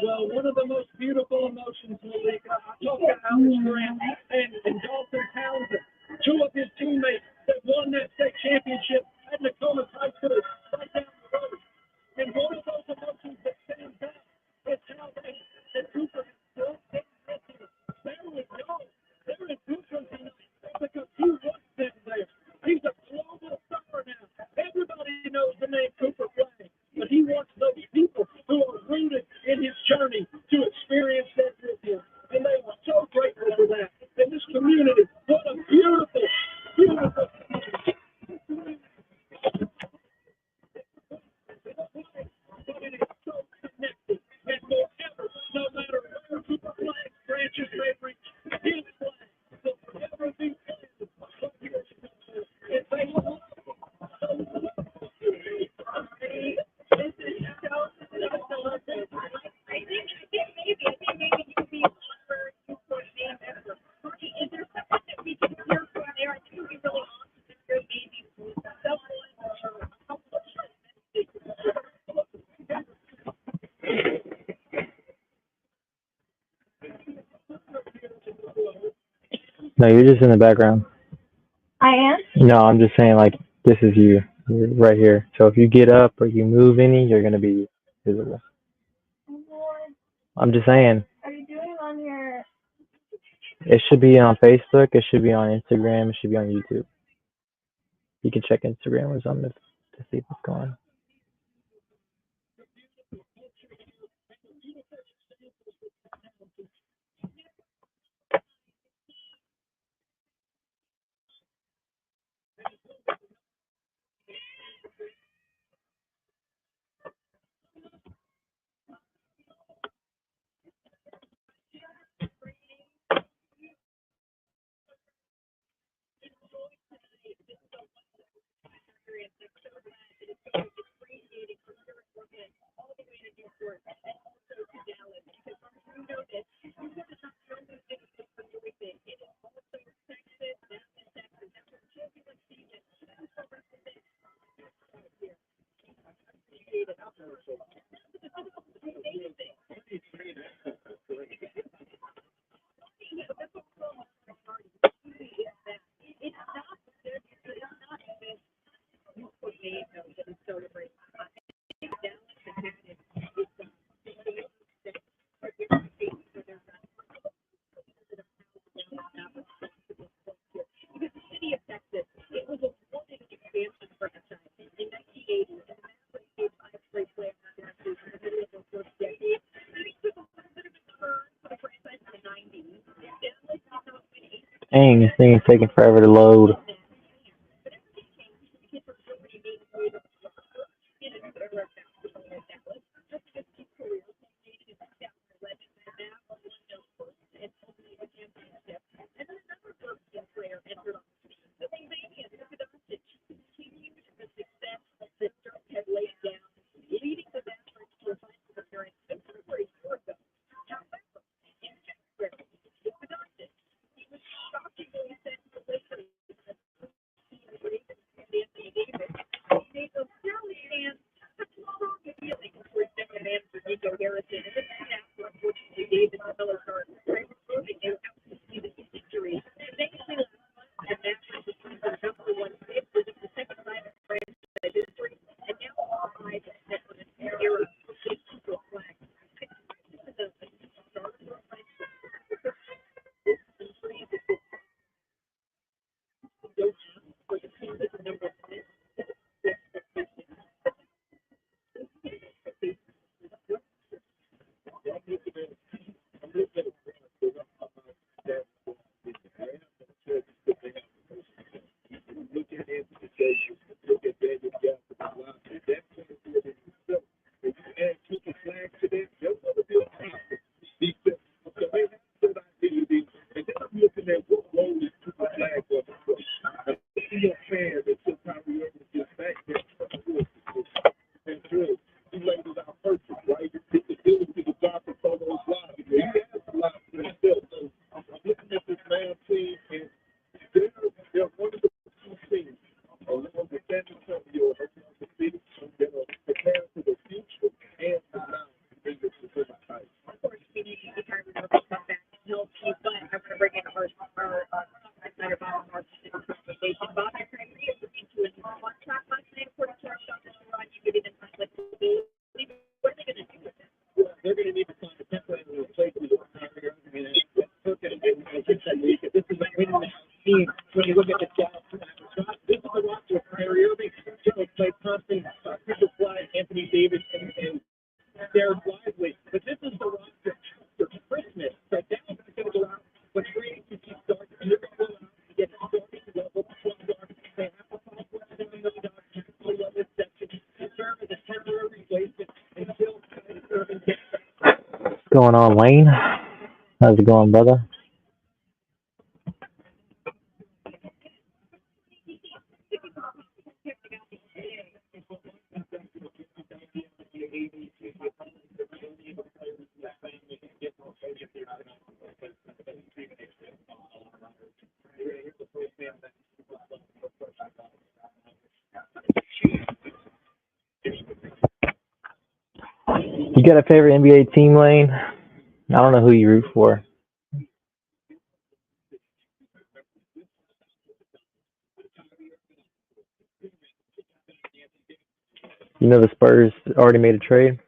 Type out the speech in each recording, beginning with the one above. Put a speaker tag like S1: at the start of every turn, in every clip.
S1: Well, one of the most beautiful emotions in the league. I talked to Alex Grant and Dalton Townsend, two of his teammates that won that state championship at Nokomis High School right down the road. And one of those emotions that stands out is how that Cooper has built their team. There was no, there is Cooper because he was sitting there. He's a global star now. Everybody knows the name Cooper Flay, but he wants those people who are rooted in his journey to experience that with him. And they were so grateful for that. And this community, what a beautiful, beautiful community. But it is so connected. And forever, no matter where Cooper Flay branches may reach, his flag will forever be planted right here in Chicago. And they will
S2: No, you're just in the background.
S3: I am?
S2: No, I'm just saying, like, this is you. You're right here. So if you get up or you move any, you're going to be visible. I'm just saying.
S3: Are you doing on your...
S2: It should be on Facebook. It should be on Instagram. It should be on YouTube. You can check Instagram or something to see what's going on. Dang, this thing is taking forever to load.
S1: they're going to need to find a temporary replacement for Kyrie Irving and Cook and this is a win-now team. When you look at the Dallas Mavericks, this is the roster of Kyrie Irving, Jimmy Clay Thompson, Cooper Flag, Anthony Davis, and Derek Lively. But this is the roster for Christmas. So Dallas is going to go out with three to keep starting. And they're going to go out to get starting level 12 guards. They have to find $7 million to play on this section to serve as a temporary replacement until Kyrie Irving gets back.
S2: What's going on, Lane? How's it going, brother? You got a favorite NBA team, Lane? I don't know who you root for. You know the Spurs already made a trade.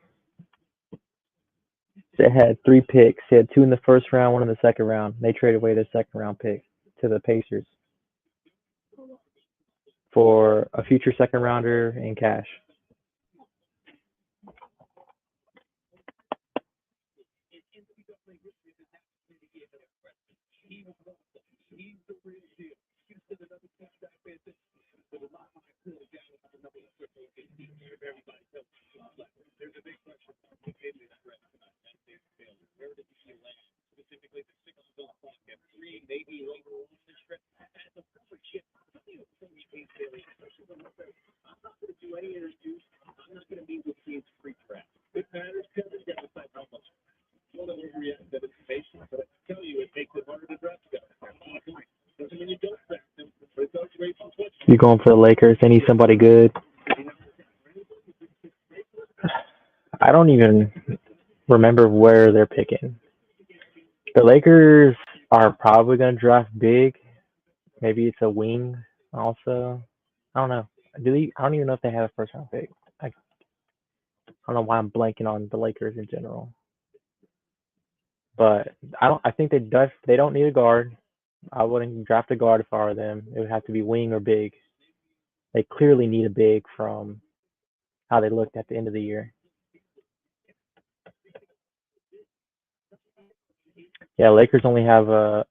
S2: They had 3 picks. They had 2 in the first round, 1 in the second round. They traded away their second round pick to the Pacers for a future second rounder and cash. You going for the Lakers? They need somebody good. I don't even remember where they're picking. The Lakers are probably going to draft big. Maybe it's a wing also. I don't know. I don't even know if they have a first round pick. I don't know why I'm blanking on the Lakers in general. But I think they don't need a guard. I wouldn't draft a guard if I were them. It would have to be wing or big. They clearly need a big from how they looked at the end of the year. Yeah, Lakers only have a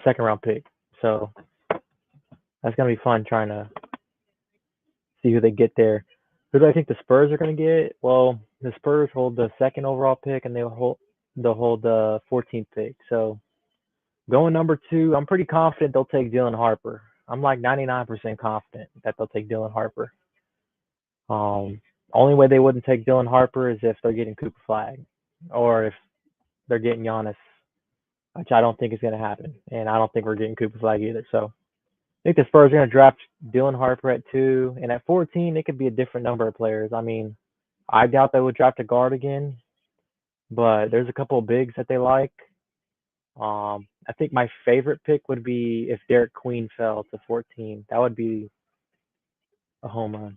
S2: second round pick, so that's gonna be fun trying to see who they get there. Who do I think the Spurs are gonna get? Well, the Spurs hold the second overall pick, and they'll hold the 14th pick. So going number 2, I'm pretty confident they'll take Dylan Harper. I'm like 99% confident that they'll take Dylan Harper. Only way they wouldn't take Dylan Harper is if they're getting Cooper Flag, or if they're getting Giannis, which I don't think is going to happen. And I don't think we're getting Cooper Flag either. So I think the Spurs are going to draft Dylan Harper at 2. And at 14, it could be a different number of players. I mean, I doubt they would draft a guard again, but there's a couple of bigs that they like. I think my favorite pick would be if Derek Queen fell to 14. That would be a home run.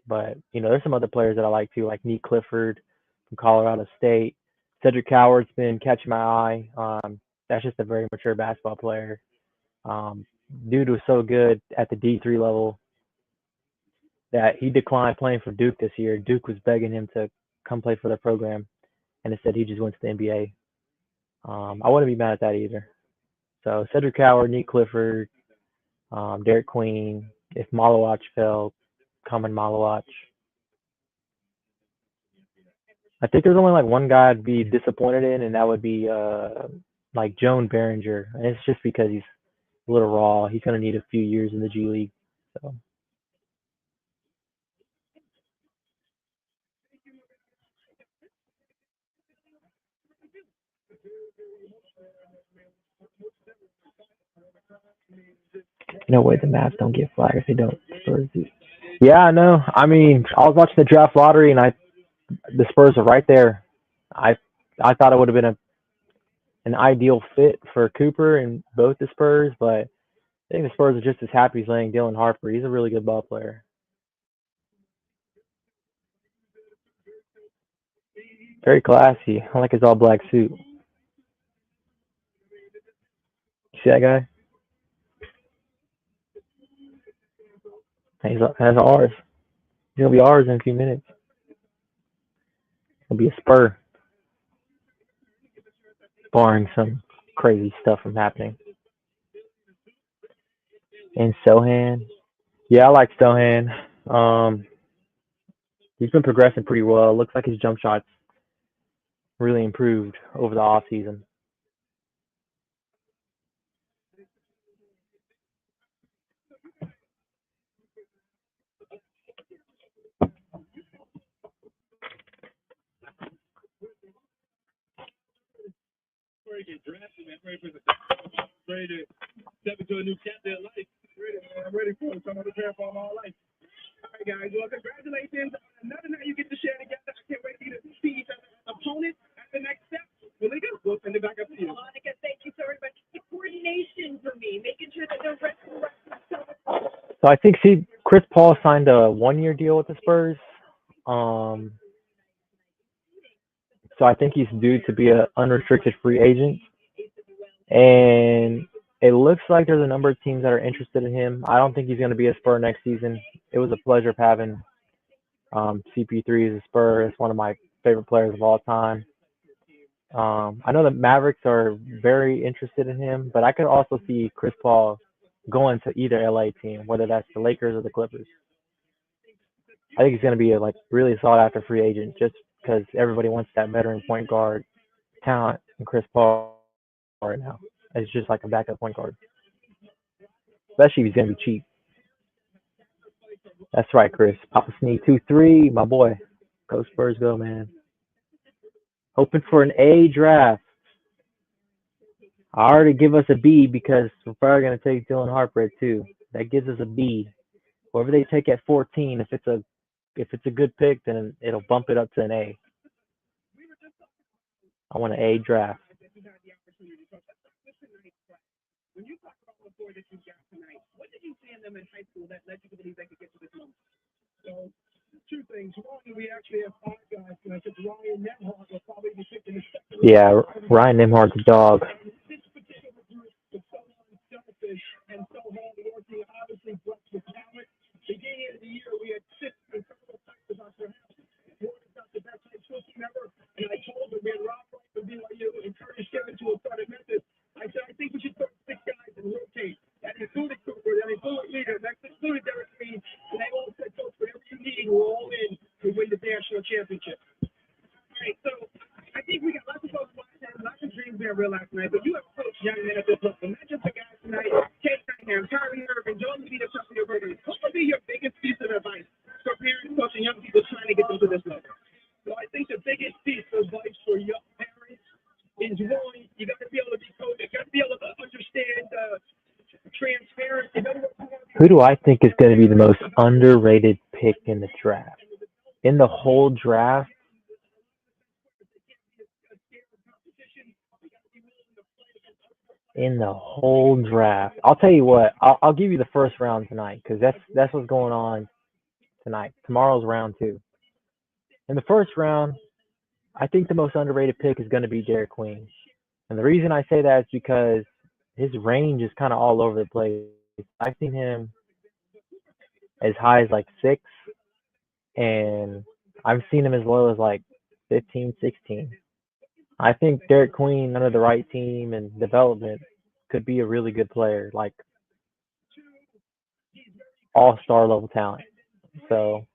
S2: But, there's some other players that I like too, like Nick Clifford from Colorado State. Cedric Howard's been catching my eye. That's just a very mature basketball player. Dude was so good at the D3 level that he declined playing for Duke this year. Duke was begging him to come play for their program, and instead he just went to the NBA. I wouldn't be mad at that either. So Cedric Howard, Nick Clifford, Derek Queen. If Malawach fell, Common Malawach. I think there's only like one guy I'd be disappointed in, and that would be like Joan Behringer. And it's just because he's a little raw. He's going to need a few years in the G League. So. No way the Mavs don't get flagged if they don't. Spurs do. Yeah, I know. I mean, I was watching the draft lottery, and the Spurs are right there. I thought it would have been an ideal fit for Cooper and both the Spurs, but I think the Spurs are just as happy as letting Dylan Harper. He's a really good ball player. Very classy. I like his all black suit. You see that guy? Has ours. He's gonna be ours in a few minutes. He'll be a Spur, barring some crazy stuff from happening. And Sohan, yeah, I like Sohan. Um, he's been progressing pretty well. Looks like his jump shot's really improved over the off season.
S1: Ready to get drafted, man. Ready to step into a new chapter of life. I'm ready for it. So I'm preparing for my life. All right, guys. Well, congratulations. Another night you get to share together. I can't wait for you to see each other's opponent at the next step. Malika, we'll send it back up to you.
S4: Monica, thank you so very much. The coordination for me, making sure that the rest of the
S2: So I think Chris Paul signed a 1 year deal with the Spurs. Um, so I think he's due to be an unrestricted free agent. And it looks like there's a number of teams that are interested in him. I don't think he's going to be a Spur next season. It was a pleasure of having CP3 as a Spur. It's one of my favorite players of all time. I know the Mavericks are very interested in him, but I could also see Chris Paul going to either LA team, whether that's the Lakers or the Clippers. I think he's going to be a really sought after free agent just because everybody wants that veteran point guard talent in Chris Paul right now. It's just like a backup point guard, especially if he's going to be cheap. That's right, Chris. Papa Sneak 2-3, my boy. Go Spurs, go, man. Hoping for an A draft. I already give us a B because we're probably going to take Dylan Harper at 2. That gives us a B. Whoever they take at 14, if it's a good pick, then it'll bump it up to an A. I want an A draft.
S1: When you talk about the four that you got tonight, what did you see in them in high school that led you to believe they could get to this moment? So, two things. One, we actually have 5 guys tonight. Ryan Nemhart will probably be picked in the second.
S2: Yeah, Ryan Nemhart's a dog.
S1: This particular group was so unselfish and so hardworking, obviously blessed with talent. Beginning of the year, we had 6 incredible players on perhaps one, if not the best high school team ever. And I told them we had Rob Wright from BYU, encouraged Kevin to a start at Memphis. I said, I think we should put 6 guys and rotate. That included Cooper, that included Leader, that included Derek Green, and they all said, Coach, whatever you need, we're all in to win the national championship. All right, so I think we got lots of folks watching, lots of dreams being realized tonight, but you have coached young men at this level, not just the guys tonight, Kate Cunningham, Kyrie Irving, Joel Embiid, and Chuck Burger. What would be your biggest piece of advice for parents coaching young people trying to get them to this level? So I think the biggest piece of advice for young parents is one, you got to be able to be coached, you got to be able to understand transparency.
S2: Who do I think is going to be the most underrated pick in the draft? In the whole draft, I'll tell you what. I'll give you the first round tonight because that's what's going on tonight. Tomorrow's round 2. In the first round, I think the most underrated pick is going to be Derek Queen. And the reason I say that is because his range is kind of all over the place. I've seen him as high as 6, and I've seen him as low as 15, 16. I think Derek Queen, under the right team and development, could be a really good player, all-star level talent. So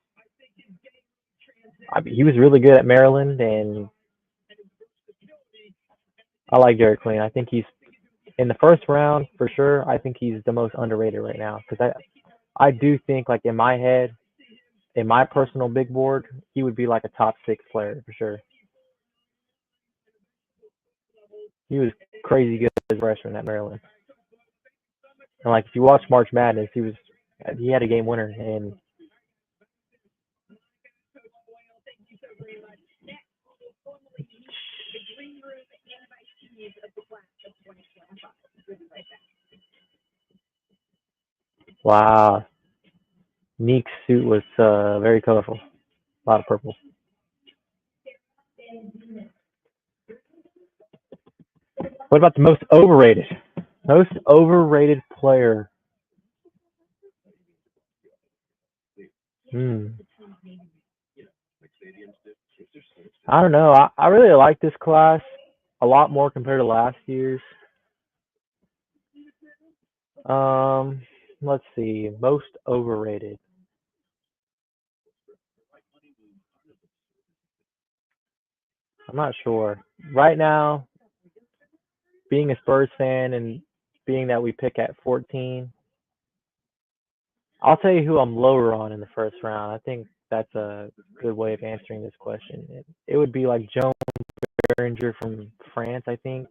S2: he was really good at Maryland, and I like Derek Queen. I think he's in the first round for sure. I think he's the most underrated right now because I do think in my head, in my personal big board, he would be a top 6 player for sure. He was crazy good as a freshman at Maryland. And if you watch March Madness, he had a game winner, and wow, Neek's suit was very colorful, a lot of purple. What about the most overrated? Most overrated player. Hmm. I don't know. I really like this class a lot more compared to last year's. Um, let's see. Most overrated. I'm not sure. Right now, being a Spurs fan and being that we pick at 14, I'll tell you who I'm lower on in the first round. I think that's a good way of answering this question. It would be like Joan Behringer from France, I think.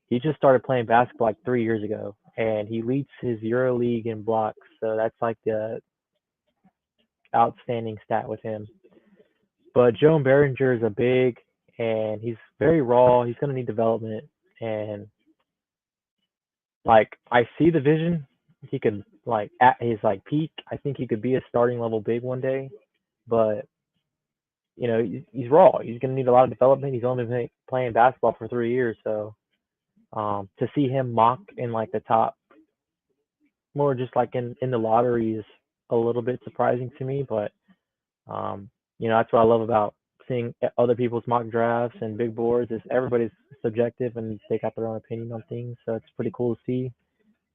S2: He just started playing basketball like 3 years ago, and he leads his EuroLeague in blocks. So that's like the outstanding stat with him. But Joan Behringer is a big, and he's very raw. He's gonna need development, and like I see the vision. He could like at his like peak. I think he could be a starting level big one day, but he's raw. He's gonna need a lot of development. He's only been playing basketball for 3 years, so to see him mock in like the top, more just like in the lottery is a little bit surprising to me. But that's what I love about seeing other people's mock drafts and big boards is everybody's subjective and they got their own opinion on things. So it's pretty cool to see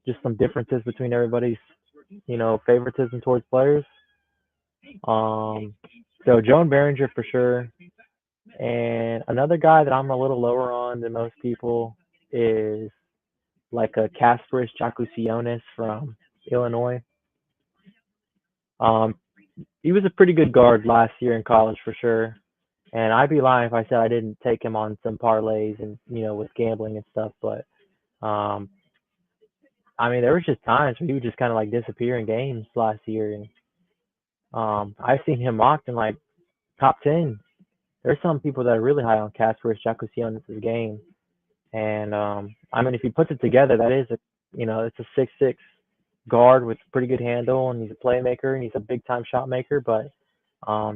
S2: just some differences between everybody's favoritism towards players. So Joan Behringer for sure. And another guy that I'm a little lower on than most people is like a Kasparis Jakusionis from Illinois. Um, he was a pretty good guard last year in college for sure. And I'd be lying if I said I didn't take him on some parlays and with gambling and stuff. But um, I mean, there was just times where he would just kind of like disappear in games last year, and I've seen him mocked in like top 10. There's some people that are really high on Kasparis Jakusionis' game, and I mean, if he puts it together, that is it's a 6'6" guard with pretty good handle, and he's a playmaker, and he's a big time shot maker. But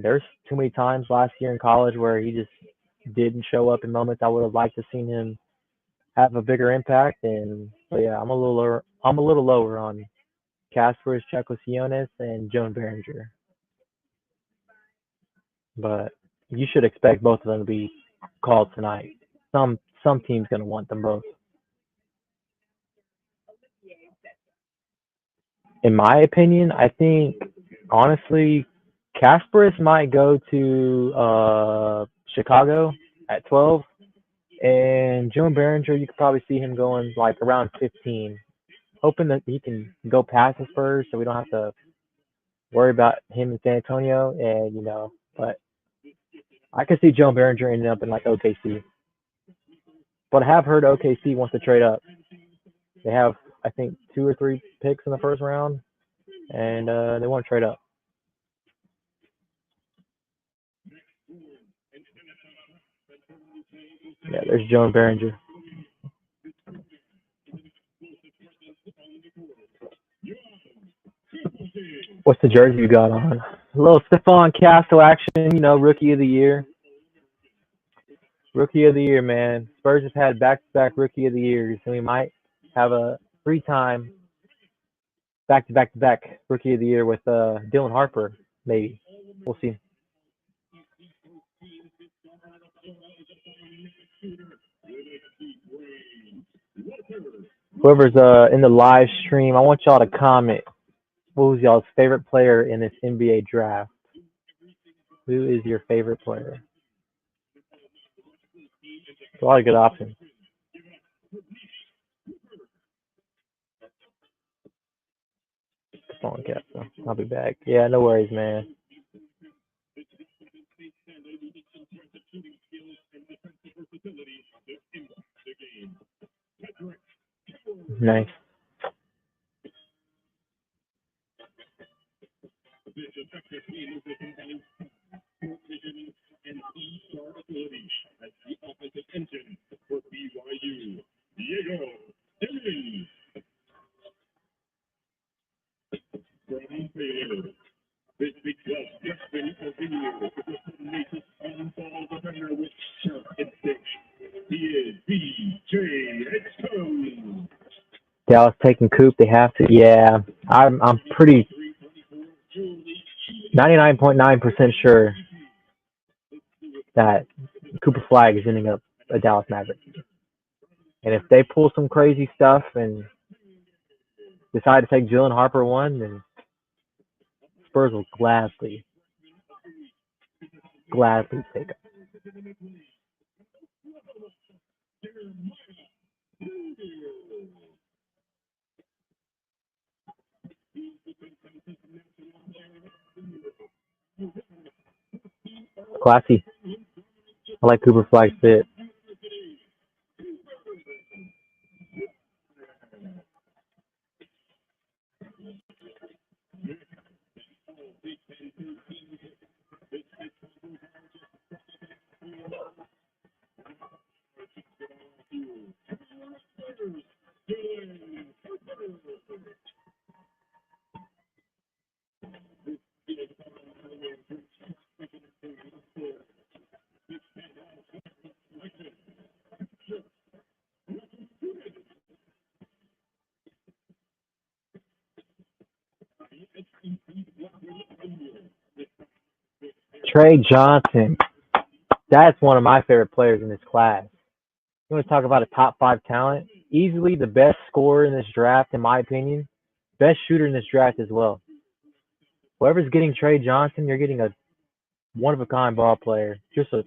S2: there's too many times last year in college where he just didn't show up in moments I would have liked to seen him have a bigger impact. And so yeah, I'm a little lower. I'm a little lower on Kasparis Jakusionis and Joan Behringer, but you should expect both of them to be called tonight. Some team's gonna want them both. In my opinion, I think honestly, Kasparis might go to Chicago at 12, and Joan Behringer, you could probably see him going like around 15, hoping that he can go past the Spurs, so we don't have to worry about him in San Antonio, and but I could see Joan Behringer ending up in like OKC. But I have heard OKC wants to trade up. They have, I think, 2 or 3 picks in the first round, and they want to trade up. Yeah, there's Joan Behringer. What's the jersey you got on? A little Stephon Castle action, rookie of the year. Rookie of the year, man. Spurs have had back-to-back rookie of the years, and we might have a 3-time back-to-back rookie of the year with Dylan Harper, maybe. We'll see. Whoever's in the live stream, I want y'all to comment. Who's y'all's favorite player in this NBA draft? Who is your favorite player? It's a lot of good options. Phone cap, so I'll be back. Yeah, no worries, man. Nice.
S1: He is DJ
S2: Dallas taking Coop. They have to. Yeah, I'm pretty 99.9% sure that Cooper Flag is ending up a Dallas Maverick. And if they pull some crazy stuff and decide to take Jalen Harper one, then Spurs will gladly take him. Classy. I like Cooper Flag's fit. Trey Johnson. That's one of my favorite players in this class. You want to talk about a top 5 talent? Easily the best scorer in this draft, in my opinion. Best shooter in this draft as well. Whoever's getting Trey Johnson, you're getting a one-of-a-kind ball player. Just a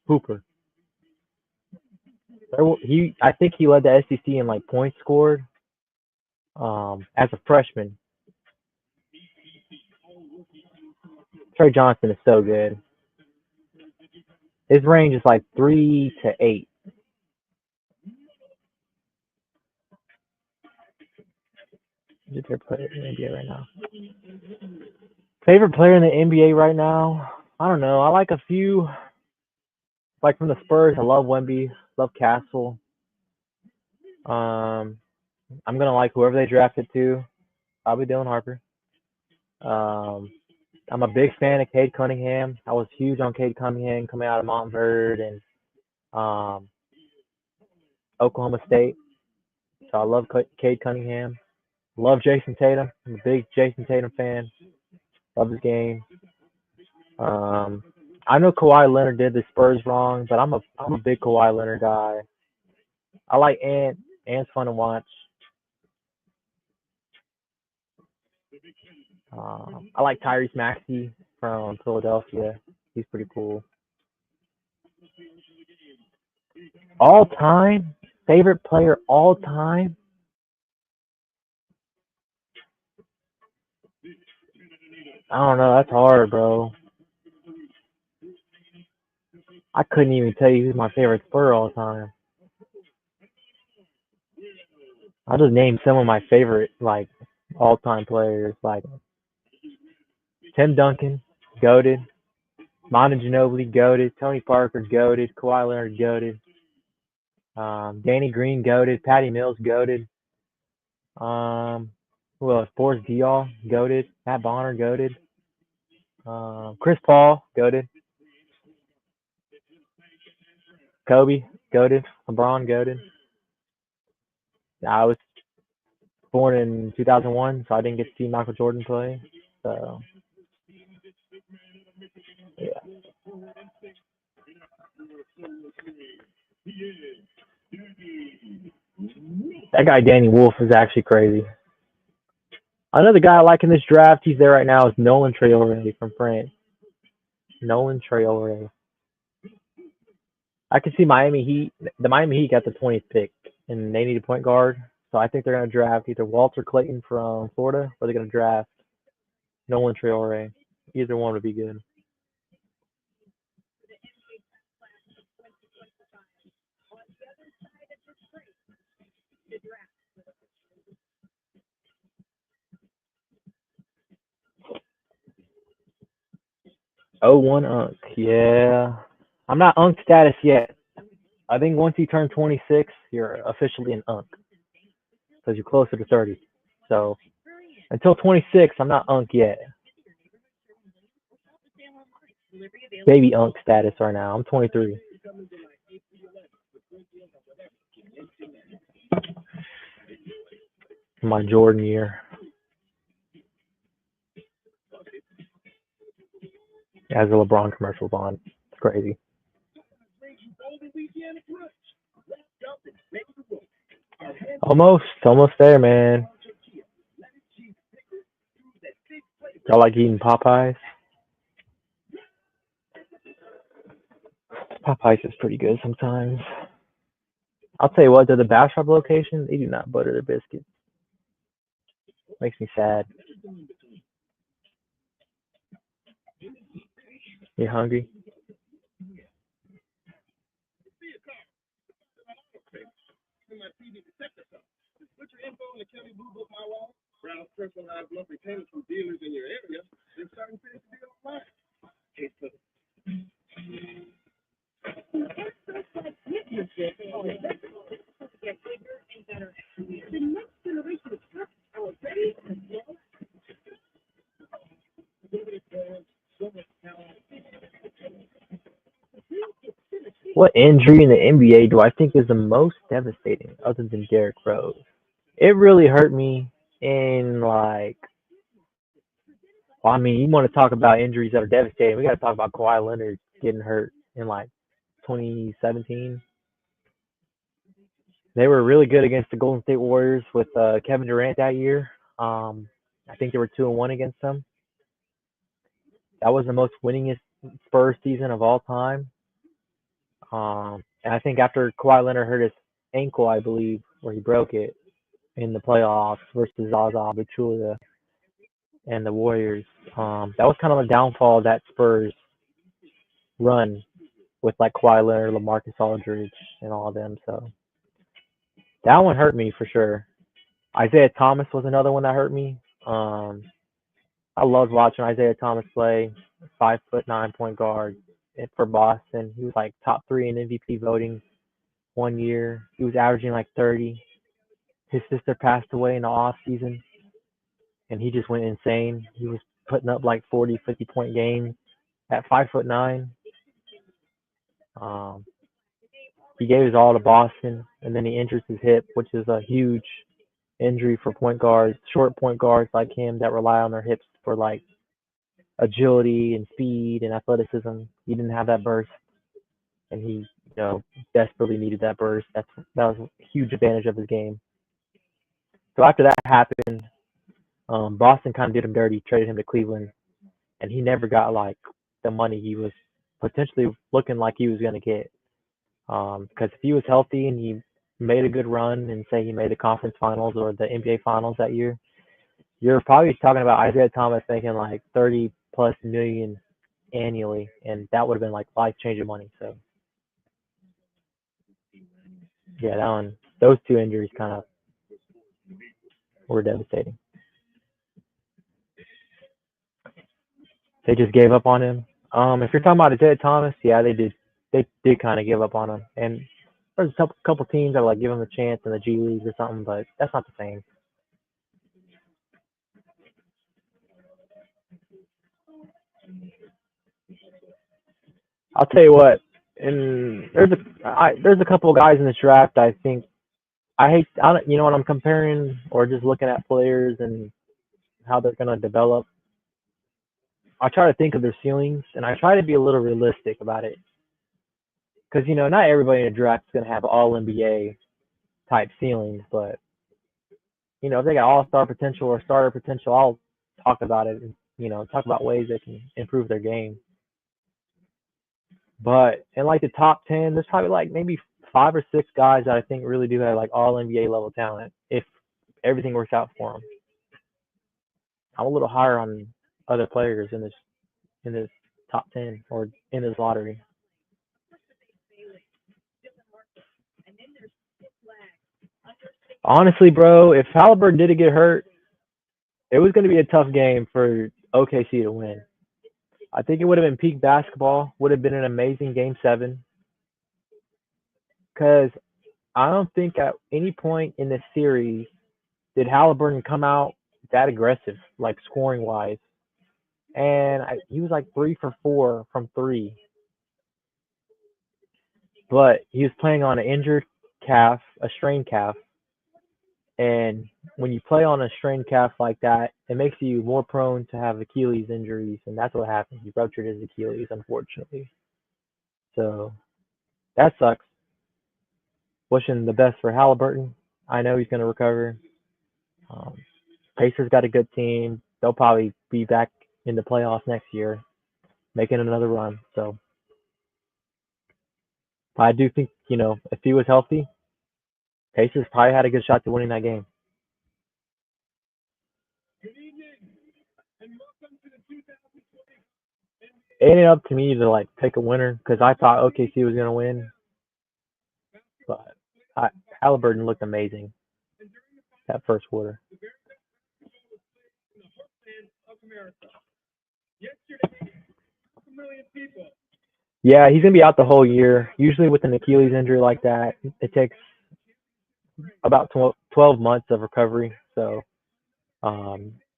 S2: hooper. I think he led the SEC in like points scored as a freshman. Trey Johnson is so good. His range is like 3 to 8. Who's your favorite player in the NBA right now? Favorite player in the NBA right now? I don't know. I like a few. Like from the Spurs, I love Wemby, love Castle. I'm gonna like whoever they drafted to. Probably Dylan Harper. I'm a big fan of Cade Cunningham. I was huge on Cade Cunningham coming out of Montverde and Oklahoma State. So I love Cade Cunningham. Love Jason Tatum. I'm a big Jason Tatum fan. Love his game. I know Kawhi Leonard did the Spurs wrong, but I'm a big Kawhi Leonard guy. I like Ant. Ant's fun to watch. I like Tyrese Maxey from Philadelphia. He's pretty cool. All time favorite player all time. I don't know. That's hard, bro. I couldn't even tell you who's my favorite Spur all time. I'll just name some of my favorite like all time players, like Tim Duncan, goated. Monta Ginobili, goated. Tony Parker, goated. Kawhi Leonard, goated. Danny Green, goated. Patty Mills, goated. Who else? Boris Diaw, goated. Matt Bonner, goated. Chris Paul, goated. Kobe, goated. LeBron, goated. I was born in 2001, so I didn't get to see Michael Jordan play. So, yeah. That guy, Danny Wolf, is actually crazy. Another guy I like in this draft, he's there right now, is Nolan Traore from France. Nolan Traore. I can see Miami Heat. The Miami Heat got the 20th pick, and they need a point guard. So I think they're going to draft either Walter Clayton from Florida, or they're going to draft Nolan Traore. Either one would be good. Oh, 01 Unk. Yeah. I'm not Unk status yet. I think once you turn 26, you're officially an Unk. Because you're closer to 30. So until 26, I'm not Unk yet. Baby Unk status right now. I'm 23. My Jordan year. As the LeBron commercials on. It's crazy. Almost there, man. Y'all like eating Popeyes? Popeyes is pretty good sometimes. I'll tell you what, to the Bastrop location, they do not butter their biscuits. Makes me sad. You hungry? What injury in the NBA do I think is the most devastating other than Derrick Rose? It really hurt me in like, well, I mean, you want to talk about injuries that are devastating. We got to talk about Kawhi Leonard getting hurt in like 2017. They were really good against the Golden State Warriors with Kevin Durant that year. I think they were 2-1 against them. That was the most winningest Spurs season of all time. And I think after Kawhi Leonard hurt his ankle, I believe, where he broke it in the playoffs versus Zaza Pachulia and the Warriors, that was kind of a downfall of that Spurs run with like Kawhi Leonard, LaMarcus Aldridge, and all of them. So that one hurt me for sure. Isaiah Thomas was another one that hurt me. I loved watching Isaiah Thomas play, 5'9" point guard for Boston. He was like top 3 in MVP voting one year. He was averaging like 30. His sister passed away in the off season, and he just went insane. He was putting up like 40, 50-point games at 5'9". Um, he gave his all to Boston, and then he injures his hip, which is a huge injury for point guards, short point guards like him that rely on their hips for like agility and speed and athleticism. He didn't have that burst, and he, desperately needed that burst. That was a huge advantage of his game. So after that happened, Boston kind of did him dirty, traded him to Cleveland, and he never got like the money he was potentially looking like he was going to get. Because if he was healthy and he made a good run and say he made the conference finals or the NBA finals that year, you're probably talking about Isaiah Thomas making like 30 plus million annually, and that would have been like life changing money. So yeah, those two injuries kind of were devastating. They just gave up on him. If you're talking about Isaiah Thomas, yeah, they did. They did kind of give up on him, and there's a couple teams that like give him a chance in the G League or something, but that's not the same. I'll tell you what, and there's a couple of guys in this draft I think I don't, when I'm comparing or just looking at players and how they're gonna develop, I try to think of their ceilings and I try to be a little realistic about it. Because not everybody in the draft is gonna have all NBA type ceilings, but if they got all star potential or starter potential, I'll talk about it and talk about ways they can improve their game. But in like the top 10, there's probably like maybe 5 or 6 guys that I think really do have like all NBA level talent if everything works out for them. I'm a little higher on other players in this top 10 or in this lottery. Honestly, bro, if Halliburton didn't get hurt, it was going to be a tough game for OKC to win. I think it would have been peak basketball, would have been an amazing game 7. Because I don't think at any point in this series did Halliburton come out that aggressive, like scoring wise. And he was like 3 for 4 from 3. But he was playing on an injured calf, a strained calf. And when you play on a strained calf like that, it makes you more prone to have Achilles injuries, and that's what happened. He ruptured his Achilles, unfortunately. So that sucks. Wishing the best for Halliburton. I know he's going to recover. Um, Pacers got a good team. They'll probably be back in the playoffs next year, making another run. So I do think, if he was healthy, Pacers probably had a good shot to winning that game.
S1: Good evening, and welcome to the 2020
S2: It ended up to me to pick a winner because I thought OKC was gonna win, but I, Halliburton looked amazing that first quarter.
S1: in the heartland of America. Yesterday, 500,000 people.
S2: Yeah, he's gonna be out the whole year. Usually with an Achilles injury like that, it takes about 12 months of recovery. So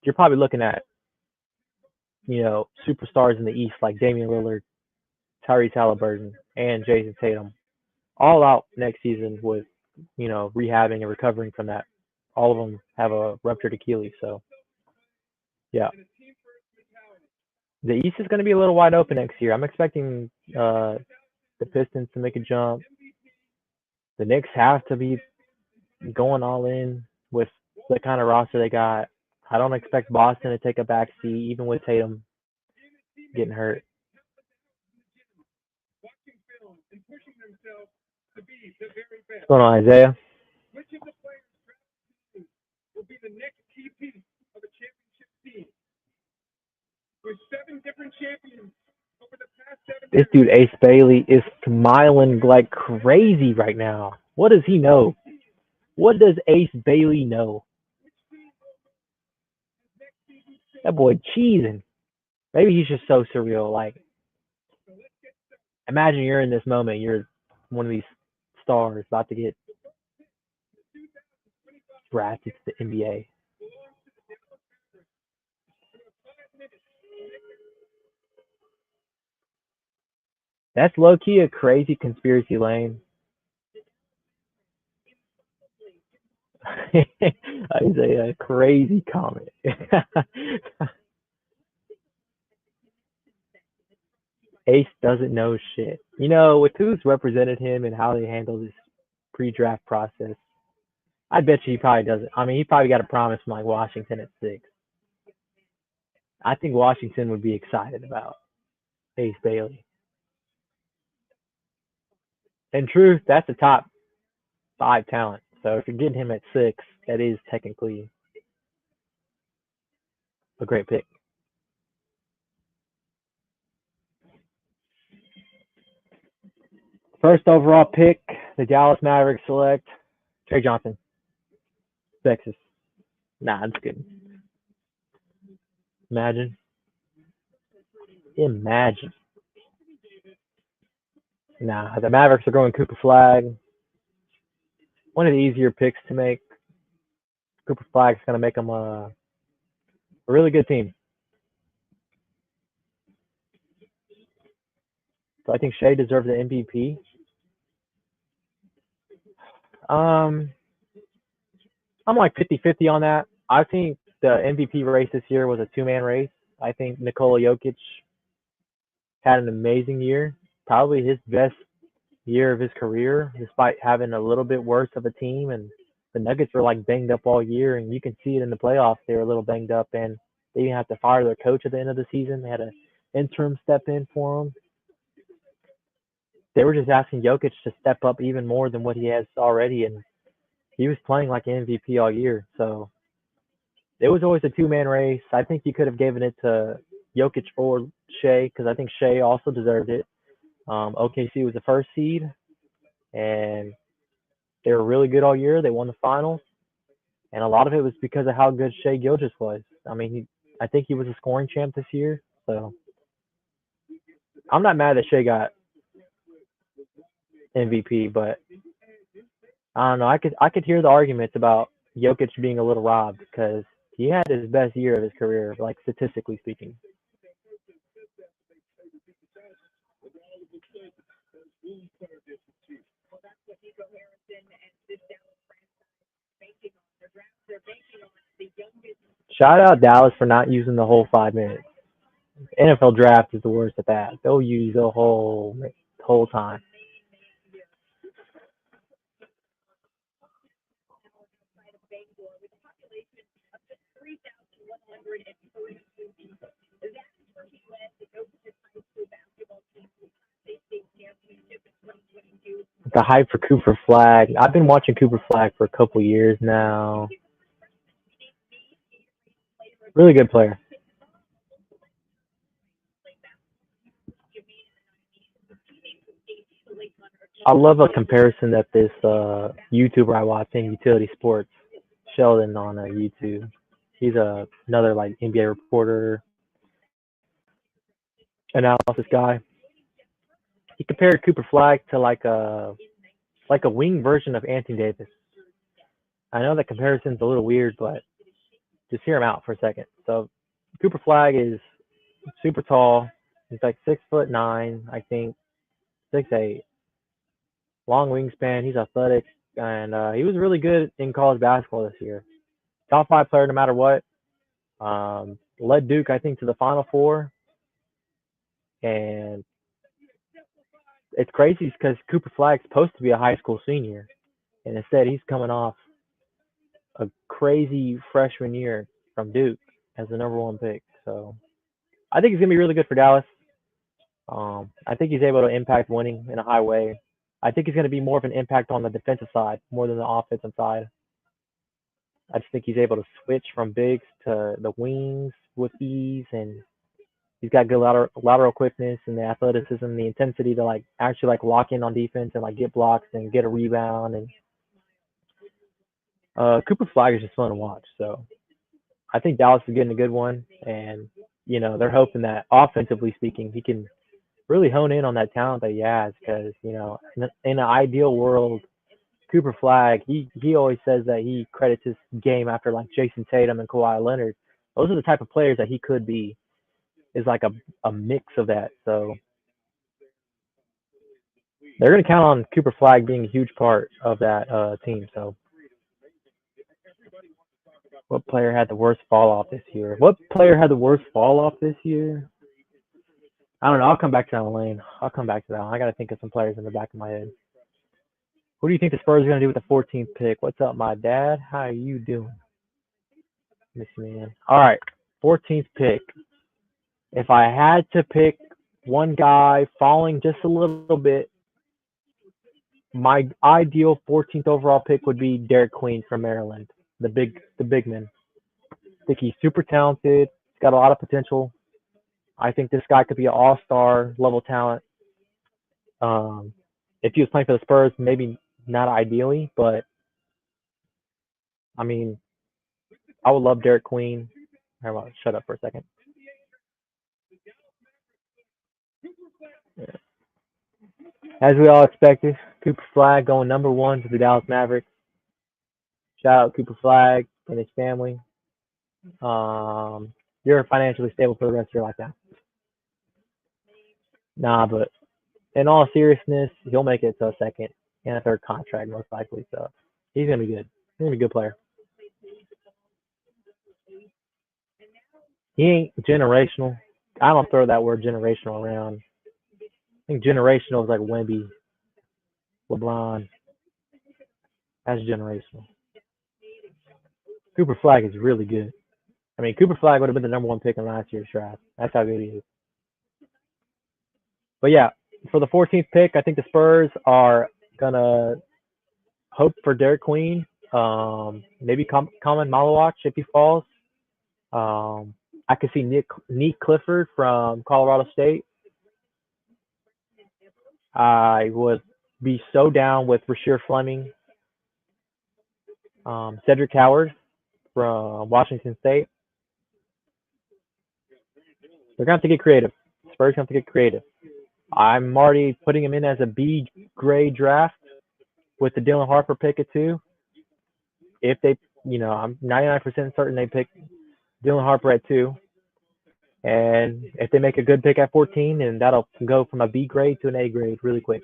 S2: you're probably looking at superstars in the East like Damian Lillard, Tyrese Halliburton, and Jason Tatum all out next season with rehabbing and recovering from that. All of them have a ruptured Achilles, so yeah. The East is going to be a little wide open next year. I'm expecting the Pistons to make a jump. The Knicks have to be going all in with the kind of roster they got. I don't expect Boston to take a back seat, even with Tatum getting hurt.
S1: Watching film and pushing themselves to be the very best.
S2: What's going on, Isaiah?
S1: Which of the players drafted will be the next key piece of a championship team? With 7 different champions over the past 7
S2: This
S1: years.
S2: dude Ace Bailey is smiling like crazy right now. What does he know? What does Ace Bailey know? That boy cheesing. Maybe he's just so surreal. Like, imagine you're in this moment. You're one of these stars about to get drafted to the NBA. That's low key a crazy conspiracy lane. Isaiah, crazy comment. Ace doesn't know shit. With who's represented him and how they handle this pre-draft process, I bet you he probably doesn't. I mean, he probably got a promise from Washington at 6. I think Washington would be excited about Ace Bailey. In truth, that's a top 5 talent. So if you're getting him at 6, that is technically a great pick. First overall pick, the Dallas Mavericks select Trey Johnson, Texas. Nah, I'm just kidding. Imagine. Nah, the Mavericks are going Cooper Flag. One of the easier picks to make. Cooper Flag's going to make them a really good team. So I think Shea deserves the MVP. I'm like 50-50 on that. I think the MVP race this year was a 2-man race. I think Nikola Jokic had an amazing year, probably his best year of his career, despite having a little bit worse of a team. And the Nuggets were banged up all year, and you can see it in the playoffs. They were a little banged up, and they didn't have to fire their coach at the end of the season. They had an interim step in for them. They were just asking Jokic to step up even more than what he has already, and he was playing like an MVP all year. So it was always a 2-man race. I think you could have given it to Jokic or Shea because I think Shea also deserved it. OKC was the first seed, and they were really good all year. They won the finals, and a lot of it was because of how good Shea Gilgeous was. I mean, I think he was a scoring champ this year, so I'm not mad that Shea got MVP, but I don't know. I could hear the arguments about Jokic being a little robbed because he had his best year of his career, statistically speaking. Shout out Dallas for not using the whole 5 minutes. NFL draft is the worst at that. They'll use the whole time. The hype for Cooper Flag. I've been watching Cooper Flag for a couple years now. Really good player. I love a comparison that this YouTuber I watch in Utility Sports, Sheldon on YouTube. He's another like NBA reporter, analysis guy. He compared Cooper Flag to like a wing version of Anthony Davis. I know that comparison's a little weird, but just hear him out for a second. So Cooper Flag is super tall. He's like 6'9", I think, 6'8". Long wingspan. He's athletic, and he was really good in college basketball this year. Top five player no matter what. Led Duke, I think, to the Final Four, and it's crazy because Cooper Flag's supposed to be a high school senior, and instead he's coming off a crazy freshman year from Duke as the number one pick. So I think he's gonna be really good for Dallas. I think he's able to impact winning in a high way. I think he's going to be more of an impact on the defensive side more than the offensive side. I just think he's able to switch from bigs to the wings with ease, and he's got good lateral quickness and the athleticism, the intensity to like actually like lock in on defense and like get blocks and get a rebound. And Cooper Flag is just fun to watch. So I think Dallas is getting a good one, and they're hoping that offensively speaking, he can really hone in on that talent that he has, because in an ideal world, Cooper Flag, he always says that he credits his game after like Jason Tatum and Kawhi Leonard. Those are the type of players that he could be, is like a mix of that. So they're going to count on Cooper Flag being a huge part of that team. So what player had the worst fall off this year? I don't know. I'll come back to that one, Lane. I'll come back to that one. I got to think of some players in the back of my head. Who do you think the Spurs are going to do with the 14th pick? What's up, my dad? How are you doing? Miss man. All right, 14th pick. If I had to pick one guy falling just a little bit, my ideal 14th overall pick would be Derek Queen from Maryland, the big man. I think he's super talented. He's got a lot of potential. I think this guy could be an all-star level talent. If he was playing for the Spurs, maybe not ideally, but I mean, I would love Derek Queen. Shut up for a second. Yeah. As we all expected, Cooper Flag going number one to the Dallas Mavericks. Shout out Cooper Flag and his family. You're financially stable for the rest of your life now. Nah, but in all seriousness, he'll make it to a second and a third contract most likely. So he's gonna be good. He's gonna be a good player. He ain't generational. I don't throw that word generational around. I think generational is like Wemby, LeBron. That's generational. Cooper Flag is really good. I mean, Cooper Flag would have been the number one pick in last year's draft. That's how good he is. But yeah, for the 14th pick, I think the Spurs are gonna hope for Derek Queen. Maybe Common Malawach if he falls. I could see Nick Clifford from Colorado State. I would be so down with Rasheer Fleming. Cedric Howard from Washington State. They're going to have to get creative. Spurs going to have to get creative. I'm already putting him in as a B grade draft with the Dylan Harper pick at 2. If they, I'm 99% certain they pick Dylan Harper at 2. And if they make a good pick at 14, then that'll go from a B grade to an A grade really quick.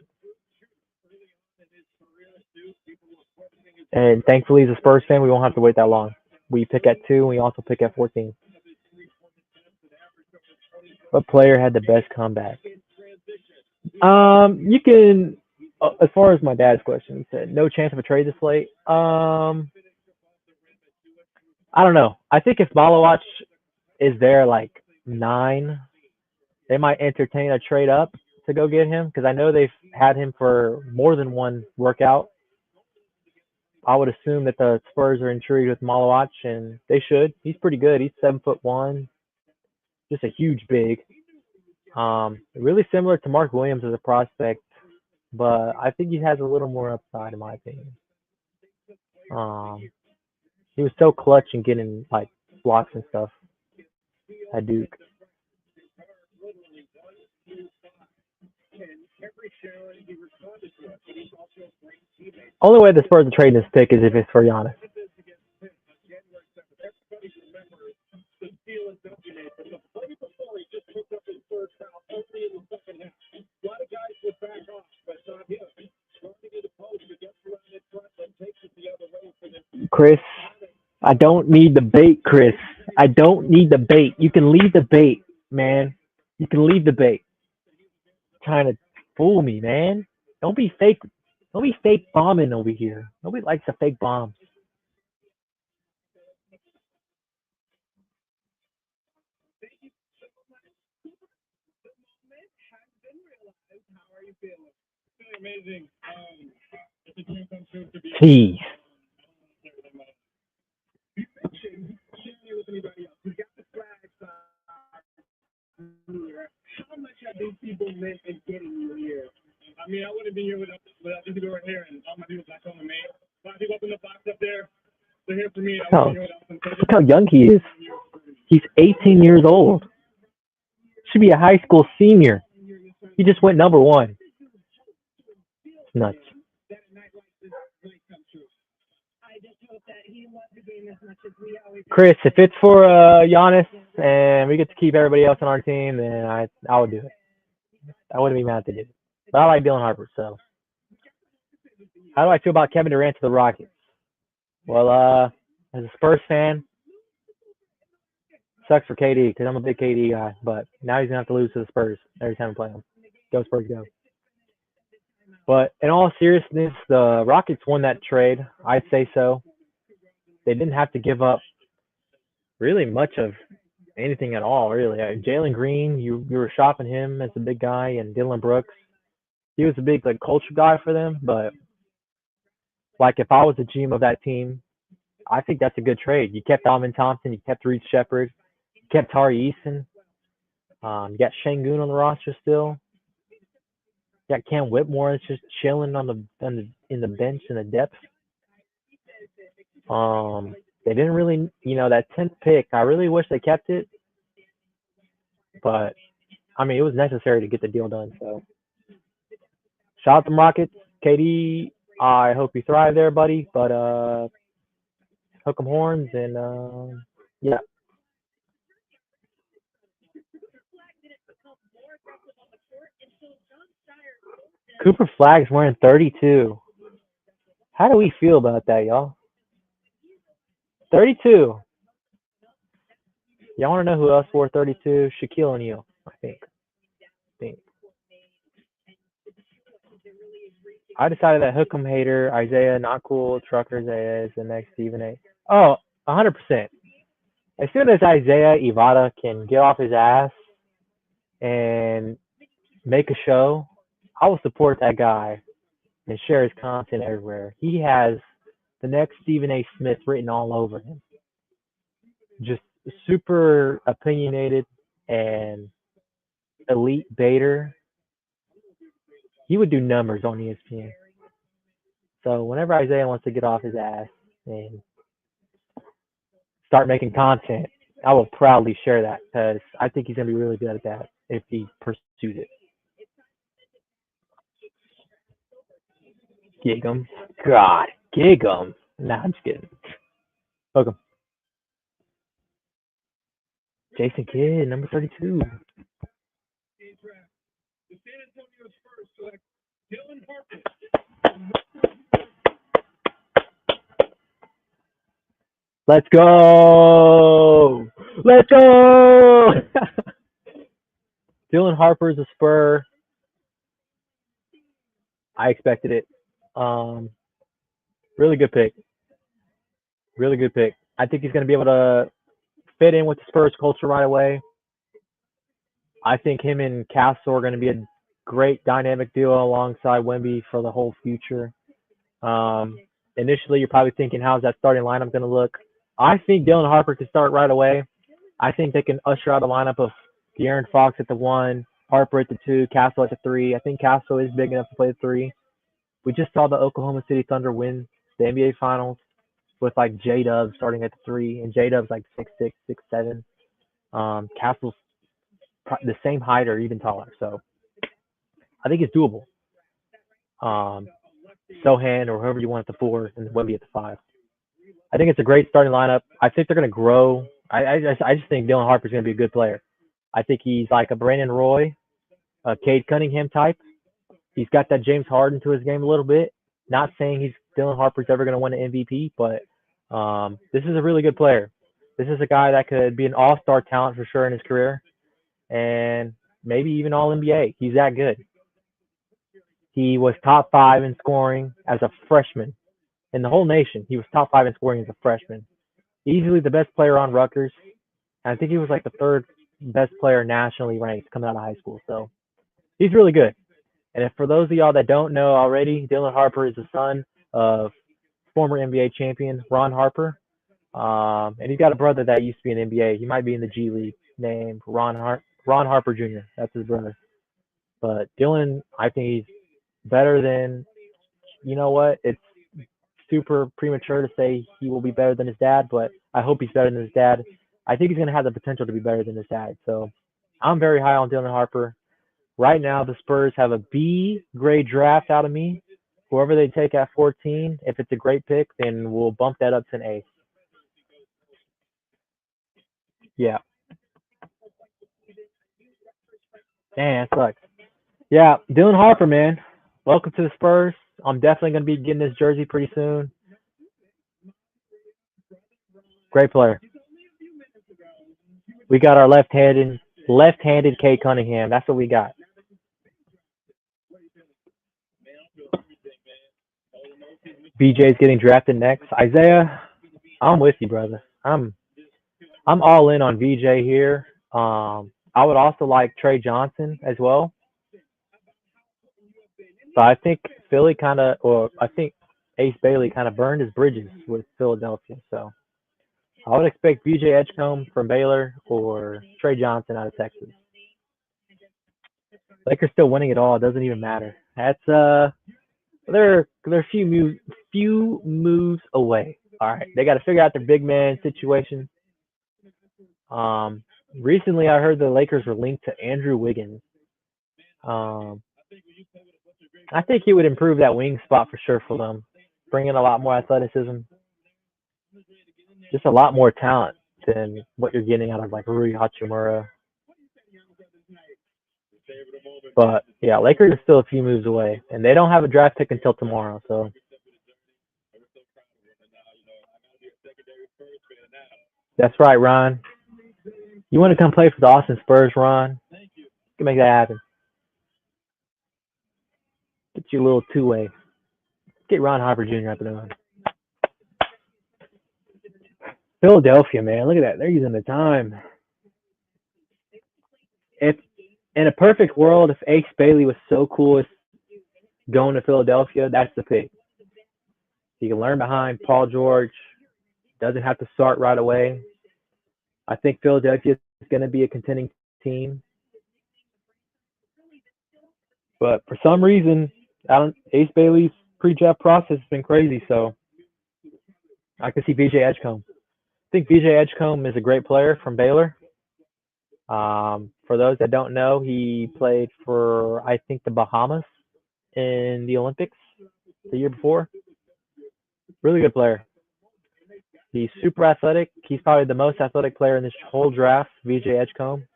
S2: And thankfully, as a Spurs fan, we won't have to wait that long. We pick at 2, and we also pick at 14. What player had the best comeback? You can, as far as my dad's question, he said no chance of a trade this late. I don't know. I think if Malawach is there like 9, they might entertain a trade up to go get him because I know they've had him for more than one workout. I would assume that the Spurs are intrigued with Malawach, and they should. He's pretty good. He's 7'1", just a huge big. Really similar to Mark Williams as a prospect, but I think he has a little more upside in my opinion. He was so clutch in getting like blocks and stuff at Duke. Only way the Spurs are trading this pick is if it's for Giannis. Chris, I don't need the bait, Chris. I don't need the bait. You can leave the bait, man. You can leave the bait. Trying to fool me, man. Don't be fake. Don't be fake bombing over here. Nobody likes a fake bomb.
S1: Amazing. It's a dream come true to be.
S2: T.
S1: You mentioned sharing with anybody else. We got the flags here. How much have these people meant in getting you here? I mean, I wouldn't be here without these people right here and all my people back home in Maine. A lot of people up in the box up there. They're here for me. I wouldn't be here without them.
S2: Look how young he is. He's 18 years old. Should be a high school senior. He just went number 1. It's nuts. Chris, if it's for Giannis and we get to keep everybody else on our team, then I would do it. I wouldn't be mad if they did it. But I like Dylan Harper, so. How do I feel about Kevin Durant to the Rockets? Well, as a Spurs fan, sucks for KD because I'm a big KD guy, but now he's going to have to lose to the Spurs every time we play them. Go Spurs, go. But in all seriousness, the Rockets won that trade. I'd say so. They didn't have to give up really much of anything at all, really. Jalen Green, you were shopping him as a big guy, and Dylan Brooks, he was a big like culture guy for them. But like if I was the GM of that team, I think that's a good trade. You kept Alvin Thompson, you kept Reed Shepard, you kept Tari Eason. You got Şengün on the roster still. You got Cam Whitmore that's just chilling in the bench in the depth. They didn't really, that 10th pick. I really wish they kept it, but I mean, it was necessary to get the deal done. So, shout out to Rockets, KD. I hope you thrive there, buddy. But hook 'em horns and yeah. Cooper Flag's wearing 32. How do we feel about that, y'all? 32. Y'all want to know who else wore 32? Shaquille O'Neal, I think. I decided that Hook'em hater, Isaiah, not cool, Trucker Isaiah is the next Stephen A. Oh, 100%. As soon as Isaiah Ivada can get off his ass and make a show, I will support that guy and share his content everywhere. He has the next Stephen A. Smith written all over him. Just super opinionated and elite baiter. He would do numbers on ESPN. So whenever Isaiah wants to get off his ass and start making content, I will proudly share that because I think he's going to be really good at that if he pursues it. Gig 'em. God, gig 'em. Nah, I'm just kidding. Welcome. Jason Kidd, number 32.
S1: The San Antonio Spurs select Dylan Harper.
S2: Let's go. Let's go. Dylan Harper's a Spur. I expected it. Really good pick. Really good pick. I think he's going to be able to fit in with the Spurs culture right away. I think him and Castle are going to be a great dynamic duo alongside Wemby for the whole future. Initially, you're probably thinking, how's that starting lineup going to look? I think Dylan Harper can start right away. I think they can usher out a lineup of De'Aaron Fox at the 1, Harper at the 2, Castle at the 3. I think Castle is big enough to play the 3. We just saw the Oklahoma City Thunder win the NBA Finals with like J-Dub starting at the 3, and J-Dub's like 6'6", 6'7". Castle's the same height or even taller, so I think it's doable. Sohan or whoever you want at the 4 and Wemby at the 5. I think it's a great starting lineup. I think they're going to grow. I just think Dylan Harper's going to be a good player. I think he's like a Brandon Roy, a Cade Cunningham type. He's got that James Harden to his game a little bit. Not saying Dylan Harper's ever going to win an MVP, but this is a really good player. This is a guy that could be an all-star talent for sure in his career, and maybe even all-NBA. He's that good. He was top 5 in scoring as a freshman in the whole nation. He was top 5 in scoring as a freshman. Easily the best player on Rutgers. And I think he was like the 3rd best player nationally ranked coming out of high school. So he's really good. And if for those of y'all that don't know already, Dylan Harper is the son of former NBA champion Ron Harper. And he's got a brother that used to be in the NBA. He might be in the G League named Ron Harper Jr. That's his brother. But Dylan, I think he's better than, you know what? It's super premature to say he will be better than his dad, but I hope he's better than his dad. I think he's going to have the potential to be better than his dad. So I'm very high on Dylan Harper. Right now, the Spurs have a B grade draft out of me. Whoever they take at 14, if it's a great pick, then we'll bump that up to an A. Yeah. Damn, that sucks. Yeah, Dylan Harper, man. Welcome to the Spurs. I'm definitely going to be getting this jersey pretty soon. Great player. We got our left-handed Cade Cunningham. That's what we got. BJ's getting drafted next. Isaiah, I'm with you, brother. I'm all in on VJ here. I would also like Trey Johnson as well. But I think I think Ace Bailey kind of burned his bridges with Philadelphia. So I would expect BJ Edgecombe from Baylor or Trey Johnson out of Texas. Lakers still winning it all. It doesn't even matter. That's they're a few moves away. All right, they got to figure out their big man situation. Recently I heard the Lakers were linked to Andrew Wiggins. I think he would improve that wing spot for sure for them, bring in a lot more athleticism, just a lot more talent than what you're getting out of like Rui Hachimura. But yeah, Lakers are still a few moves away, and they don't have a draft pick until tomorrow. So that's right, Ron. You want to come play for the Austin Spurs, Ron? You can make that happen. Get you a little two-way. Get Ron Harper Jr. up and on. Philadelphia, man, look at that. They're using the time. If in a perfect world, if Ace Bailey was so cool as going to Philadelphia, that's the pick. He can learn behind Paul George. Doesn't have to start right away. I think Philadelphia is going to be a contending team. But for some reason, Ace Bailey's pre-draft process has been crazy, so I can see BJ Edgecombe. I think BJ Edgecombe is a great player from Baylor. For those that don't know, he played for, I think, the Bahamas in the Olympics the year before. Really good player. He's super athletic. He's probably the most athletic player in this whole draft, VJ Edgecombe.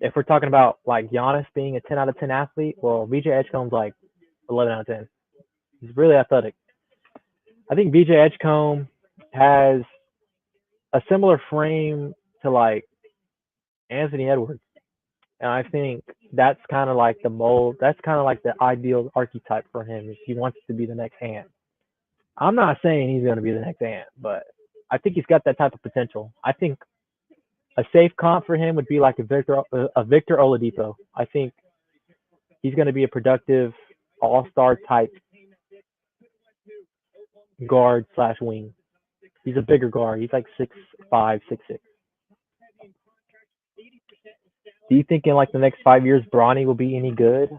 S2: If we're talking about like Giannis being a 10 out of 10 athlete, well, VJ Edgecombe's like 11 out of 10. He's really athletic. I think VJ Edgecombe has a similar frame to like Anthony Edwards. And I think that's kind of like the mold. That's kind of like the ideal archetype for him if he wants to be the next Ant. I'm not saying he's going to be the next Ant, but I think he's got that type of potential. I think a safe comp for him would be like a Victor Oladipo. I think he's going to be a productive all-star type guard slash wing. He's a bigger guard. He's like 6'5", 6'6". Do you think in like the next 5 years Bronny will be any good?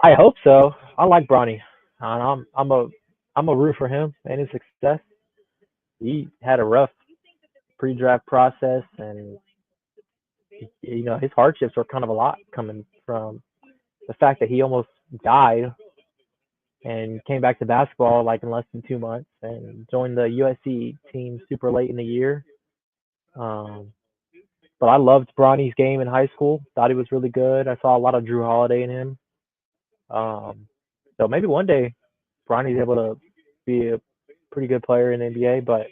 S2: I hope so. I like Bronny. And I'm a root for him and his success. He had a rough pre-draft process, and his hardships were kind of a lot coming from the fact that he almost died and came back to basketball like in less than 2 months and joined the USC team super late in the year. Um, but I loved Bronny's game in high school. Thought he was really good. I saw a lot of Drew Holiday in him. Um, so maybe one day Bronny's able to be a pretty good player in the NBA, but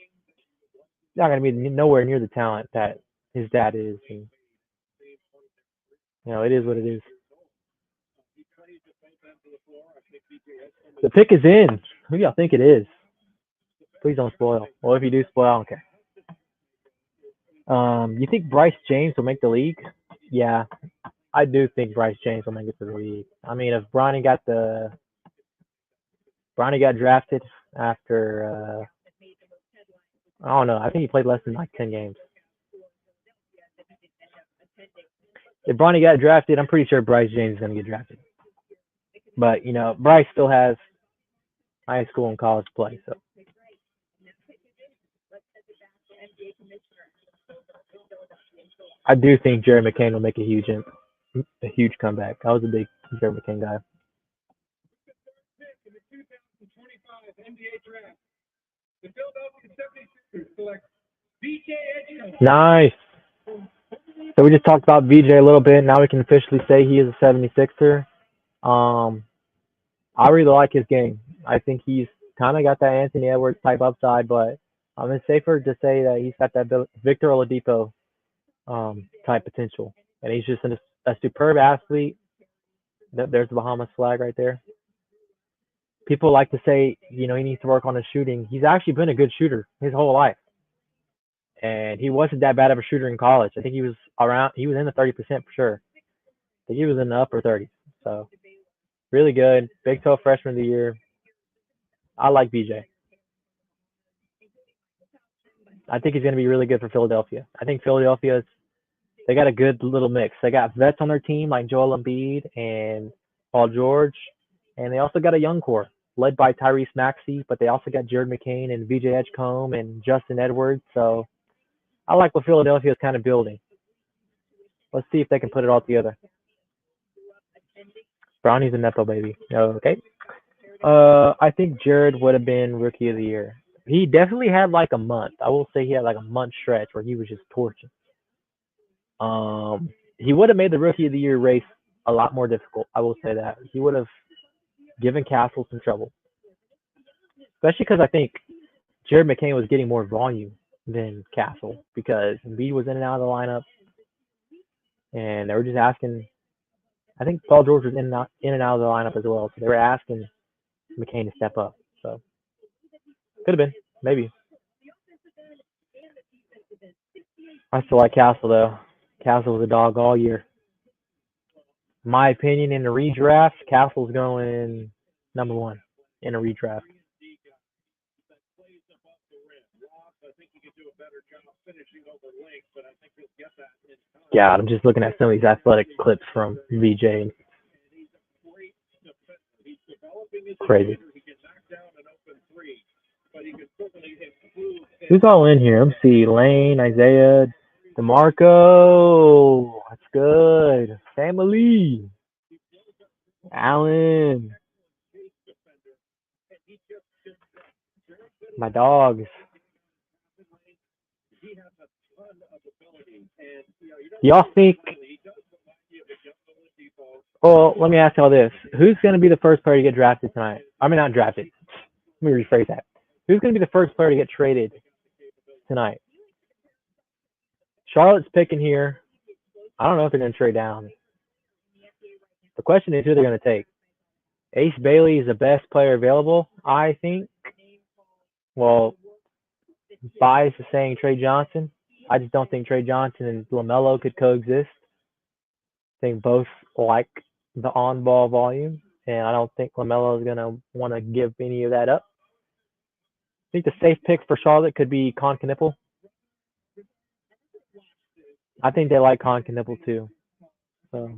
S2: not going to be nowhere near the talent that his dad is. And, it is what it is. The pick is in. Who do y'all think it is? Please don't spoil. Well, if you do spoil, I don't care. You think Bryce James will make the league? Yeah, I do think Bryce James will make it to the league. I mean, if Bronny got drafted after I don't know. I think he played less than like 10 games. If Bronny got drafted, I'm pretty sure Bryce James is going to get drafted. But Bryce still has high school and college play, so. I do think Jerry McCain will make a huge comeback. I was a big Jerry McCain guy.
S1: In the 2025 NBA draft, the Philadelphia 76ers select VJ Edgecombe.
S2: Nice. So we just talked about VJ a little bit. Now we can officially say he is a 76er. I really like his game. I think he's kind of got that Anthony Edwards type upside, but it's safer to say that he's got that Victor Oladipo type potential. And he's just a superb athlete. There's the Bahamas flag right there. People like to say, he needs to work on his shooting. He's actually been a good shooter his whole life. And he wasn't that bad of a shooter in college. I think he was in the 30% for sure. I think he was in the upper 30s. So, really good. Big 12 freshman of the year. I like BJ. I think he's going to be really good for Philadelphia. I think they got a good little mix. They got vets on their team like Joel Embiid and Paul George. And they also got a young core led by Tyrese Maxey, but they also got Jared McCain and VJ Edgecombe and Justin Edwards. So I like what Philadelphia is kind of building. Let's see if they can put it all together. Brownie's a Nepo baby. Okay. I think Jared would have been Rookie of the Year. He definitely had like a month. I will say he had like a month stretch where he was just torching. He would have made the Rookie of the Year race a lot more difficult. I will say that. He would have given Castle some trouble. Especially because I think Jared McCain was getting more volume than Castle because Embiid was in and out of the lineup. And they were just asking, I think Paul George was in and out of the lineup as well. So they were asking McCain to step up. So could have been, maybe. I still like Castle though. Castle was a dog all year. My opinion in the redraft, Castle's going number 1 in a redraft. Yeah, I'm just looking at some of these athletic clips from VJ. Crazy. Who's all in here? Let's see. Lane, Isaiah, DeMarco. That's good. Family. Allen. My dogs. Y'all think? Well, let me ask y'all this: who's going to be the first player to get drafted tonight? I mean, not drafted, Let me rephrase that. Who's going to be the first player to get traded tonight? Charlotte's picking here. I don't know if they're going to trade down. The question is who they're going to take. Ace Bailey is the best player available, I think. Well, bias is saying Trey Johnson. I just don't think Trey Johnson and LaMelo could coexist. I think both like the on-ball volume, and I don't think LaMelo is going to want to give any of that up. I think the safe pick for Charlotte could be Con Knipple. I think they like Con Knipple too. So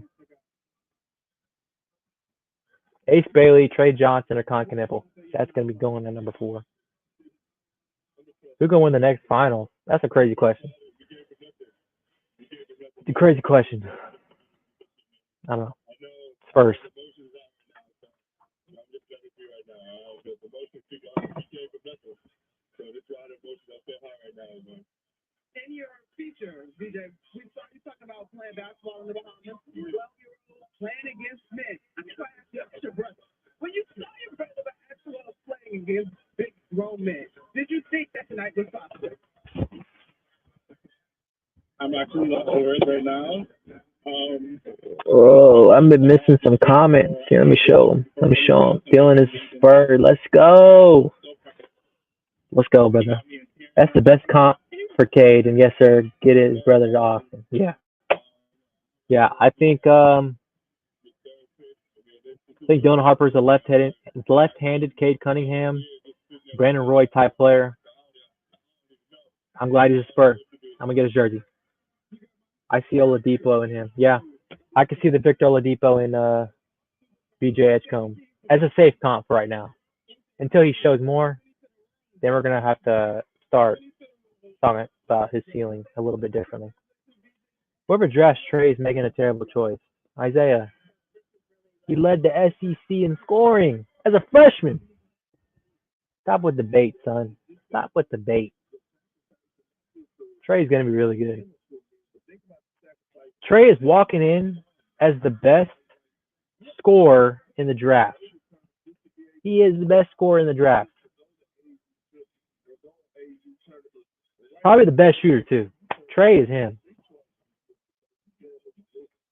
S2: Ace Bailey, Trey Johnson, or Con Knipple. That's going to be going to number 4. Who's going to win the next finals? That's a crazy question. It's a crazy question. I don't know. Spurs.
S1: In your feature, DJ, we started talking about playing basketball in the Bahamas. 12-year-old playing against men. I'm going to ask you about your brother. When you saw your brother basketball playing against big grown men, did you think that tonight was possible? I'm actually not over it right now.
S2: Oh, I've been missing some comments. Here, let me show them. Dylan is Spur. Let's go. Let's go, brother. That's the best comp for Cade, and yes, sir, get his brother to Austin. Yeah, I think Dylan Harper's a left-handed Cade Cunningham, Brandon Roy type player. I'm glad he's a Spur. I'm gonna get his jersey. I see Oladipo in him. Yeah, I can see the Victor Oladipo in BJ Edgecombe as a safe comp for right now. Until he shows more, then we're gonna have to start talking about his ceiling a little bit differently. Whoever drafts Trey is making a terrible choice. Isaiah, he led the SEC in scoring as a freshman. Stop with the bait, son. Stop with the bait. Trey's gonna be really good. Trey is walking in as the best scorer in the draft. He is the best scorer in the draft. Probably the best shooter, too. Trey is him.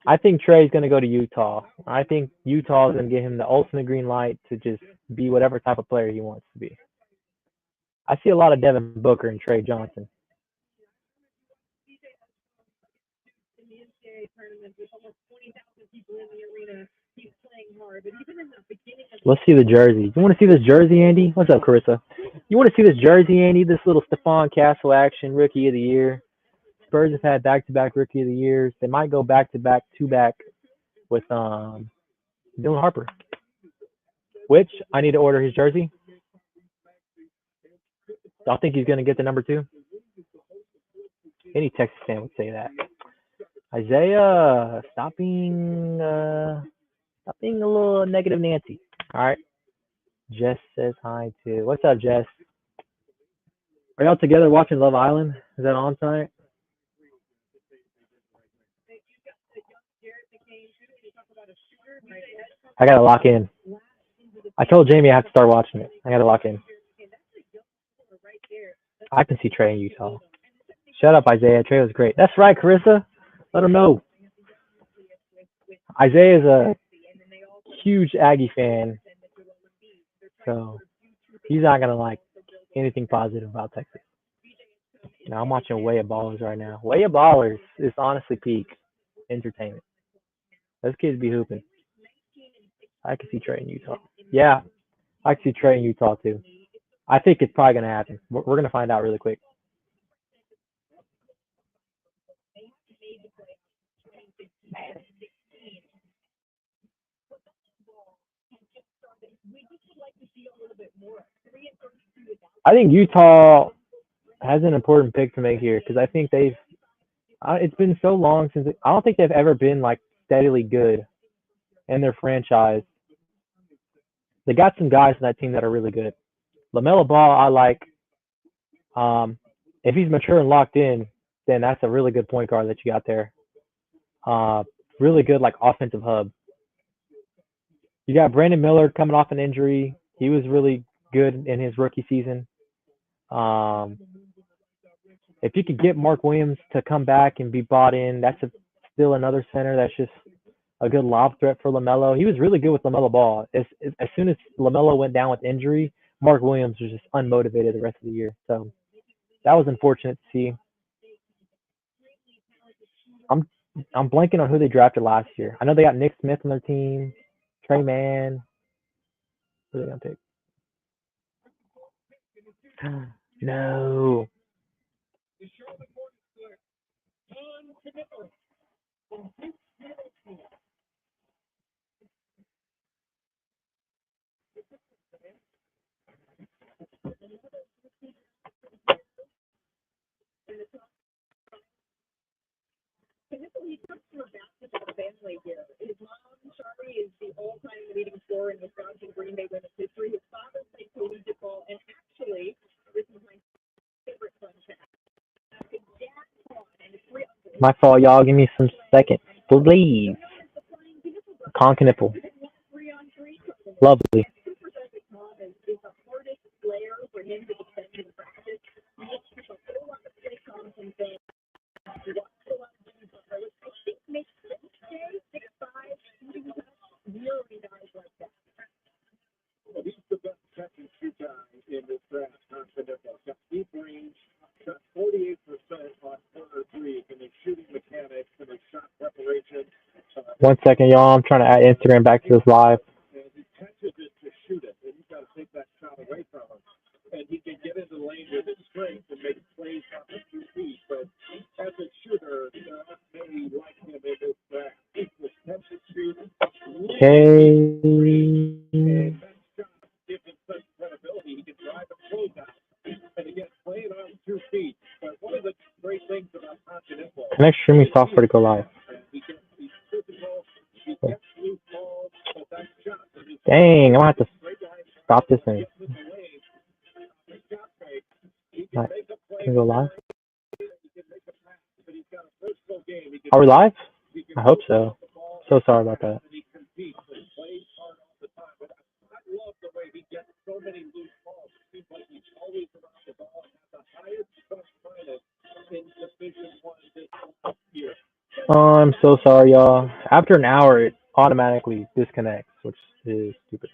S2: I think Trey's going to go to Utah. I think Utah is going to give him the ultimate green light to just be whatever type of player he wants to be. I see a lot of Devin Booker and Trey Johnson. Let's see the jersey. You want to see this jersey, Andy? What's up, Carissa? You want to see this jersey, Andy? This little Stephon Castle action, Rookie of the Year. Spurs have had back-to-back Rookie of the Years. They might go back-to-back, two-back with Dylan Harper, which I need to order his jersey. I think he's going to get the number 2. Any Texas fan would say that. Isaiah, stop being a little negative Nancy. All right. Jess says hi too. What's up, Jess? Are y'all together watching Love Island? Is that on tonight? I gotta lock in. I told Jamie I have to start watching it. I gotta lock in. I can see Trey in Utah. Shut up, Isaiah. Trey was great. That's right, Carissa. Let him know. Isaiah is a huge Aggie fan, so he's not gonna like anything positive about Texas. Now I'm watching Way of Ballers right now. Way of Ballers is honestly peak entertainment. Those kids be hooping. I can see Trey in Utah. Yeah, I can see Trey in Utah too. I think it's probably gonna happen. We're gonna find out really quick. I think Utah has an important pick to make here because I think it's been so long since I don't think they've ever been like steadily good in their franchise. They got some guys in that team that are really good. LaMelo Ball, I like. If he's mature and locked in, then that's a really good point guard that you got there. Really good like offensive hub. You got Brandon Miller coming off an injury. He was really good in his rookie season. Um, if you could get Mark Williams to come back and be bought in, still another center that's just a good lob threat for LaMelo. He was really good with LaMelo Ball. As soon as LaMelo went down with injury, Mark Williams was just unmotivated the rest of the year. So that was unfortunate to see. I'm I'm blanking on who they drafted last year. I know they got Nick Smith on their team, Trey Mann. Who are they gonna pick? No.
S4: He comes from a basketball family here. His mom, Shari, is the all-time leading scorer in Wisconsin Green Bay women's history. His father played collegiate ball, and actually, this is my favorite fun fact. His dad taught and his three uncles.
S2: My fault, y'all. Give me some seconds, please. Conk nipple.
S4: 3-on-3.
S2: Lovely.
S4: Super Pacific Tom is the hardest player for him to defend in practice. He looks like a whole lot of Jay Thompson fans. He watched a lot of Jimmy Butler, which I think makes sense. Jay, 6'5", shooting really guys like that.
S1: Well, he's the best catch and shoot guy in this draft. Continental got deep range, shot 48% on corner threes, and his shooting mechanics and his shot preparation.
S2: 1 second, y'all. I'm trying to add Instagram back to this live.
S1: And he catches it to shoot it, and you've got to take that shot away from him. And he can get into the lane with his strength and make plays off the 2 feet. But as a shooter, maybe like him in this draft. He was catch and shoot.
S2: Okay.
S1: And that shot gives him such credibility. He can drive and close out. And again, playing on 2 feet. But one of the great things about Continental.
S2: Connect streaming software to go live.
S1: He's physical. He gets loose balls, but that shot.
S2: Dang, I'm gonna have to stop this thing. Right. Can we go live? Are we live? I hope so. So sorry about that. Oh, I'm so sorry, y'all. After an hour, it automatically disconnects, which is stupid.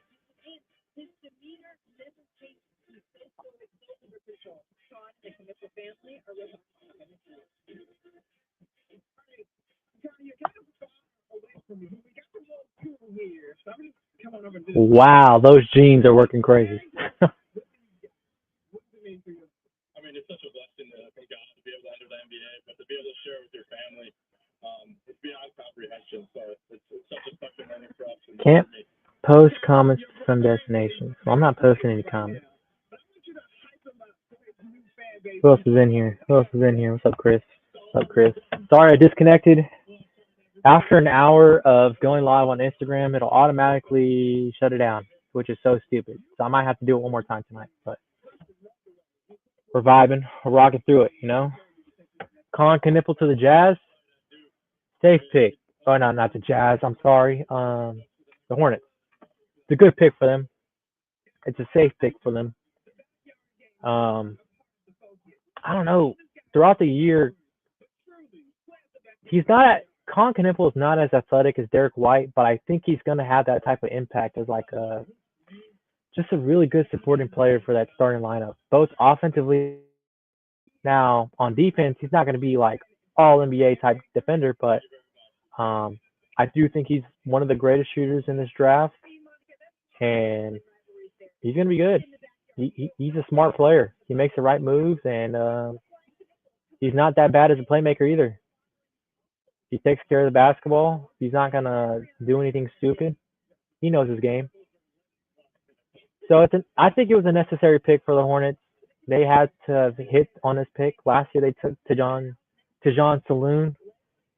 S2: Wow, those jeans are working crazy.
S1: I mean, it's such a blessing from God to be able to enter the NBA, but to be able to share with your family, it's beyond comprehension. So it's such a special moment for us.
S2: Can't post comments from destinations. Well, I'm not posting any comments. Who else is in here? What's up, Chris? Sorry, I disconnected. After an hour of going live on Instagram, it'll automatically shut it down, which is so stupid. So I might have to do it one more time tonight. But we're vibing. We're rocking through it, you know? Colin Knippel to the Jazz. Safe pick. Oh, no, not the Jazz. I'm sorry. The Hornets. It's a good pick for them. It's a safe pick for them. I don't know. Throughout the year, Colin Knippel is not as athletic as Derek White, but I think he's going to have that type of impact as like just a really good supporting player for that starting lineup, both offensively. Now, on defense, he's not going to be like all NBA type defender, but I do think he's one of the greatest shooters in this draft, and he's going to be good. He's a smart player. He makes the right moves, and he's not that bad as a playmaker either. He takes care of the basketball. He's not going to do anything stupid. He knows his game. So I think it was a necessary pick for the Hornets. They had to hit on this pick. Last year they took Tejon Saloon,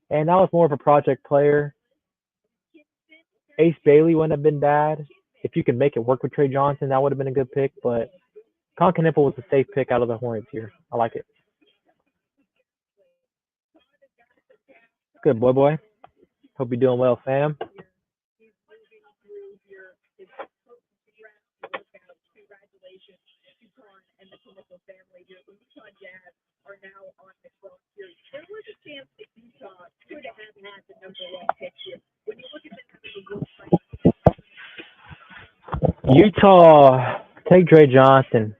S2: and that was more of a project player. Ace Bailey wouldn't have been bad. If you could make it work with Trey Johnson, that would have been a good pick. But Colin Knippel was a safe pick out of the Hornets here. I like it. Good boy. Hope you're doing well, fam.
S4: now on the roster, there was a chance that Utah could have had the number one pick here. When you look at the
S2: Utah, take Dre Johnson.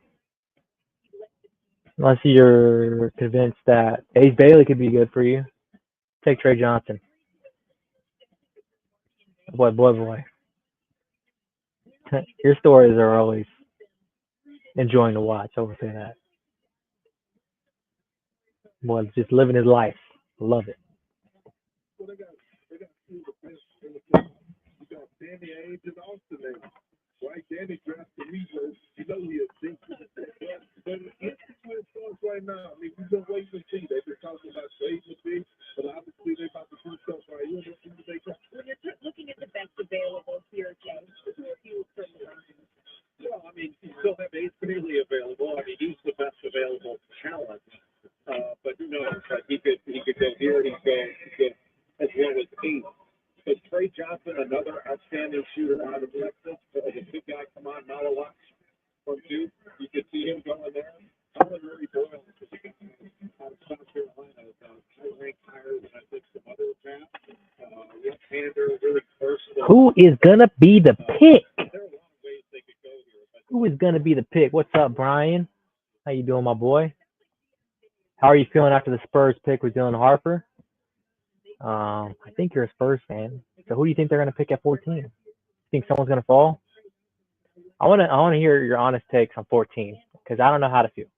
S2: Unless you're convinced that Ace Bailey could be good for you, take Trey Johnson. Boy. Your stories are always enjoying to watch. I will say that. Boy, just living his life. Love it.
S1: Well, they got two of the best in the You got Danny Ainge and Austin Ainge. Right? Danny drafted Weaver. You know he is big. But it's with us right now. I mean, we've been waiting to see. They've been talking about trading the big, but obviously they're about to do stuff right here.
S4: when you're looking at the best available here, Jay, who are you from the Lions?
S1: Well, I mean, you still have Ace Bailey available. I mean, he's the best available talent. But who knows? Like he could go here. He could go as well as Ace. But Trey Johnson, another outstanding shooter out of Texas, a big guy. Come on, Malawak from Duke. You could see him going there. Colin Murray Boyle out of South Carolina, ranked higher than I think some other drafts. Left-hander, really versatile.
S2: Who is gonna be the pick?
S1: There are a lot of ways they could go here. But
S2: Who is gonna be the pick? What's up, Brian? How you doing, my boy? How are you feeling after the Spurs pick with Dylan Harper? I think you're a Spurs fan. So who do you think they're gonna pick at 14? You think someone's gonna fall? I wanna hear your honest takes on 14 because I don't know how to feel.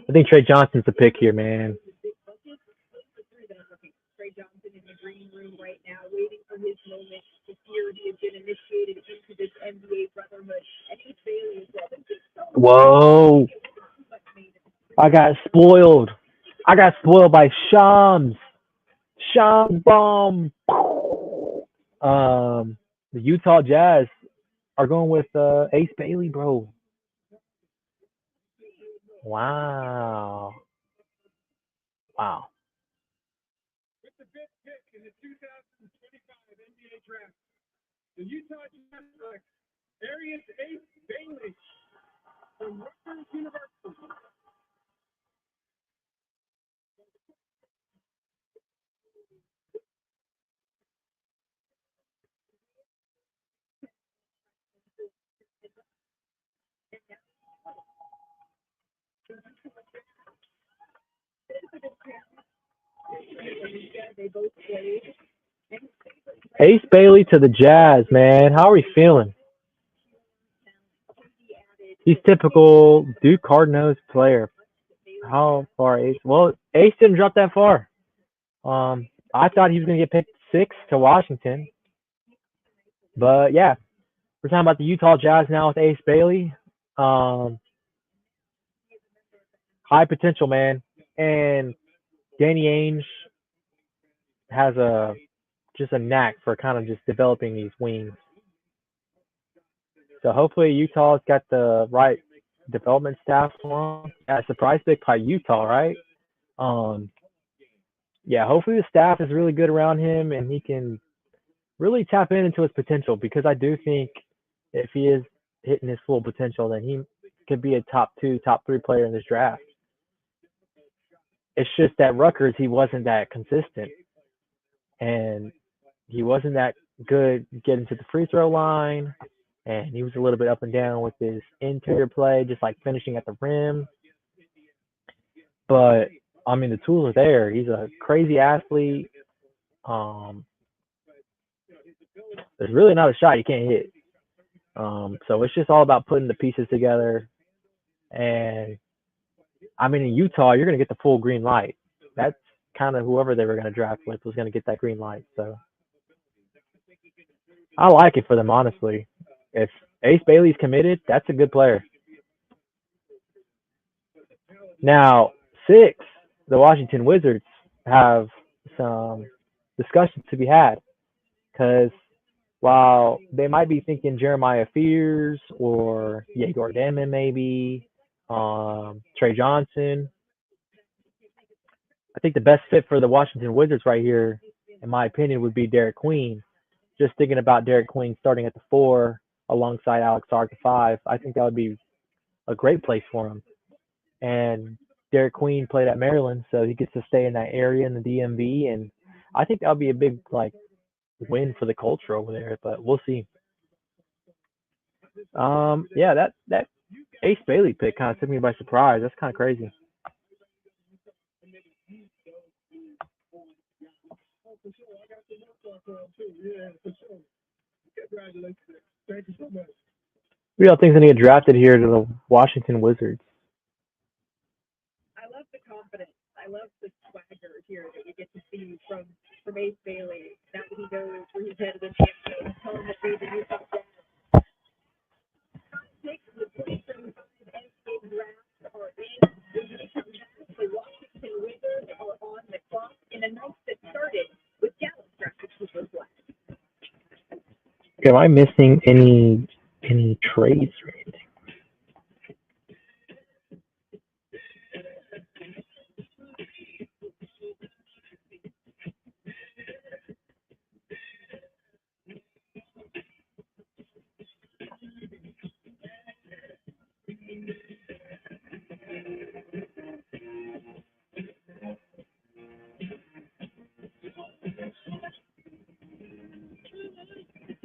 S2: I think Trey Johnson's the pick here, man.
S4: Trey Johnson in the green room right now, waiting for his moment. This year he has been initiated into this NBA brotherhood, and Ace Bailey as well.
S2: Whoa! I got spoiled by Shams. Shams bomb. The Utah Jazz are going with Ace Bailey, bro. Wow.
S1: with the fifth pick in the 2025 NBA draft, the Utah Jazz select Arias Ace Bailey from Rutgers University.
S4: They both played.
S2: Ace Bailey to the Jazz, man. How are we feeling? He's typical Duke hard-nosed player. How far Ace? Well, Ace didn't drop that far. I thought he was going to get picked 6 to Washington. But, yeah, we're talking about the Utah Jazz now with Ace Bailey. High potential, man. And Danny Ainge has just a knack for kind of just developing these wings. So hopefully Utah's got the right development staff for him. Yeah, surprise pick by Utah, right? Yeah, hopefully the staff is really good around him and he can really tap into his potential because I do think if he is hitting his full potential, then he could be a top 2, top 3 player in this draft. It's just that Rutgers, he wasn't that consistent. And he wasn't that good getting to the free throw line. And he was a little bit up and down with his interior play, just like finishing at the rim. But, I mean, the tools are there. He's a crazy athlete. There's really not a shot he can't hit. So it's just all about putting the pieces together. And, I mean, in Utah, you're going to get the full green light. That's kind of whoever they were going to draft with was going to get that green light. So I like it for them, honestly. If Ace Bailey's committed, that's a good player. Now, 6, the Washington Wizards have some discussions to be had because while they might be thinking Jeremiah Fears or Yegor Demon maybe, Trey Johnson, I think the best fit for the Washington Wizards right here, in my opinion, would be Derek Queen. Just thinking about Derek Queen starting at the 4 alongside Alex Sark at 5, I think that would be a great place for him. And Derek Queen played at Maryland, so he gets to stay in that area in the DMV, and I think that'll be a big like win for the culture over there. But we'll see. Yeah, that Ace Bailey pick kind of took me by surprise. That's kind of crazy. Who y'all think's gonna get drafted here to the Washington Wizards?
S4: I love the confidence. I love the swagger here that we get to see from Ace Bailey. Now that he knows where he's headed in the NBA, tell him to be the Utah Jazz. Six of the 2025 NBA draft are in. The Utah Jazz, the Washington Wizards are on the clock in a night that started with Dallas drafted Cooper Flag.
S2: Am I missing any trades or anything?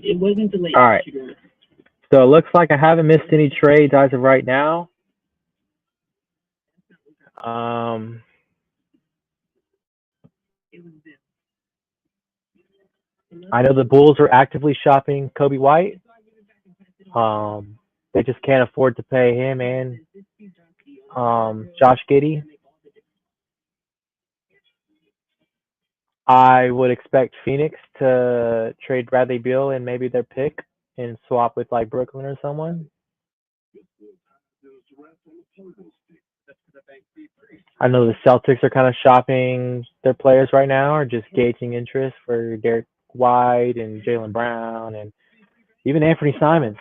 S4: It wasn't delayed.
S2: All right. So it looks like I haven't missed any trades as of right now. I know the Bulls are actively shopping Kobe White. They just can't afford to pay him and Josh Giddey. I would expect Phoenix to trade Bradley Beal and maybe their pick and swap with like Brooklyn or someone. I know the Celtics are kind of shopping their players right now, or just gauging interest for Derek White and Jaylen Brown and even Anthony Simons.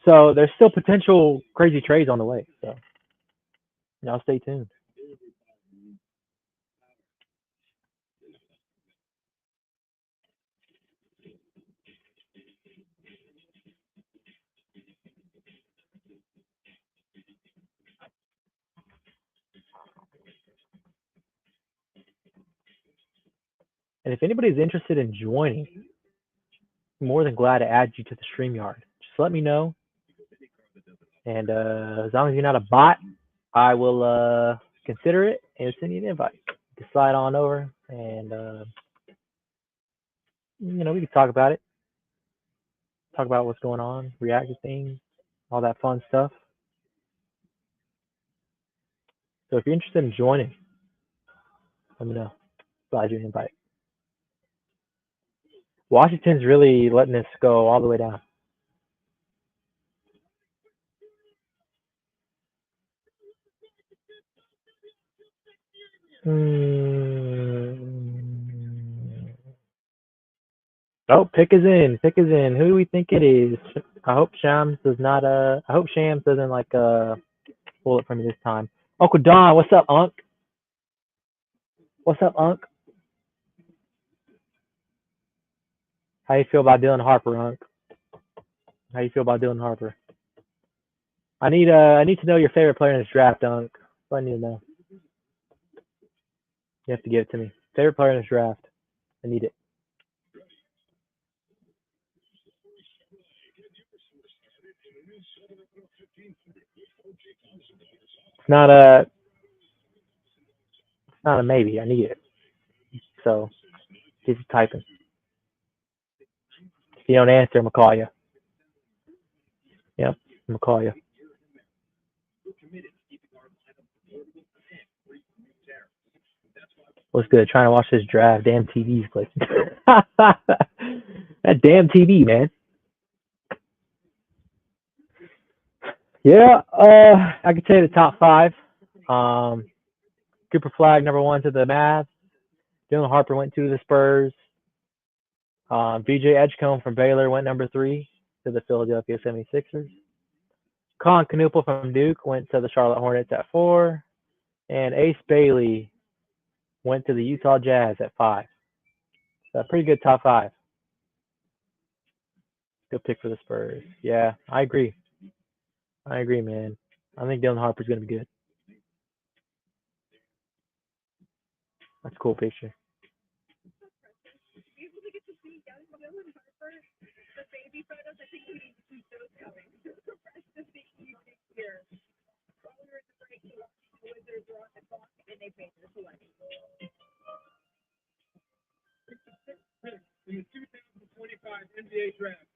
S2: So there's still potential crazy trades on the way. So y'all stay tuned. And if anybody's interested in joining, I'm more than glad to add you to the StreamYard. Just let me know. And as long as you're not a bot, I will consider it and send you an invite. You can slide on over and, we can talk about it. Talk about what's going on, react to things, all that fun stuff. So if you're interested in joining, let me know. Slide you an invite. Washington's really letting this go all the way down. Oh, pick is in. Pick is in. Who do we think it is? I hope Shams does not. I hope Shams doesn't like pull it from me this time. Uncle Don, what's up, Unc? What's up, Unc? How you feel about Dylan Harper, Unc? How you feel about Dylan Harper? I need to know your favorite player in this draft, Unc. That's what I need to know. You have to give it to me. Favorite player in this draft. I need it. It's not a maybe. I need it. So keep typing. If you don't answer, I'm gonna call you. Yep, I'm gonna call you. What's good? Trying to watch this draft. Damn TV's glitching. That damn TV, man. Yeah, I could say the top five. Cooper Flag, number one to the Mavs. Dylan Harper went to the Spurs. VJ Edgecombe from Baylor went number three to the Philadelphia 76ers. Colin Knuppel from Duke went to the Charlotte Hornets at 4. And Ace Bailey went to the Utah Jazz at 5. So a pretty good top 5. Good pick for the Spurs. Yeah, I agree. I agree, man. I think Dylan Harper's going to be good. That's a cool picture.
S4: Be able to get to see young Dylan Harper, the baby photos. I think we need to keep those coming. So fresh to see evening here. While we were at the break, the Wizards were on the clock and they made their selection.
S1: In the 2025 NBA draft,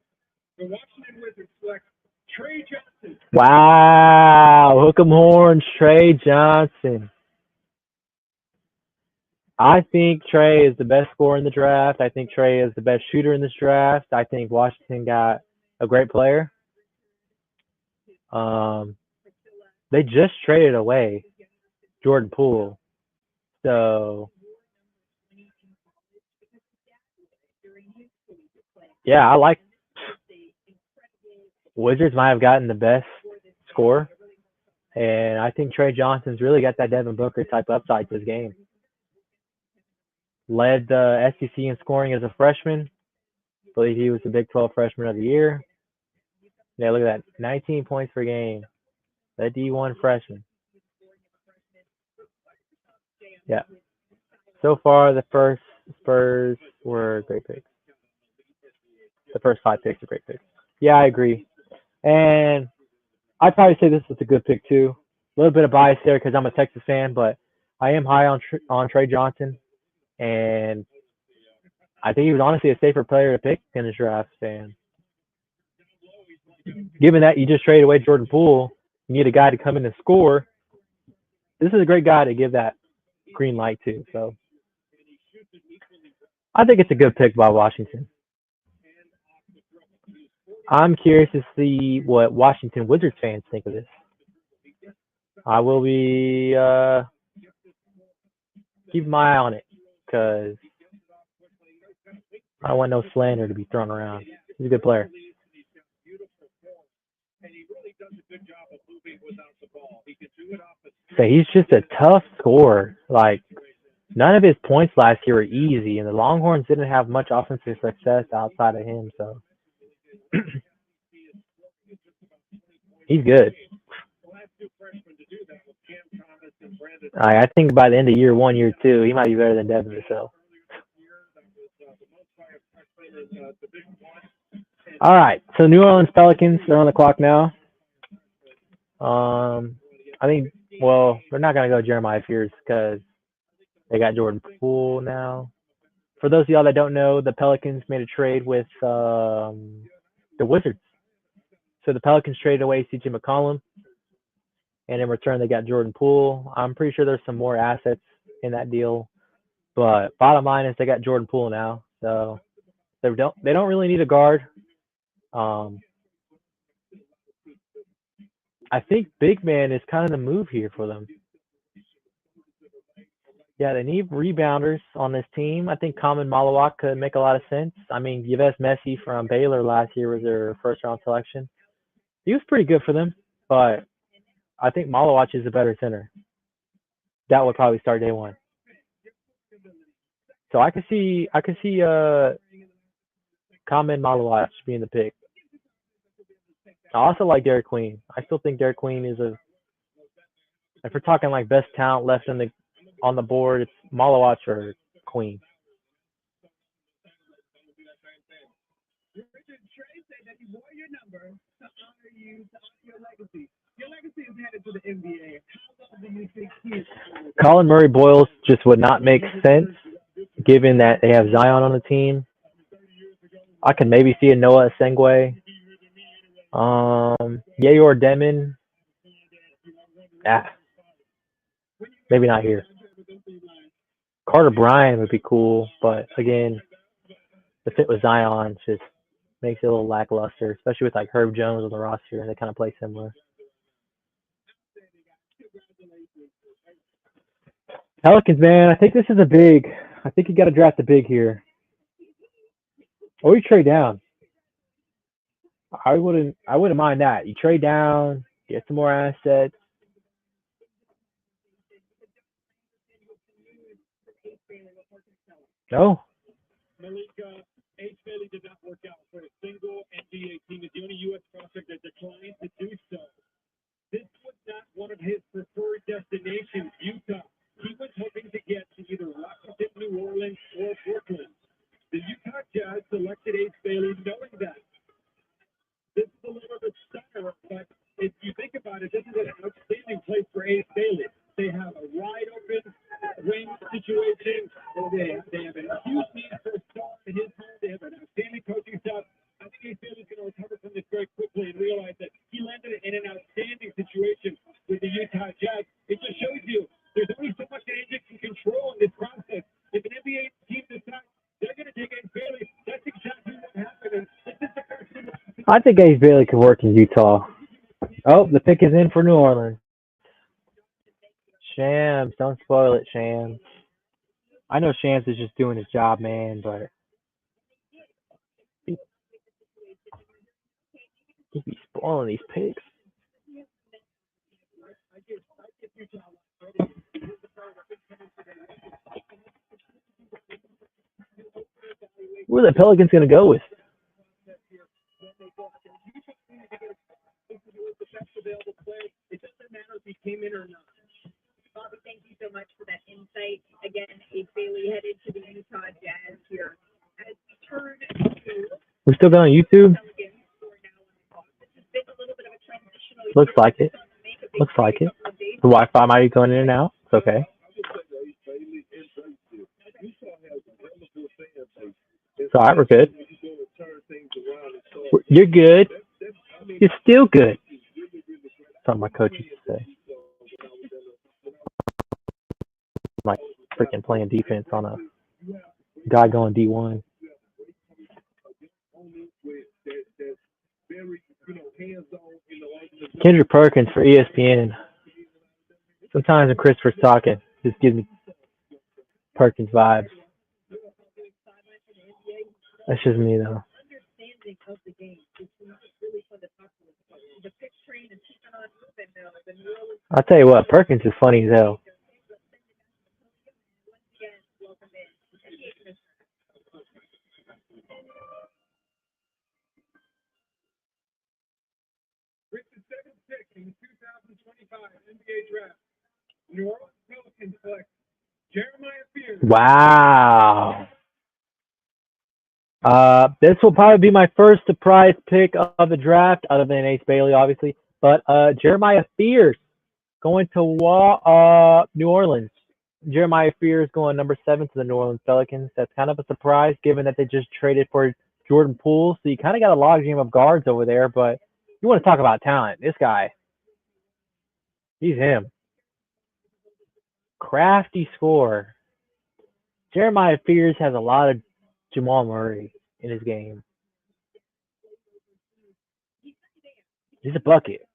S1: the Washington Wizards select Trey Johnson.
S2: Wow. Hook 'em horns, Trey Johnson. I think Trey is the best scorer in the draft. I think Trey is the best shooter in this draft. I think Washington got a great player. They just traded away Jordan Poole. So, yeah, I like Wizards might have gotten the best score. And I think Trey Johnson's really got that Devin Booker type upside to his game. Led the SEC in scoring as a freshman. I believe he was the Big 12 Freshman of the Year. Yeah, look at that. 19 points per game. The D1 freshman. Yeah. So far, the first Spurs were great picks. The first 5 picks are great picks. Yeah, I agree. And I'd probably say this is a good pick, too. A little bit of bias there because I'm a Texas fan, but I am high on Trey Johnson. And I think he was honestly a safer player to pick in this draft. And given that you just traded away Jordan Poole, you need a guy to come in and score. This is a great guy to give that green light to. So I think it's a good pick by Washington. I'm curious to see what Washington Wizards fans think of this. I will be keep my eye on it because I don't want no slander to be thrown around. He's a good player. So he's just a tough scorer. Like, none of his points last year were easy, and the Longhorns didn't have much offensive success outside of him. So he's good. I think by the end of year 1, year 2, he might be better than Devin Vassell. All right, so New Orleans Pelicans, they're on the clock now. I think, well, they're not going to go Jeremiah Fears because they got Jordan Poole now. For those of y'all that don't know, the Pelicans made a trade with the Wizards. So the Pelicans traded away C.J. McCollum, and in return they got Jordan Poole. I'm pretty sure there's some more assets in that deal, but bottom line is they got Jordan Poole now. So they don't really need a guard. I think big man is kind of the move here for them. Yeah, they need rebounders on this team. I think Common Malawak could make a lot of sense. I mean, Yves Messi from Baylor last year was their first round selection. He was pretty good for them, but I think Malawak is a better center. That would probably start day 1. So I could see Common Malawak being the pick. I also like Derek Queen. I still think Derek Queen is if we're talking like best talent left on the board, it's Malawak or Queen. Colin Murray Boyles just would not make sense given that they have Zion on the team. I can maybe see a Noah Sengwe. Yayor Demon. Maybe not here. Carter Bryant would be cool, but again, the fit with Zion just makes it a little lackluster, especially with like Herb Jones on the roster, and they kind of play similar. Pelicans, man, I think this is a big. I think you got to draft a big here, or you trade down. I wouldn't mind that. You trade down, get some more assets. No.
S1: H. Bailey did not work out for a single NBA team. It's the only U.S. prospect that declined to do so. this was not one of his preferred destinations, Utah. He was hoping to get to either Washington, New Orleans, or Brooklyn. The Utah Jazz selected Ace Bailey knowing that. This is a little bit stunner, but if you think about it, this is an outstanding place for Ace Bailey. They have a wide open wing situation. They have a huge need for a star in his home. They have an outstanding coaching staff. I think Ace Bailey's going to recover from this very quickly and realize that he landed in an outstanding situation with the Utah Jazz. It just shows you there's only so much an agent can control in this process. If an NBA team decides they're going to take Ace Bailey, that's exactly what happened. And this is the person.
S2: I think Ace Bailey could work in Utah. Oh, the pick is in for New Orleans. Shams, don't spoil it, Shams. I know Shams is just doing his job, man, but he be spoiling these picks. Where are the Pelicans going to go with?
S4: It doesn't matter if he came in or not. Bobby, thank you so much for that insight. Again, Ace Bailey headed to the Utah Jazz here. As we turn to
S2: We're still going on YouTube?
S4: Pelicans, who are now on the clock. This has been a little bit of a transitional year.
S2: Looks like it. Looks like it. The Wi-Fi might be going in and out. It's okay. It's all right. We're good. You're good. You're still good. That's what my coach used to say. Like freaking playing defense on a guy going D1. Kendrick Perkins for ESPN. Sometimes when Christopher's talking, just gives me Perkins vibes. That's just me though. I'll tell you what, Perkins is funny as hell.
S1: In the 2025 NBA Draft, New Orleans Pelicans select Jeremiah Fears.
S2: Wow. This will probably be my first surprise pick of the draft, other than Ace Bailey, obviously. But Jeremiah Fears going to New Orleans. Jeremiah Fears going number 7 to the New Orleans Pelicans. That's kind of a surprise, given that they just traded for Jordan Poole. So you kind of got a logjam of guards over there. But you want to talk about talent. This guy, he's him. Crafty scorer. Jeremiah Fears has a lot of Jamal Murray in his game. He's a bucket.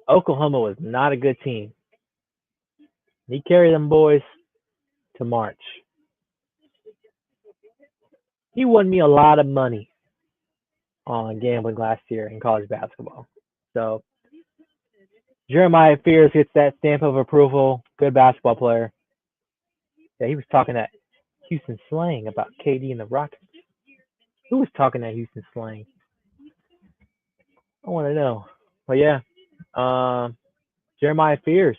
S2: Oklahoma was not a good team. He carried them boys to March. He won me a lot of money on gambling last year in college basketball. So Jeremiah Fears gets that stamp of approval. Good basketball player. Yeah, he was talking that Houston slang about KD and the Rockets. Who was talking that Houston slang? I want to know. But yeah, Jeremiah Fears.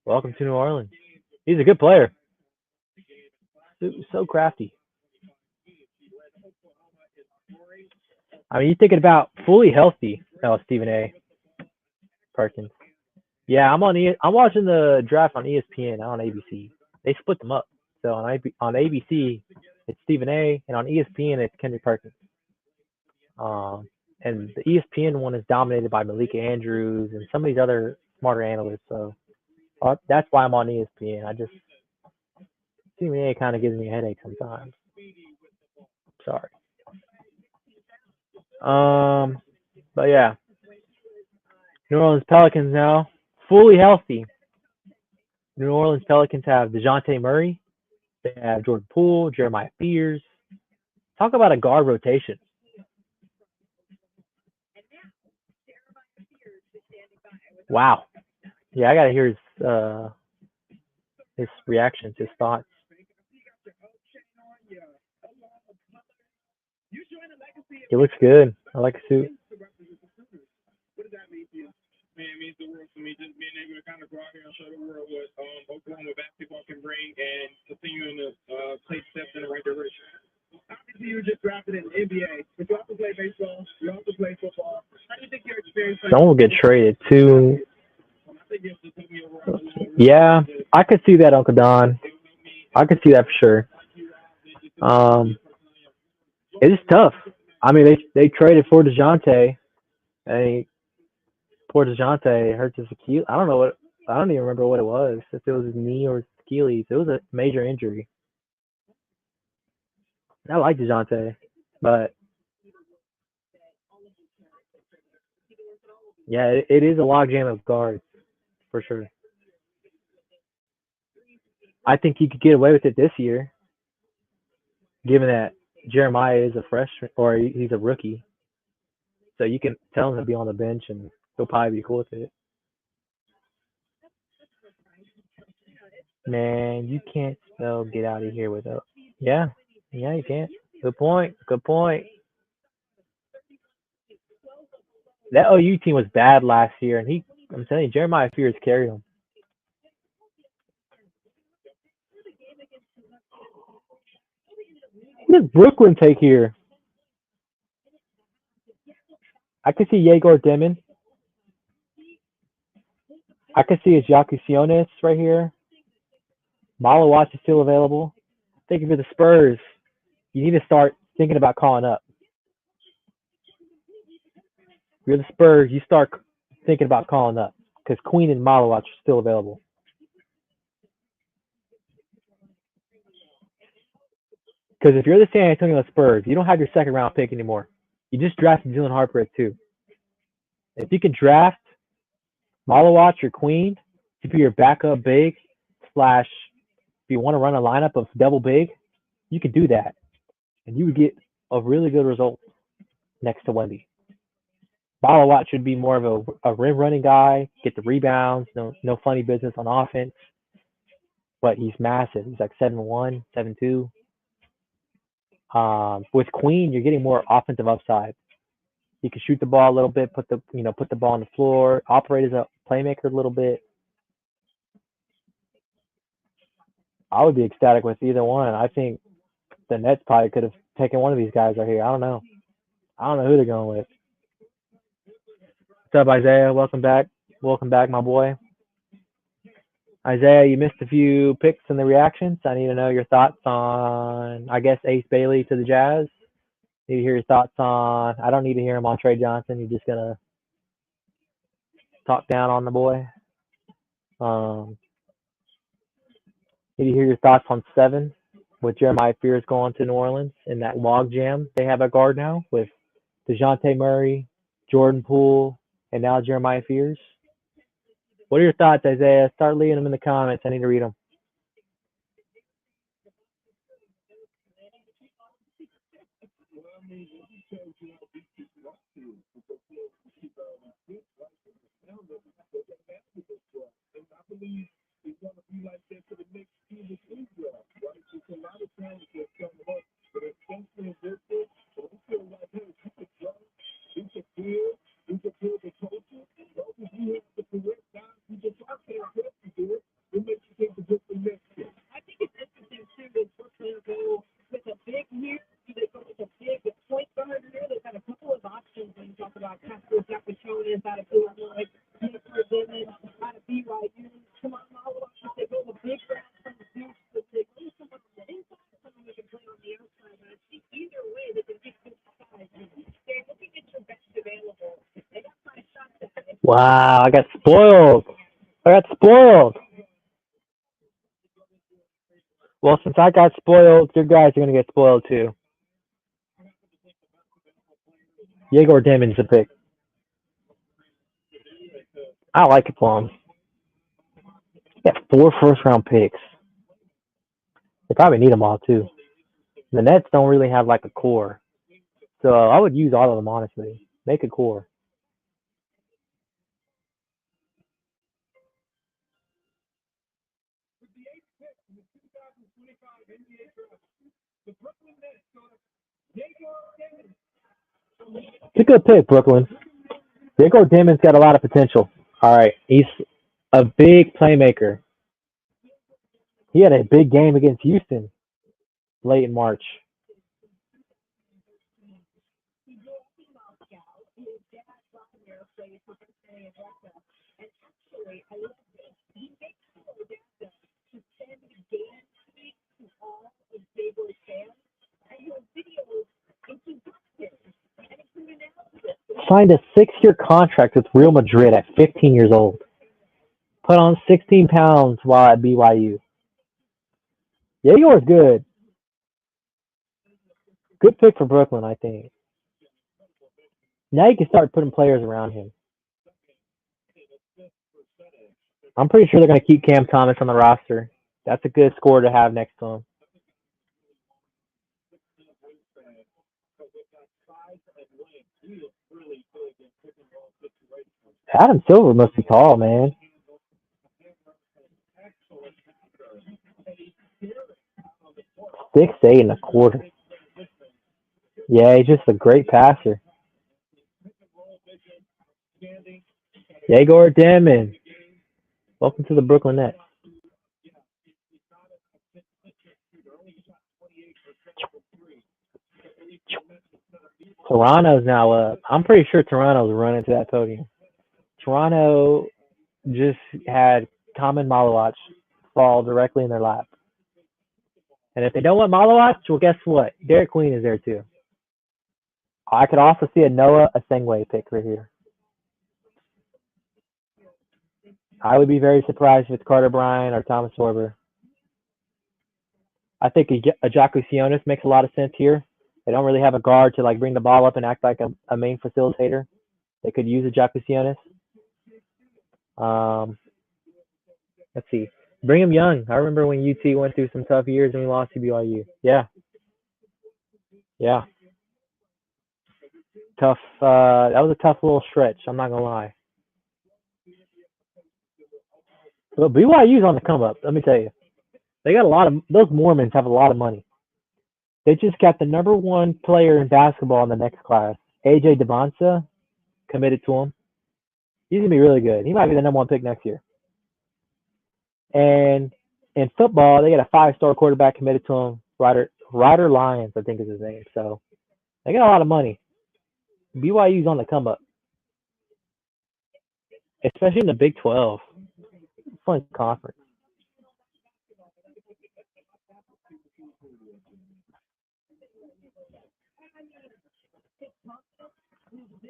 S2: Welcome to New Orleans. He's a good player. So crafty. I mean, you're thinking about fully healthy. Oh, Stephen A. Perkins. Yeah, I'm watching the draft on ESPN, not on ABC. They split them up. So on ABC, it's Stephen A. and on ESPN, it's Kendrick Perkins. And the ESPN one is dominated by Malika Andrews and some of these other smarter analysts. So that's why I'm on ESPN. Stephen A. kind of gives me a headache sometimes. Sorry. But yeah, New Orleans Pelicans now fully healthy. New Orleans Pelicans have DeJounte Murray. They have Jordan Poole, Jeremiah Fears. Talk about a guard rotation. Wow. Yeah, I gotta hear his reactions, his thoughts. He looks good. I like the suit.
S1: drafted in the NBA, but you also play baseball, you also play football. How do you think your experience?
S2: Someone will get traded too. Yeah, I could see that, Uncle Don. I could see that for sure. It's tough. I mean, they traded for DeJounte, and poor DeJounte hurts his Achilles. I don't know what. I don't even remember what it was. If it was his knee or his Achilles, it was a major injury. I like DeJounte, but yeah, it is a logjam of guards for sure. I think he could get away with it this year, given that Jeremiah is a freshman or he's a rookie. So you can tell him to be on the bench and he'll probably be cool with it. Man, you can't spell get out of here without. Yeah, yeah, you can't. Good point. Good point. That OU team was bad last year, and I'm telling you, Jeremiah Fears carried them. What does Brooklyn take here? I could see Yegor Demon. I could see a Jakusionis right here. Malawatch is still available. Thinking for the Spurs, you need to start thinking about calling up. If you're the Spurs, you start thinking about calling up because Queen and Malawatch are still available. Because if you're the San Antonio Spurs, you don't have your second round pick anymore. You just drafted Dylan Harper at 2. If you can draft Malawatch or Queen to be your backup big / if you want to run a lineup of double big, you could do that. And you would get a really good result next to Wemby. Malawatch should be more of a rim running guy, get the rebounds, no funny business on offense. But he's massive. He's like 7'1", 7'2". With Queen, you're getting more offensive upside. He can shoot the ball a little bit, put the ball on the floor, operate as a playmaker a little bit. I would be ecstatic with either one. I think the Nets probably could have taken one of these guys right here. I don't know. I don't know who they're going with. What's up, Isaiah? Welcome back. Welcome back, my boy. Isaiah, you missed a few picks in the reactions. I need to know your thoughts on, I guess, Ace Bailey to the Jazz. Need to hear your thoughts on, I don't need to hear him on Trey Johnson. You're just going to talk down on the boy. Need to hear your thoughts on 7 with Jeremiah Fears going to New Orleans in that log jam they have at guard now with DeJounte Murray, Jordan Poole, and now Jeremiah Fears. What are your thoughts, Isaiah? Start leaving them in the comments. I need to read them.
S4: I think it's interesting too, for example, with a big year, do they go with a big point guard here? They've got a couple of options when you talk about Casper Jakusionis out of Illinois, Jennifer Simmons out of BYU. Come on, if they go the big round from the Dukes, if they go someone on the inside, someone who can play on the outside. But I think either way, they can get good size. They're looking at your best available. They got 5 shots at it.
S2: Wow, I got spoiled. Well, since I got spoiled, your guys are going to get spoiled too. Yegor Demon's a pick. I like it for him. He got 4 first-round picks. They probably need them all too. The Nets don't really have like a core. So I would use all of them, honestly. Make a core. It's a good pick, Brooklyn. Jacob Demon's got a lot of potential. All right. He's a big playmaker. He had a big game against Houston late in March.
S4: play professionally in Russia. And actually, I love this. He makes sure that to send game tweets to all of Xavier's fans, and his videos introductions and include analysis.
S2: Signed a 6-year contract with Real Madrid at 15 years old. Put on 16 pounds while at BYU. Yegor's good. Good pick for Brooklyn, I think. Now you can start putting players around him. I'm pretty sure they're going to keep Cam Thomas on the roster. That's a good scorer to have next to him. Adam Silver must be tall, man. 6'8.25". Yeah, he's just a great passer. Yegor Demon. Welcome to the Brooklyn Nets. Toronto's now up. I'm pretty sure Toronto's running to that podium. Toronto just had Common Malawach fall directly in their lap. And if they don't want Malawach, well, guess what? Derek Queen is there too. I could also see a Noah Asengwe pick right here. I would be very surprised if it's Carter Bryant or Thomas Sorber. I think Ajaku Sionis makes a lot of sense here. They don't really have a guard to like bring the ball up and act like a main facilitator. They could use Ajaku Sionis. Let's see. Brigham Young. I remember when UT went through some tough years and we lost to BYU. Yeah. Tough. That was a tough little stretch. I'm not going to lie. Well, BYU's on the come up. Let me tell you. They got a lot of, those Mormons have a lot of money. They just got the number 1 player in basketball in the next class. AJ Devonsa committed to him. He's going to be really good. He might be the number 1 pick next year. And in football, they got a 5-star quarterback committed to him. Ryder Lyons, I think is his name. So they got a lot of money. BYU's on the come up. Especially in the Big 12. Fun conference.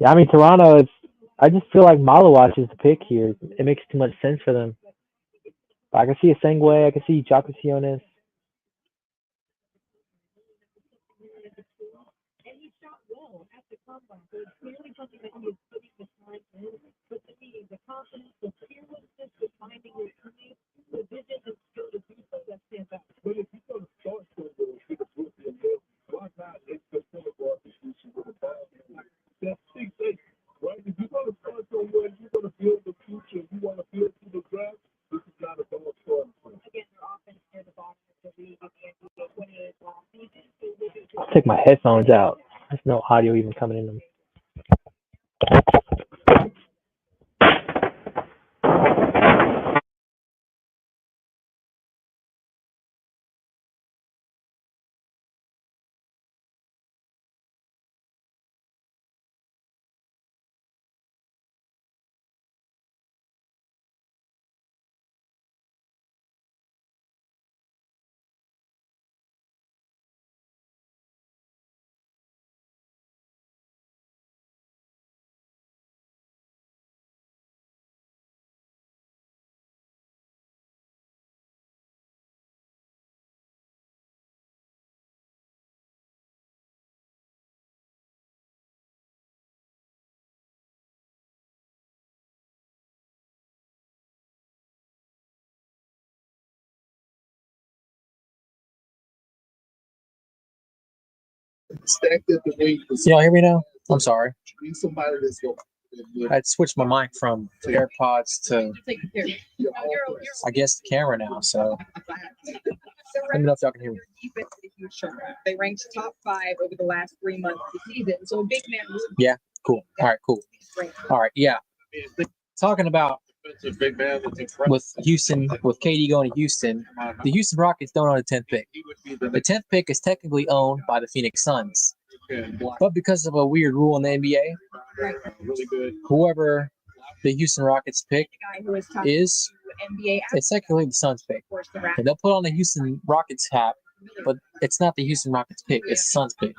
S2: Yeah, I mean, Toronto, I just feel like Malawach is the pick here. It makes too much sense for them. But I can see Asengwe. I can see Ajaku Sionis.
S4: And he shot well at the combine. So it's clearly something that he is putting the time in. But to me, the confidence, the fearlessness, the finding your team, the vision and skill to do so, that stands out. But if you're going to start somewhere, you should have put in there. Why not make the Senegal position with the ball? That's 6'8", right? If you're going to start somewhere, you're going to build the future. You want to build through the draft. This is not a ball starting point. Again, their offense near the bottom of the league at the end of the 28 last season.
S2: I'll take my headphones out. There's no audio even coming in them.
S5: Y'all hear me now? I'm sorry. I had switched my mic from AirPods to, I guess, the camera now. So let me know if y'all can hear me.
S4: They ranked top 5 over the last 3 months of the season. So a big man.
S5: Yeah, cool. All right, cool. All right, yeah. Talking about with Houston, with KD going to Houston, the Houston Rockets don't own a 10th pick. The 10th pick is technically owned by the Phoenix Suns. But because of a weird rule in the NBA,
S1: Really good.
S5: whoever the Houston Rockets pick
S4: Guy who was talking
S5: is,
S4: to NBA
S5: it's technically the Suns pick.
S4: Force the Raptors.
S5: And they'll put on the Houston Rockets hat, but it's not the Houston Rockets pick, it's the Suns pick.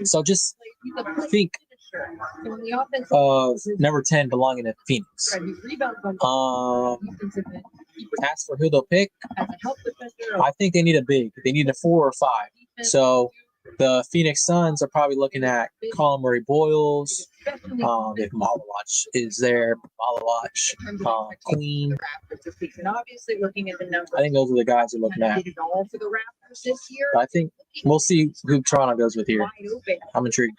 S5: So just think of number 10 belonging to Phoenix. As for who they'll pick, I think they need a big. They need a 4 or 5. So the Phoenix Suns are probably looking at Colin Murray Boyles. If Malawach is there, Malawach, Queen.
S4: Obviously, looking at the numbers,
S5: I think those are the guys they're looking at.
S4: did it all for the Raptors this year.
S5: I think we'll see who Toronto goes with here.
S4: Wide open.
S5: I'm intrigued.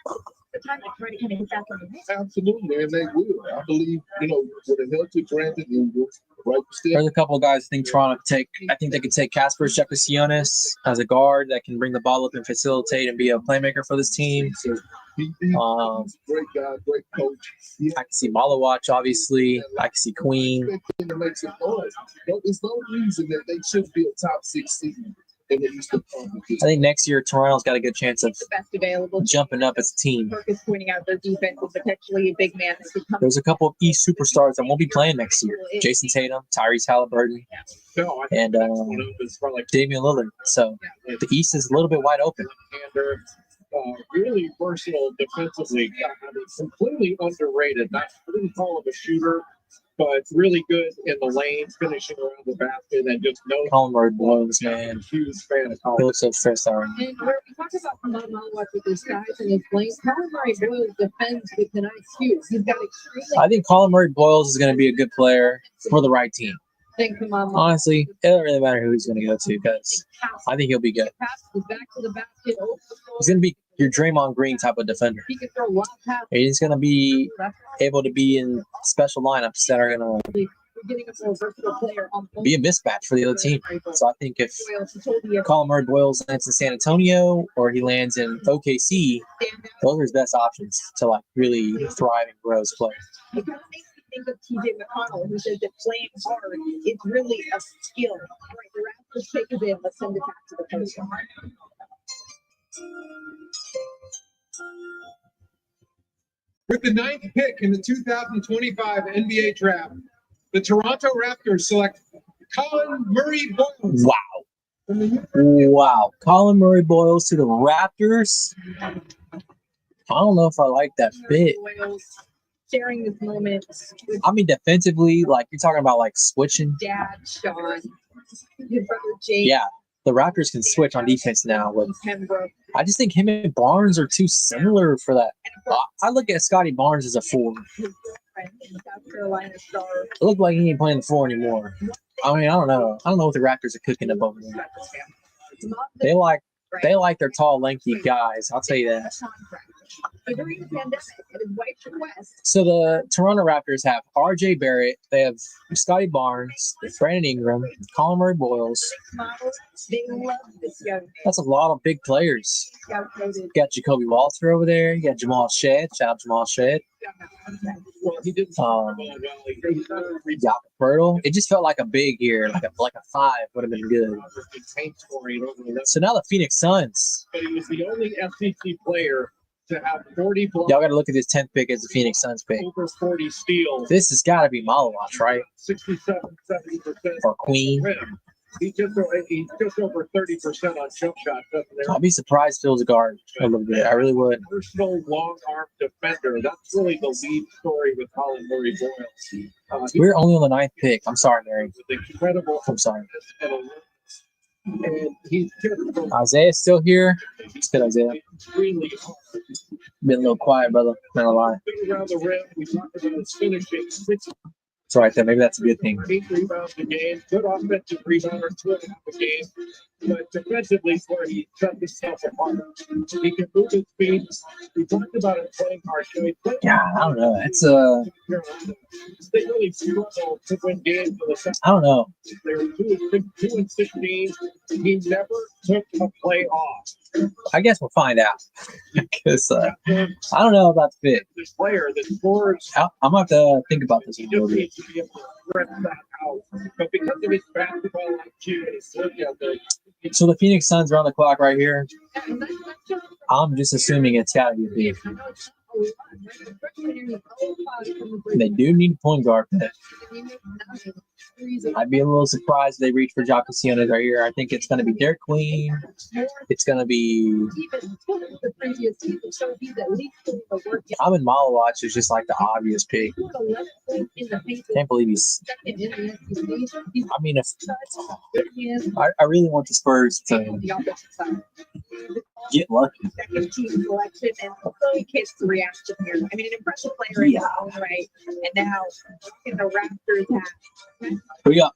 S4: The time to try to kind of hit back on the net.
S1: Absolutely, and they will. I believe, with a healthy Brandon Ingram, right step.
S5: There's a couple of guys I think Toronto could take. I think they could take Casper Chekosianis as a guard that can bring the ball up and facilitate and be a playmaker for this team.
S1: Great guy, great coach.
S5: I can see Malawach, obviously. I can see Queen.
S1: There's no reason that they should be a top 6 seed in the Eastern Conference.
S5: I think next year Toronto's got a good chance of
S4: The best available.
S5: jumping up as a team.
S4: Kirk is pointing out their defense is potentially a big man that could come.
S5: There's a couple of East superstars that won't be playing next year. Jason Tatum, Tyrese Halliburton,
S1: No, I
S5: and
S1: think one of them is probably
S5: Damian Lillard. So the East is a little bit wide open.
S1: Kander, really versatile defensively. Completely underrated. I wouldn't call him a shooter, but really good in the lane, finishing around the basket, and just knows.
S5: Colin Murray Boyles, man.
S1: Huge fan of
S5: He
S1: Colin.
S5: looks so stressed out.
S4: And where we talk about Malawach with his guys and his lanes, Colin Murray Boyles defends with an IQ. He's got extremely
S5: I think Colin Murray Boyles is going to be a good player for the right team.
S4: thing from Malawach.
S5: Honestly, it doesn't really matter who he's going to go to because I think he'll be good.
S4: Passes back to the basket, over the
S5: He's going to be your Draymond Green type of defender.
S4: He can throw wild passes.
S5: He's going to be able to be in special lineups that are going to
S4: We're getting a more versatile player on both
S5: be a mismatch for the other team. So I think if
S4: Boyles. He told you
S5: Colin Murray Boyles lands in San Antonio or he lands in OKC, those are his best options to really thrive and grow as a player.
S4: it kind of makes me think of TJ McConnell, who says that playing hard is really a skill. Right, the Raptors take it in, let's send it back to the post.
S1: With the 9th pick in the 2025 NBA draft, the Toronto Raptors select Colin Murray Boyles.
S5: Wow. Wow. Colin Murray Boyles to the Raptors. I don't know if I like that fit.
S4: Boyles sharing this moment with
S5: I mean, defensively, like you're talking about like switching.
S4: Dad, Sean, his brother Jake,
S5: Yeah, the Raptors can switch on defense now. With
S4: Pembroke,
S5: I just think him and Barnes are too similar for that.
S4: and of course,
S5: I look at Scotty Barnes as a 4.
S4: his girlfriend in South Carolina star.
S5: It looked like he ain't playing the 4 anymore. I mean, I don't know. I don't know what the Raptors are cooking up over there. They like their tall, lengthy guys. I'll tell you that.
S4: But during the pandemic, at his wife's request,
S5: So the Toronto Raptors have R.J. Barrett. They have Scotty Barnes, Brandon Ingram, Colin Murray Boyles.
S4: models, they love this young man.
S5: That's a lot of big players.
S4: Scout-coded.
S5: You got Jacoby Walter over there. You got Jamal Shed. Shout out Jamal Shed.
S1: Well, he didn't
S5: Um,
S1: He's not a
S5: Jakob Fertile. It just felt like a big year, like a 5 would have been good.
S1: tank scoring over the
S5: So now the Phoenix Suns.
S1: but he was the only FCC player to have 40 blocks,
S5: Y'all got to look at this 10th pick as the Phoenix Suns pick.
S1: over 40 steals,
S5: This has got to be Malawach, right?
S1: 67, 70%.
S5: Or Queen.
S1: rim. He's just over 30% on jump shots.
S5: I'd be surprised if it was a guard a little bit. I really would.
S1: Personal long arm defender. That's really the lead story with Colin Murray Boyles.
S5: We're only on the 9th pick. I'm sorry, Mary.
S1: With incredible
S5: I'm sorry.
S1: and he's just
S5: Isaiah's still here. It's good, Isaiah.
S1: extremely hard.
S5: Been a little quiet, brother. Not gonna lie.
S1: Around the rim, we talked about his finishing. 6
S5: It's all right there. Maybe that's a good thing.
S1: 8 rebounds a game, good offensive rebounder, 2.5 a game. But defensively, is where he set himself apart. He can move his feet. We talked about him playing hard. So he played
S5: Yeah, I don't know. It's
S1: They really struggled to win games in the second.
S5: I don't know.
S1: They were 2-16. He never took a play off.
S5: I guess we'll find out because I don't know about the fit.
S1: This player that scores,
S5: I'm gonna have to think about this a
S1: he
S5: little
S1: just
S5: bit.
S1: needs to be able to But because of his basketball IQ and his work ethic,
S5: So the Phoenix Suns are on the clock right here. I'm just assuming it's got to be big. They do need a point guard. I'd be a little surprised if they reach for Jacqueline right here. I think it's going to be Derek Queen. It's going to be. Amin Malawatch is just like the obvious pick. Can't believe he's. I mean, if I really want the Spurs to get lucky.
S4: Kids reaction here. I mean, an impressive player in his own right, and now in the Raptors hat.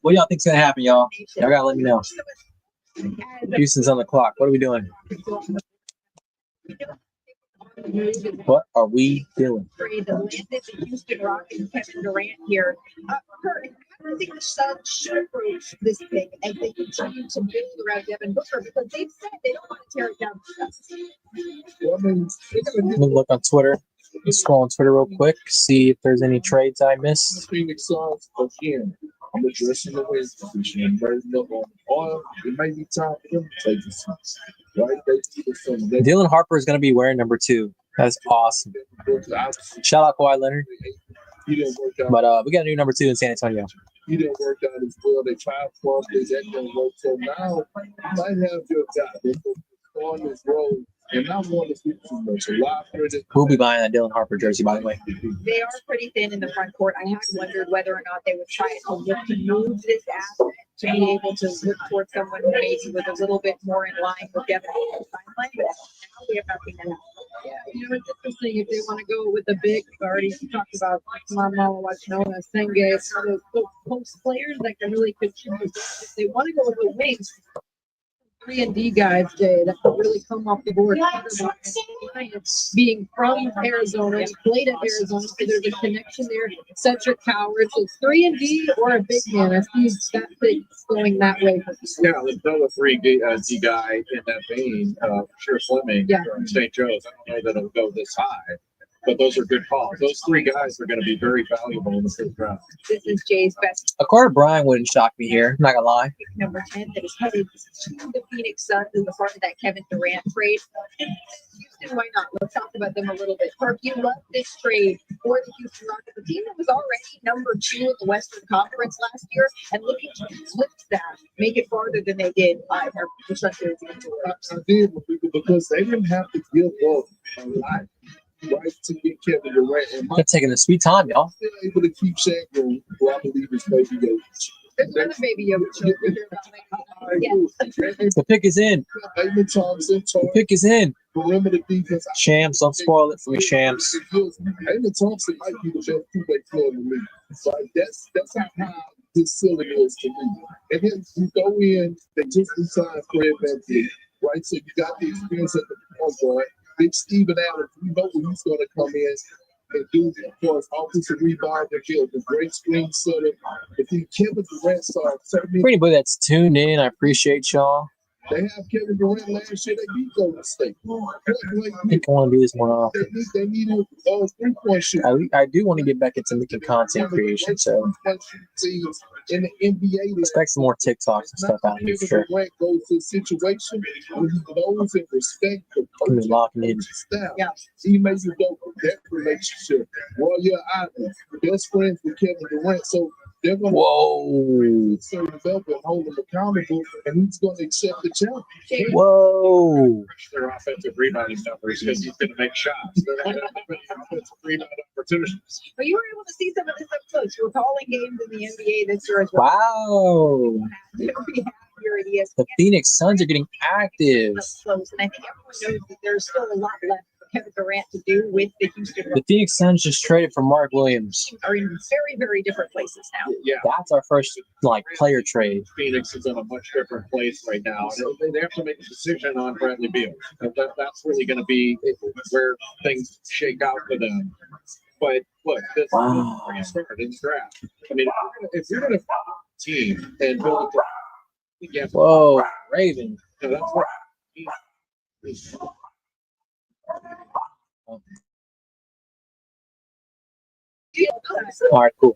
S5: What y'all think's gonna happen, y'all? Y'all gotta let me know. Houston's on the clock. What are we doing? What are we doing?
S4: The landed the Houston Rockets, Kevin Durant here. Kurt, I don't think the Suns should approach this thing as they continue to build around Devin Booker because they've said they don't want to tear it down.
S5: Let me look on Twitter. Let's scroll on Twitter real quick, see if there's any trades I missed.
S6: Phoenix Suns again. I'm addressing the win position and raising up on oil. It may be time for them to take the Suns. Right?
S5: Dylan Harper is going to be wearing number 2. That's awesome. Shout out Kawhi Leonard. But we got a new number 2 in San Antonio.
S6: He didn't work out as well. They tried for him. That didn't work. So now you might have your guy on this road. And not want to speak too much.
S5: Who'll be buying that Dylan Harper jersey, by the way?
S4: They are pretty thin in the front court. I had wondered whether or not they would try to look to move this asset to be able to look towards someone who maybe was a little bit more in line with Devin Booker's timeline. But now we have nothing to happen.
S7: Yeah, it's interesting if they want to go with a big. Already talked about Mama Wachnoa, Senge, some of those post players that can really contribute. If they want to go with the wings, 3-and-D guys, Jay, that could really come off the board. Being from Arizona, he played at Arizona, so there's a connection there. Cedric Howard, so 3-and-D or a big man. I see that thing going that way.
S1: Yeah, let's go with 3D guy in that vein. Sure, Fleming from St. Joe's. I don't know that it'll go this high, but those are good calls. Those 3 guys are going to be very valuable in the 5th round.
S4: This is Jay's best.
S5: A Carter Bryant wouldn't shock me here. I'm not gonna lie.
S4: Pick number 10 that is headed to the Phoenix Suns as a part of that Kevin Durant trade. Houston, why not? Let's talk about them a little bit. Kirk, you love this trade for the Houston Rockets, a team that was already number 2 in the Western Conference last year, and looking to flip that, make it farther than they did.
S6: I did because they didn't have to give up a lot. Right to get Kevin Durant, and
S5: they're taking a sweet time, y'all.
S6: Still able to keep Shaq, who I believe is maybe
S4: another baby
S5: The pick is in.
S6: David Thompson,
S5: the pick is in.
S6: Perimeter defense.
S5: Shams, don't spoil it for me, Shams.
S6: David Thompson might be the best 2-way player in the league. Right? That's how high his ceiling is to me. And then you go in, they just signed Fred VanVleet, right? So you got the experience at the point guard. Big Steven Adams, we know when he's going to come in and do, of course, offensive rebound and build a great screen setter. If he Kevin Durant starts,
S5: for anybody that's tuned in, I appreciate y'all.
S6: They have Kevin Durant last year. They beat Golden State.
S5: I think I want to do this more often.
S6: They need a 3-point shooter.
S5: I do want to get back into making content creation, so
S6: in the NBA,
S5: expect some more TikToks and stuff out of me for sure.
S6: Durant goes to a situation where he knows and respect the style.
S4: Yeah.
S6: He makes it go from that relationship. Well, yeah, best friends with Kevin Durant, so they're going to develop and hold him accountable, and he's going to accept the challenge.
S5: Whoa!
S1: Their offensive rebounding numbers because he's going to make shots. They're not going to have offensive rebound opportunities.
S4: But you were able to see some of this up close. You were calling games in the NBA this year as well.
S5: Wow! The Phoenix Suns are getting active.
S4: Close, and I think everyone knows that there's still a lot left for Kevin Durant to do with the Houston Rockets.
S5: The Phoenix Suns just traded for Mark Williams.
S4: Are in very, very different places now.
S1: Yeah,
S5: that's our first player trade.
S1: Phoenix is in a much different place right now. They have to make a decision on Bradley Beal. That's really going to be where things shake out for them. But look, this is where you start in the draft. I mean, if you're going to team and build a draft,
S5: whoa, Raven.
S1: So that's what
S5: all right, cool.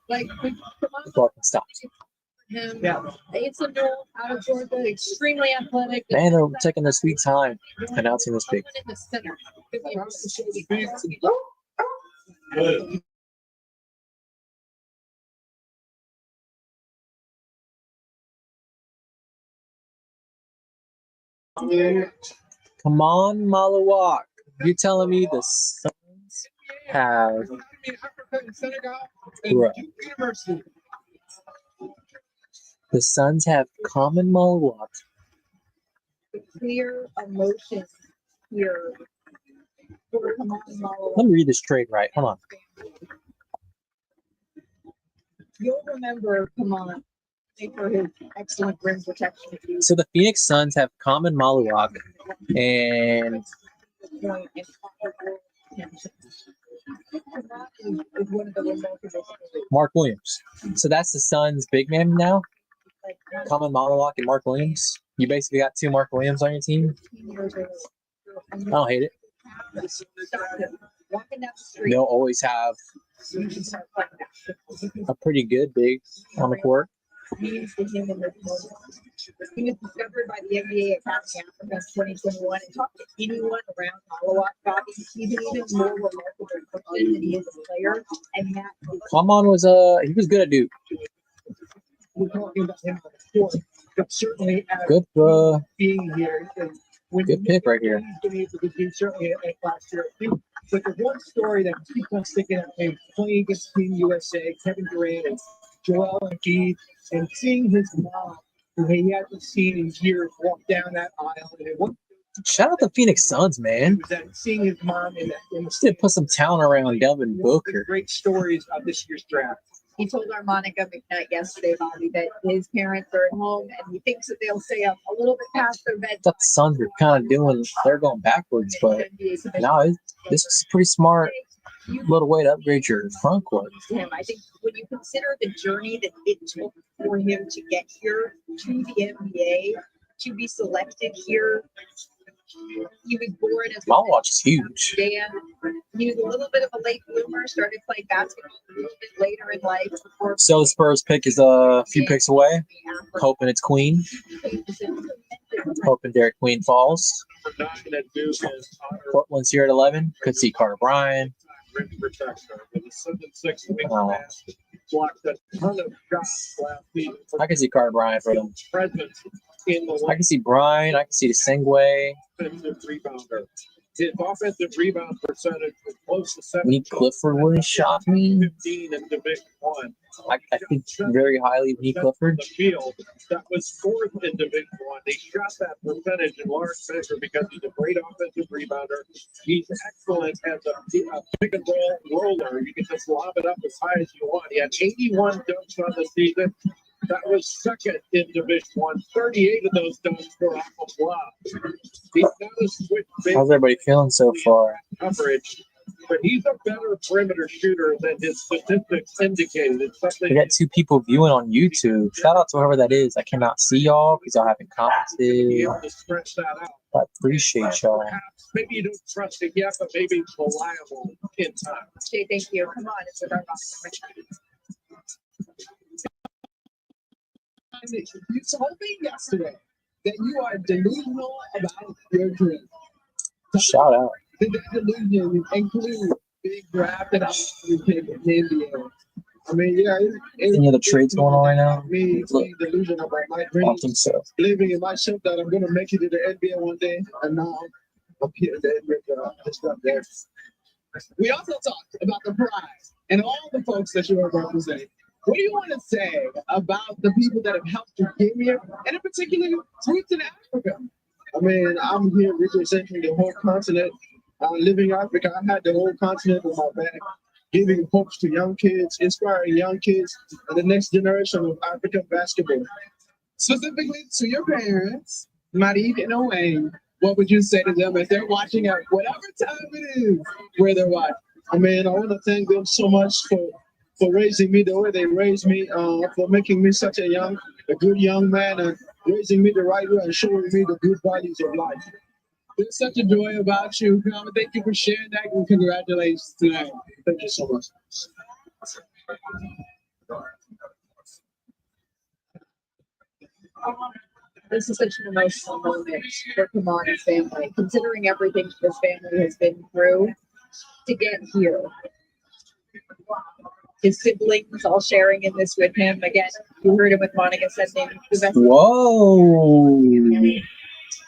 S7: Like, come on,
S5: The clock can stop.
S7: him. Yeah. It's a goal out of Georgia, extremely athletic.
S5: Man, they're taking their sweet time announcing this pick.
S7: In the center.
S5: Come on, Malawak. You're telling me the Suns have Bruh. The Suns have common Malawak.
S7: The clear emotion here. Come on, Malawak.
S5: Let me read this trade right. Hold on.
S7: You'll remember, come on, for his excellent rim protection.
S5: So the Phoenix Suns have common Malawak and Mark Williams. So that's the Suns' big man now? Common Malawak and Mark Williams. You basically got two Mark Williams on your team. I don't hate it. They'll always have a pretty good big on the court.
S7: Means to him in this moment. He was discovered by the NBA Academy Africa in 2021 and talk to anyone around Malawak Bobby. He's an even more remarkable person than he is a player. And that
S5: Common was he was good at Duke.
S1: We're talking about him on the court, but certainly
S5: Good
S1: being here.
S5: good pick right here.
S1: He's been able to do certainly at last year. But the one story that keeps on sticking out is playing against Team USA, Kevin Durant and Joel Embiid, and seeing his mom, who he hasn't seen in years, walk down that aisle. And what
S5: Shout out the Phoenix Suns, man.
S1: was that? Seeing his mom in the
S5: Just did put some talent around Devin
S1: one of the
S5: Booker.
S1: great stories of this year's draft.
S7: he told our Monica McKnight yesterday, Bobby, that his parents are at home and he thinks that they'll stay up a little bit past their
S5: I
S7: bedtime.
S5: thought the Suns were kind of they're going backwards, but no, this is a pretty smart little way to upgrade your front court.
S7: Him. I think when you consider the journey that it took for him to get here to the NBA, to be selected here, he was born as
S5: Malawak's huge.
S7: Dan. He was a little bit of a late bloomer, started playing basketball a little bit later in life. Before
S5: So the Spurs pick is a few picks away. Hoping it's Queen. Hoping Derek Queen falls. Portland's here at 11. Could see Carter Bryant. I can see Carter Bryant for them. I can see Bryant. I can see the Sengway.
S6: His offensive rebound percentage was close to 7.
S5: Nick Clifford wouldn't shock me.
S6: 15 in Division One.
S5: I think very highly of Nick Clifford.
S6: The field that was 4th in Division One. They shot that percentage in large measure because he's a great offensive rebounder. He's excellent as a pick and roll roller. You can just lob it up as high as you want. He had 81 dunks on the season. That was 2nd in Division One. 38 of those dunks were off of lobs. He's got to switch
S5: How's everybody feeling so far?
S6: coverage, but he's a better perimeter shooter than his statistics indicated. It's
S5: We
S6: something
S5: got 2 people viewing on YouTube. Shout out to whoever that is. I cannot see y'all because y'all haven't
S6: to be
S5: commented.
S6: able to stretch that out.
S5: I appreciate y'all.
S6: Perhaps maybe you don't trust it yet, but maybe it's reliable in time.
S7: Jay, thank you. Come on, it's with our
S1: You told me yesterday that you are delusional about your dream.
S5: Shout out.
S1: Did that delusion include being drafted out of the NBA? I mean, yeah.
S5: Any other trades going on right now?
S1: Me
S5: Look.
S1: being delusional about my
S5: I
S1: dream,
S5: don't think so.
S1: believing in myself that I'm going to make it to the NBA one day, and now I'm here at the NBA. Just up there. We also talked about the prize and all the folks that you are representing. What do you want to say about the people that have helped you get here, and in particular, roots in Africa? I mean, I'm here representing the whole continent. Living Africa, I had the whole continent on my back, giving hopes to young kids, inspiring young kids, and the next generation of African basketball. Specifically to your parents, Marie and Owain, what would you say to them if they're watching at whatever time it is where they're watching? I mean, I want to thank them so much for raising me the way they raised me, for making me such a good young man, and raising me the right way and showing me the good values of life. It's such a joy about you. Thank you for sharing that, and congratulations tonight. Thank you so much.
S7: This is such an emotional moment for Kamana's family, considering everything this family has been through to get here. His siblings all sharing in this with him. Again, you heard him with Monica sending the best.
S5: Whoa.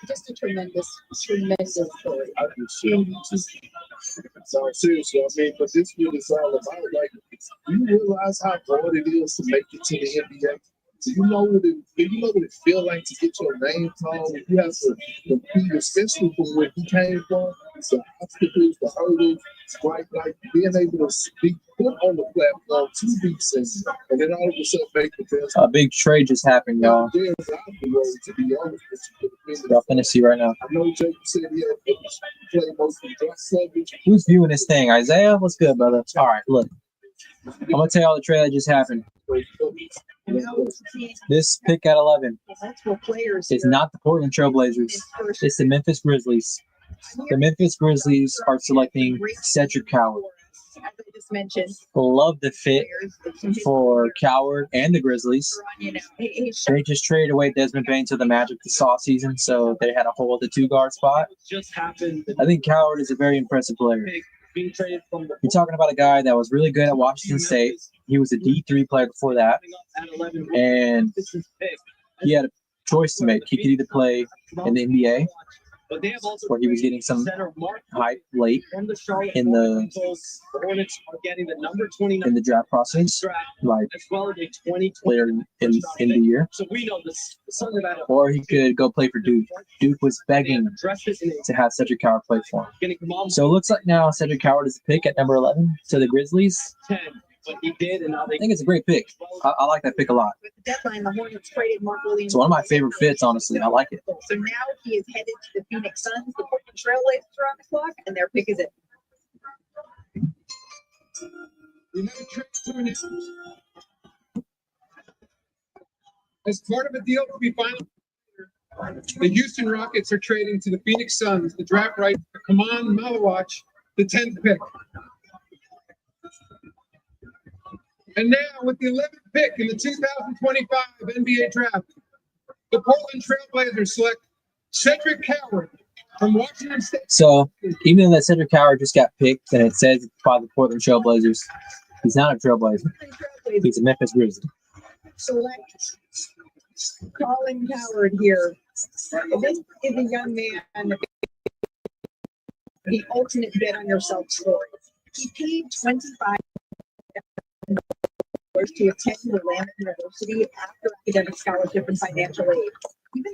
S7: Just a tremendous story.
S6: So seriously, I mean, but this what it's all about. Like, do you realize how hard it is to make it to the NBA? Do you know what it feel like to get your name called? You have to compete, especially from where he came from. The obstacles, the hurdles, right? Like being able to be put on the platform to be seen, and then all of a sudden make the best.
S5: A big trade just happened, y'all.
S6: There's out the road, to be honest with you.
S5: Y'all finna see right now.
S6: I know Jake said he had played most of the draft subjects.
S5: Who's viewing this thing? Isaiah? What's good, brother? All right, look. I'm gonna tell y'all the trade that just happened. This pick at 11 is not the Portland Trailblazers. It's the Memphis Grizzlies. The Memphis Grizzlies are selecting Cedric Coward.
S7: As I just mentioned,
S5: Love the fit for Coward and the Grizzlies. They just traded away Desmond Bain to the Magic this offseason, so they had a hole at the 2 guard spot. I think Coward is a very impressive player. You're talking about a guy that was really good at Washington State. He was a D3 player before that, and he had a choice to make. He could either play in the NBA, where he was getting some hype late in the draft process, like later in the year, or he could go play for Duke. Duke was begging to have Cedric Coward play for him. So it looks like now Cedric Coward is the pick at number 11 to the Grizzlies. I think it's a great pick. I like that pick a lot.
S7: with the deadline, the Hornets traded Mark Williams.
S5: It's one of my favorite fits, honestly. I like it.
S7: So now he is headed to the Phoenix Suns. The Portland Trailblazers are on the clock, and their pick is it.
S8: As part of a deal to be finalized, the Houston Rockets are trading to the Phoenix Suns the draft right for Kaman Malawach, the 10th pick. And now, with the 11th pick in the 2025 NBA draft, the Portland Trailblazers select Cedric Coward from Washington State.
S5: So even though that Cedric Coward just got picked and it says it's by the Portland Trailblazers, he's not a Trailblazer. He's a Memphis Grizzly.
S7: Select Colin Coward here. This is a young man, the ultimate bet on yourself story. He paid $25 to attend Willamette University after academic scholarship and financial aid.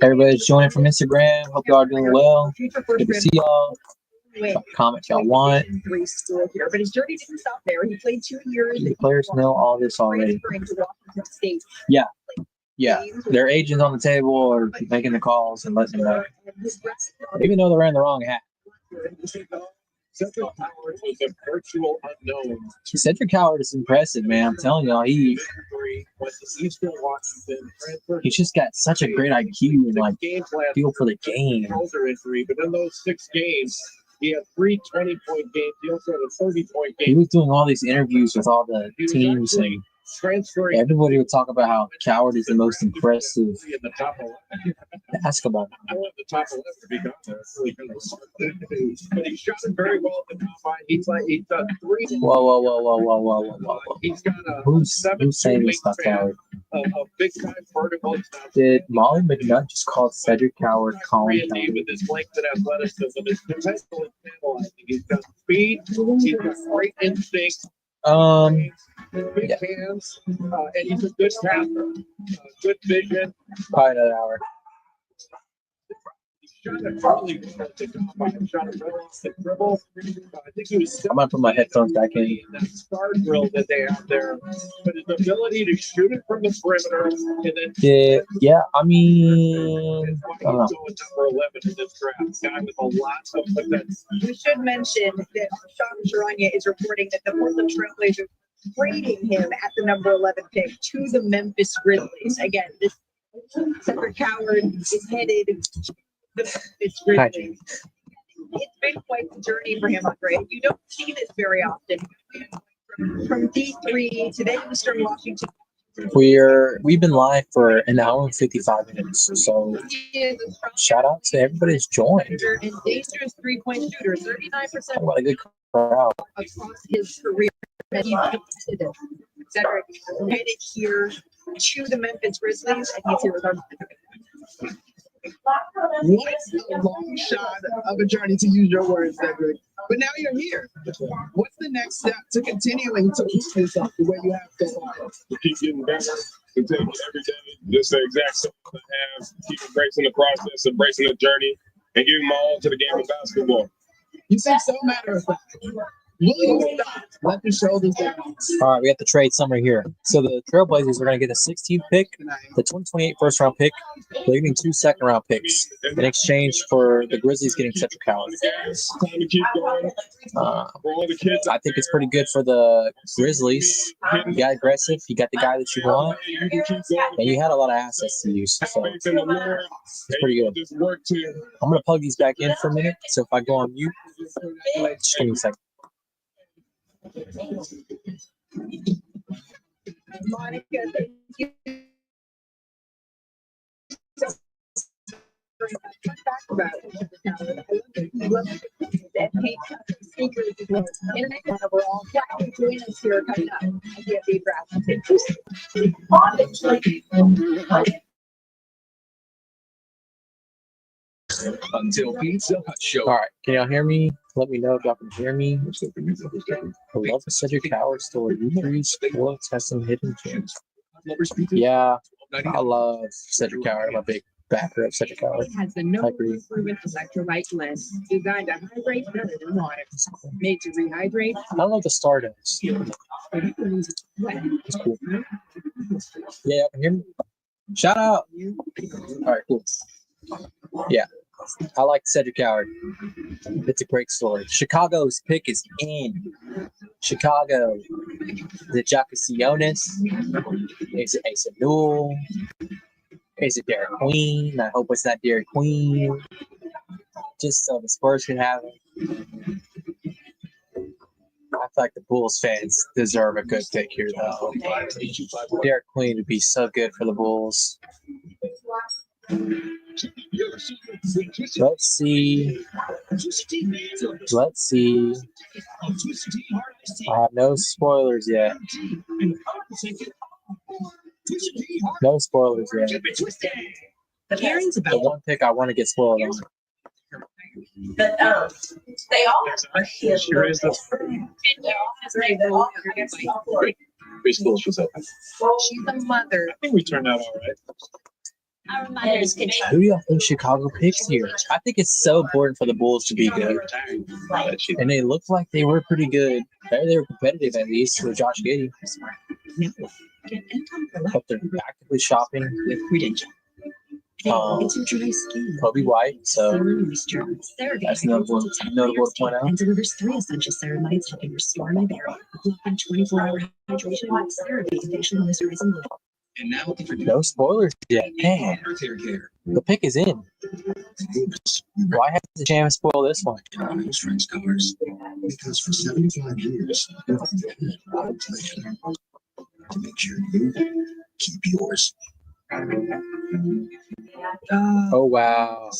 S5: Everybody's joining from Instagram. Hope y'all are doing well. Good to see y'all. Comment y'all want.
S7: School here, but his journey didn't stop there. He played 2 years.
S5: The players know all this already.
S7: Transferring to Washington State.
S5: Yeah, their agents on the table are making the calls and letting them know. Even though they're wearing the wrong hat.
S6: Cedric Coward was a virtual unknown.
S5: Cedric Coward is impressive, man. I'm telling y'all, he's just got such a great IQ and like feel for the game.
S6: Injury, but in those 6 games, he had 3 20-point games. He also had a 30-point game.
S5: He was doing all these interviews with all the teams, and everybody would talk about how Coward is the most impressive
S6: in the top 11.
S5: basketball.
S6: The top 11 to be but he shot it very well at the combine. He's done 3.
S5: Whoa.
S6: He's got a
S5: Who's saying this about Coward?
S6: A big time vertical.
S5: Did Molly McNutt just call Cedric Coward Colin Coward?
S6: With his length and athleticism, his potential is tantalizing. He's got speed. He's got great instinct. Big hands, and he's a good passer, good vision.
S5: Probably another hour.
S6: He shot it early at the combine, shot it right off the dribble. I think he was.
S5: I'm gonna put my headphones back in.
S6: That star drill that they have there, but his ability to shoot it from the perimeter and then.
S5: Yeah. I mean, I don't know.
S6: Number 11 in this draft, guy with a lot of potential.
S7: We should mention that Sean Charania is reporting that the Portland Trailblazers trading him at the number 11 pick to the Memphis Grizzlies. Again, this Cedric Coward is headed to the Memphis Grizzlies. It's been quite the journey for him, Andre. You don't see this very often. From D3 to then Eastern Washington
S5: We've been live for an hour and 55 minutes. So shout out to everybody that's joined.
S7: And dangerous 3-point shooter, 39%
S5: What a good crowd.
S7: across his career. And he's committed it. Cedric headed here to the Memphis Grizzlies, and he's here with our
S9: What a long shot of a journey, to use your words, Cedric. But now you're here. What's the next step to continuing to push yourself the way you have so far?
S6: To keep getting better, continue every day. Just the exact same I have. Keep embracing the process, embracing the journey, and giving my all to the game of basketball.
S9: You seem so matter of fact. Will you stop? Let the shoulders down.
S5: All right, we got the trade summary here. So the Trailblazers are going to get a 16th pick, the 2028 first round pick. They're getting 2 second round picks in exchange for the Grizzlies getting Cedric Howard.
S6: Time to keep going. For all the kids,
S5: I think it's pretty good for the Grizzlies. You got aggressive, you got the guy that you want,
S6: you can keep going.
S5: and you had a lot of assets to use. So
S6: Faith in the Lord.
S5: it's pretty good.
S6: Just work to.
S5: I'm going to plug these back in for a minute. So if I go on mute, just give me a second.
S7: Monica, thank you. Back about it. I love that paint speakers as well as internet and overall. Yeah, join us here coming up. I get the draft.
S9: Until Pizza Hut show.
S5: All right, can y'all hear me? Let me know if y'all can hear me. I love the Cedric Howard story. U3's full of testing hidden gems. Yeah, I love Cedric Howard. I'm a big backer of Cedric Howard.
S7: It has the no proven electrolyte blend designed to hydrate better than water. Made to rehydrate.
S5: I don't know what the star does. It's cool. Yeah, y'all can hear me? Shout out. All right, cool. Yeah, I like Cedric Howard. It's a great story. Chicago's pick is in. Chicago. Is it Jacasionis? Is it Asa Newell? Is it Derek Queen? I hope it's not Derek Queen. Just so the Spurs can have it. I feel like the Bulls fans deserve a good pick here, though. Derek Queen would be so good for the Bulls. Let's see. I have no spoilers yet. No spoilers yet. The one pick I want to get spoiled on.
S10: But they all are here.
S1: Sure is the
S6: Preschool was open.
S7: She's a mother.
S1: I think we turned out all right.
S10: Our reminders can
S5: Who do y'all think Chicago picks here? I think it's so important for the Bulls to be good. And they looked like they were pretty good. They were competitive at least with Josh Giddey. But they're actively shopping Kobe White. So that's notable to point out.
S10: And delivers 3 essential ceramides helping restore my barrier. Blocking 24-hour hydration with CeraVe facial moisturizing oil.
S9: And now
S5: No spoilers yet. Man, the pick is in. Why has the jam spoil this one?
S6: French covers. Because for 75 years, we've had to make sure you keep yours.
S5: Oh wow.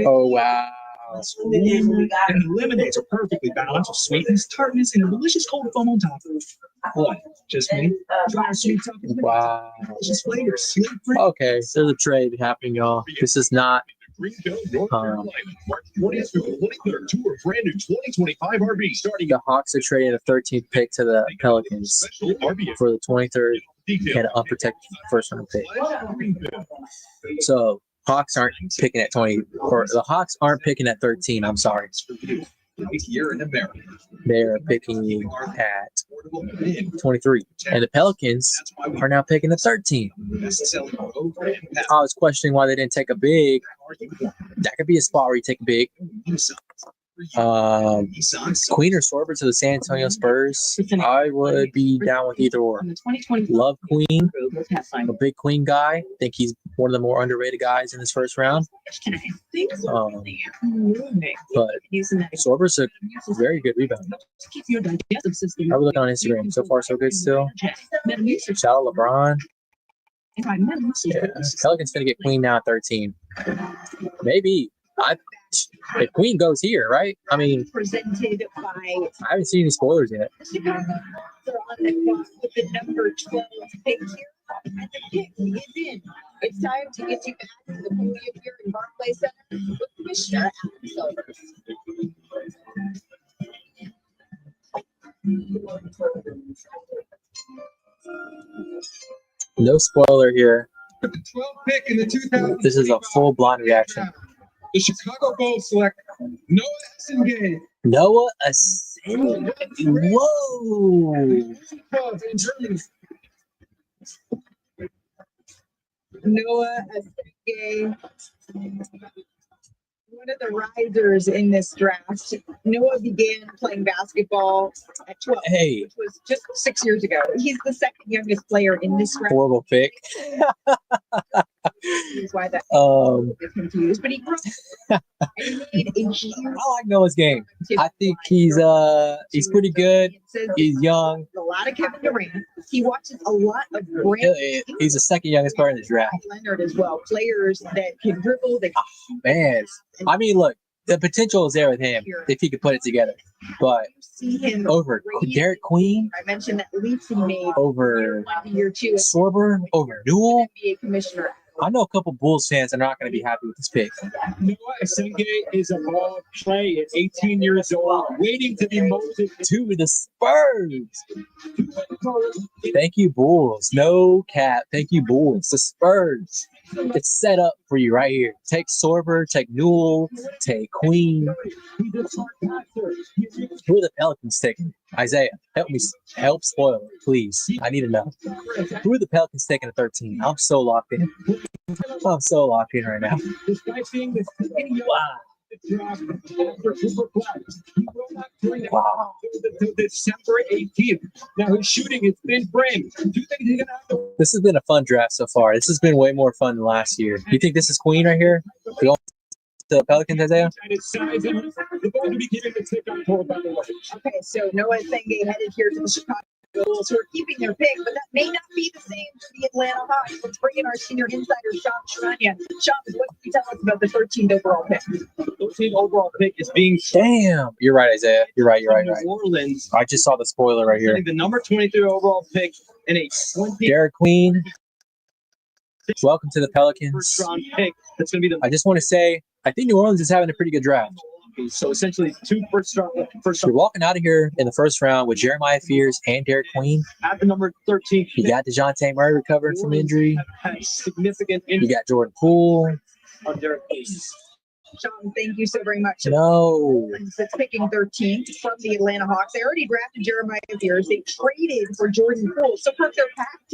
S5: Oh wow.
S1: And lemonades are perfectly balanced with sweetness, tartness, and a delicious cold foam on top. What? Just me? Dry sweet top of
S5: Wow.
S1: delicious flavors.
S5: Okay, there's a trade happening, y'all. This is not
S6: March 20th through the 23rd, tour of brand new 2025 RV starting
S5: the Hawks are trading a 13th pick to the Pelicans
S6: special RV
S5: for the 23rd
S6: detail.
S5: and an unprotected first round pick. So Hawks aren't picking at 20, or the Hawks aren't picking at 13. I'm sorry.
S9: right here in America.
S5: They are picking at 23. And the Pelicans are now picking at 13. I was questioning why they didn't take a big. That could be a spot where you take a big. Queen or Sorber to the San Antonio Spurs. I would be down with either or. Love Queen. I'm a big Queen guy. Think he's one of the more underrated guys in this first round. But Sorber's a very good rebounder. How are we looking on Instagram? So far, so good still. Shout out LeBron. Yeah, Pelicans gonna get Queen now at 13. Maybe. If Queen goes here, right? I mean, I haven't seen any spoilers yet.
S4: With the number 12 pick here, and the pick is in. It's time to get you back to the podium here in Barclays Center with Commissioner Adam Silver.
S5: No spoiler here.
S8: With the 12th pick in the 2000.
S5: This is a full blind reaction.
S8: The Chicago Bulls select Noah Essengate.
S5: Noah Essengate. Whoa.
S8: In Germany.
S4: Noah Essengate, one of the risers in this draft. Noah began playing basketball at 12,
S5: Hey.
S4: which was just 6 years ago. He's the second youngest player in this draft.
S5: Horrible pick.
S4: That's why that is confused. But he grew up and made a huge
S5: I like Noah's game. I think he's pretty good. He's young.
S4: a lot of Kevin Durant. He watches a lot of Brandon
S5: He's the second youngest player in the draft.
S4: Leonard as well. Players that can dribble. That
S5: Man, I mean, look, the potential is there with him if he could put it together. But
S4: see him
S5: over Derek Queen,
S4: I mentioned that leaps he made
S5: over
S4: year two as
S5: Sorber, over Newell.
S4: NBA commissioner.
S5: I know a couple Bulls fans are not going to be happy with this pick.
S1: Noah Essengate is a ball of clay at 18 years old, waiting to be molded.
S5: To the Spurs. Thank you, Bulls. No cap. Thank you, Bulls. The Spurs. It's set up for you right here. Take Sorber, take Newell, take Queen. Who are the Pelicans taking? Isaiah, help spoil it, please. I need to know. Who are the Pelicans taking at 13? I'm so locked in. I'm so locked in right now.
S1: Wow. December 18th. Now his shooting has been framed. Do you think he's gonna have to?
S5: This has been a fun draft so far. This has been way more fun than last year. You think this is Queen right here? We going to the Pelicans, Isaiah?
S1: The ball to be given to take on Paul, by the way.
S4: Okay, so Noah Essengate headed here to the Chicago Bulls, who are keeping their pick, but that may not be the same for the Atlanta Hawks. Let's bring in our senior insider, Sean Sharania. Sean, what can you tell us about the 13th overall pick?
S1: The 13th overall pick is being
S5: Damn. You're right, Isaiah. You're right.
S1: New Orleans.
S5: I just saw the spoiler right here.
S1: The number 23 overall pick and a 20
S5: Derek Queen. Welcome to the Pelicans.
S1: first round pick. That's going to be the
S5: I just want to say, I think New Orleans is having a pretty good draft.
S1: so essentially two first
S5: You're walking out of here in the first round with Jeremiah Fears and Derek Queen.
S1: at the number 13.
S5: You got DeJounte Murray recovering from injury.
S1: Had significant
S5: You
S1: impact
S5: got Jordan Poole.
S1: on Derek Queen.
S4: Sean, thank you so very much.
S5: No.
S4: That's picking 13th from the Atlanta Hawks. They already drafted Jeremiah Fears. They traded for Jordan Poole. So Kirk,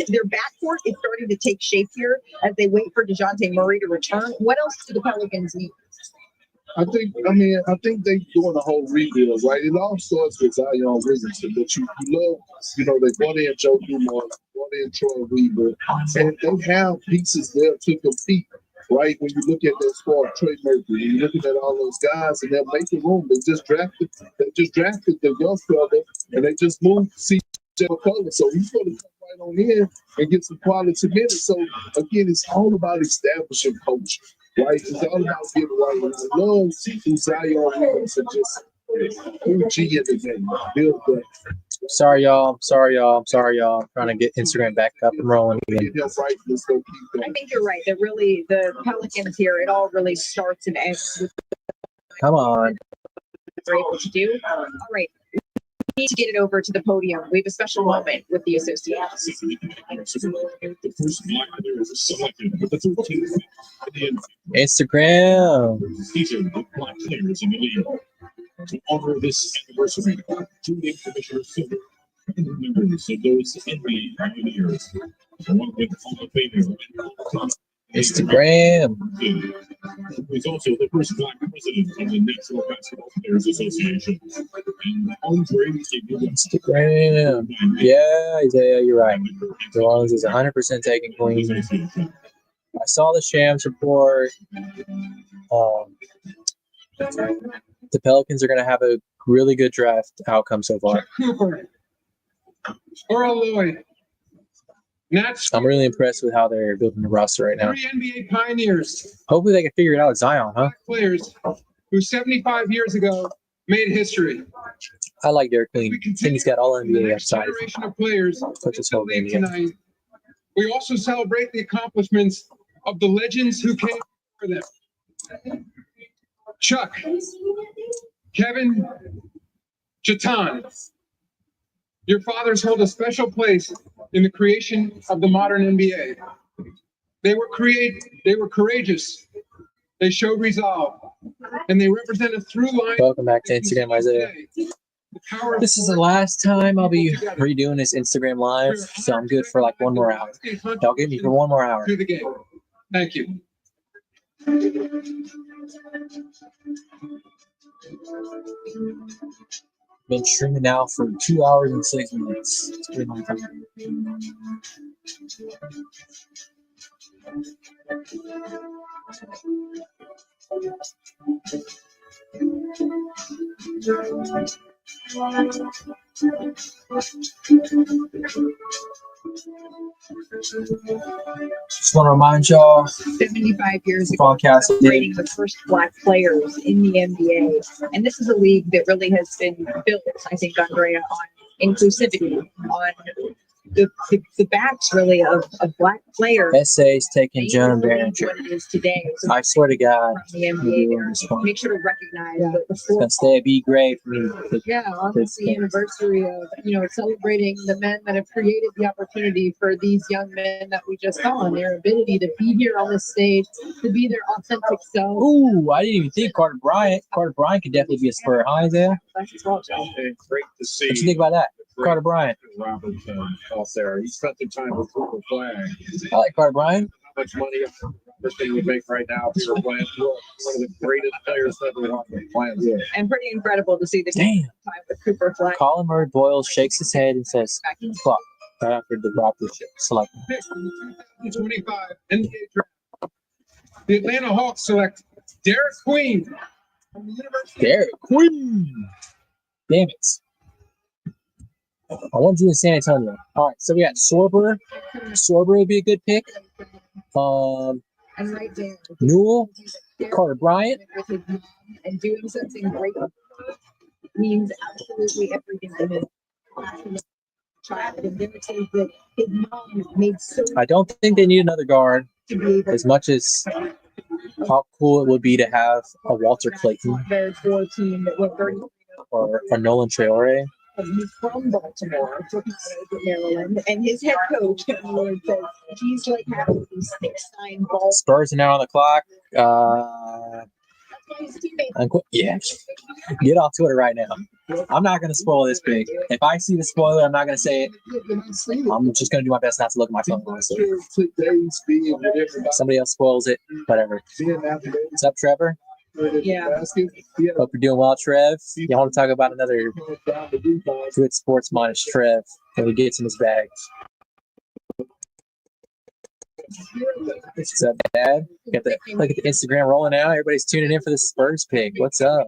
S4: their backcourt is starting to take shape here as they wait for DeJounte Murray to return. What else do the Pelicans need?
S6: I think they're doing a whole rebuild, right? It all starts with Zion Williamson, but you love, they brought in Joe Dumars, brought in Troy Weaver, and they have pieces there to compete, right? When you look at that squad, Trey Murphy, when you're looking at all those guys, and they're making room. They just drafted the young fella, and they just moved CJ McCollum, so he's going to come right on in and get some quality minutes. So again, it's all about establishing culture. Right, it's all about getting right. And I love Zion Williamson just OG in the game. Build that.
S5: Sorry, y'all. I'm trying to get Instagram back up and rolling again.
S6: Get him right. Let's go keep
S4: I
S6: going.
S4: think you're right. That really, the Pelicans here, it all really starts and ends with
S5: Come on.
S4: what they're able to do. All right. We need to get it over to the podium. We have a special moment with the association.
S6: The first black player is selected with the 13th in
S5: Instagram.
S6: the season of black players in the league. To honor this anniversary, Judy Commissioner Silver and the members of those NBA pioneers, along with Hall of Famer
S5: Instagram.
S6: who is also the first black president of the National Basketball Players Association. And Andre Iguodala.
S5: Instagram. Yeah, Isaiah, you're right. New Orleans is 100% taking Queen. I saw the Shams report. The Pelicans are going to have a really good draft outcome so far.
S8: Chuck Cooper, Earl Lloyd, Nats.
S5: I'm really impressed with how they're building the roster right now.
S8: 3 NBA pioneers.
S5: Hopefully they can figure it out with Zion, huh?
S8: Players who 75 years ago made history.
S5: I like Derek Queen. I think he's got all NBA upside.
S8: Generation of players
S5: Such as whole game.
S8: tonight. We also celebrate the accomplishments of the legends who came before them. Chuck, Kevin, Jatan, your fathers hold a special place in the creation of the modern NBA. They were courageous. They showed resolve, and they represent a through line.
S5: Welcome back to Instagram, Isaiah. This is the last time I'll be redoing this Instagram live, so I'm good for like 1 more hour. Y'all get me for 1 more hour.
S8: To the game. Thank you.
S5: Been streaming now for 2 hours and 6 minutes. It's pretty long time. Just want to remind y'all,
S4: 75 years ago,
S5: broadcast
S4: celebrating the first Black players in the NBA. And this is a league that really has been built, I think, Andrea, on inclusivity, on the backs, really, of Black players.
S5: essays taking Joan Behringer.
S4: What it is today. So
S5: I swear to God,
S4: from the NBA, make sure to recognize that the
S5: it's gonna stay be great for me.
S7: Yeah, on this anniversary of celebrating the men that have created the opportunity for these young men that we just saw and their ability to be here on this stage, to be their authentic self.
S5: Ooh, I didn't even think Carter Bryant. Carter Bryant could definitely be a Spur. Huh, Isaiah?
S6: It's great to see.
S5: What you think about that? Carter Bryant.
S6: Robinson out there. He spent the time with Cooper Flag.
S5: I like Carter Bryant.
S6: How much money everything would make right now if you were playing one of the greatest players ever walked the planet. Yeah.
S4: And pretty incredible to see the
S5: Damn.
S4: time with Cooper Flag.
S5: Colin Murray Boyle shakes his head and says, fuck, right after the Raptors select.
S8: Pick from the 2025 NBA draft. The Atlanta Hawks select Derek Queen from the University.
S5: Derek Queen. Damn it. I want you in San Antonio. All right, so we got Sorber. Sorber would be a good pick.
S4: And right there,
S5: Newell, Carter Bryant.
S4: with his mom and doing something great means absolutely everything to him. Child, and Derek says that his mom made so much
S5: I don't think they need another guard
S4: to be able
S5: as much as how cool it would be to have a Walter Clayton
S4: to for a team that went very
S5: or a Nolan Traore.
S4: he's from Baltimore, so he plays at Maryland, and his head coach, Kevin Lloyd, says he's like having these 6'9" balls.
S5: Spurs are now on the clock.
S4: That's why his teammates.
S5: Yeah, get off Twitter right now. I'm not going to spoil this pick. If I see the spoiler, I'm not going to say it. I'm just going to do my best not to look at my phone, honestly.
S6: Today's being with everybody.
S5: Somebody else spoils it, whatever. What's up, Trevor?
S4: Yeah.
S5: Hope you're doing well, Trev. You want to talk about another good sports minus Trev when he gets in his bag. What's up, Dad? Look at the Instagram rolling out. Everybody's tuning in for the Spurs pick. What's up?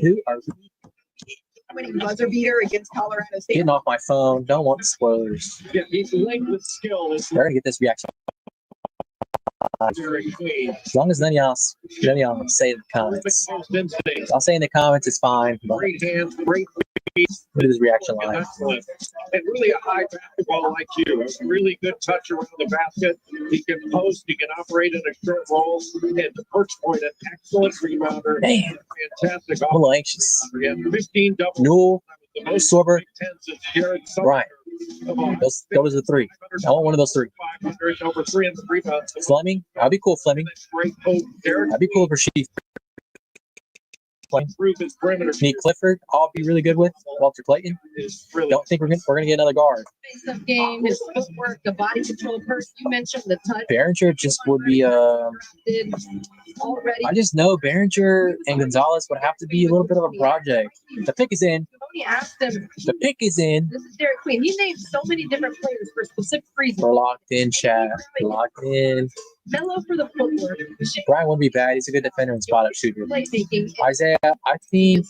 S5: Who are
S4: Winning buzzer beater against Colorado State.
S5: getting off my phone? Don't want the spoilers.
S1: Yeah, he's linked with skill.
S5: We're gonna get this reaction.
S1: Derek Queen.
S5: As long as none of y'all say in the comments.
S1: Most instincts.
S5: I'll say in the comments it's fine. But
S1: Great hands, great
S5: look at this reaction
S1: and
S5: line.
S1: excellent. And really a high basketball like you. A really good touch around the basket. He can post, he can operate in a short roll, and the perch point, an excellent rebounder.
S5: Man,
S1: Fantastic.
S5: I'm a little anxious.
S1: Again, 15 double.
S5: Newell,
S1: The most
S5: Sorber,
S1: 10 since Jared Sumner.
S5: Bryant. Those are the three. I want one of those three.
S1: 500 over 3 and 3 rebounds.
S5: Fleming, that'd be cool. Fleming,
S1: Great post. Derek
S5: that'd be cool for Sheaf.
S1: improve his perimeter.
S5: Me, Clifford, I'll be really good with. Walter Clayton.
S1: Is really
S5: Don't think we're gonna get another guard.
S7: Face-up game, his footwork, the body control. First, you mentioned the touch.
S5: Behringer just would be
S7: Did already.
S5: I just know Behringer and Gonzalez would have to be a little bit of a project. The pick is in.
S7: Tony asked him,
S5: The pick is in.
S7: this is Derek Queen. He named so many different players for specific reasons.
S5: We're locked in, chat. Locked in.
S7: Mellow for the footwork,
S5: Brian wouldn't be bad. He's a good defender and spot up shooter.
S7: playmaking,
S5: Isaiah, I think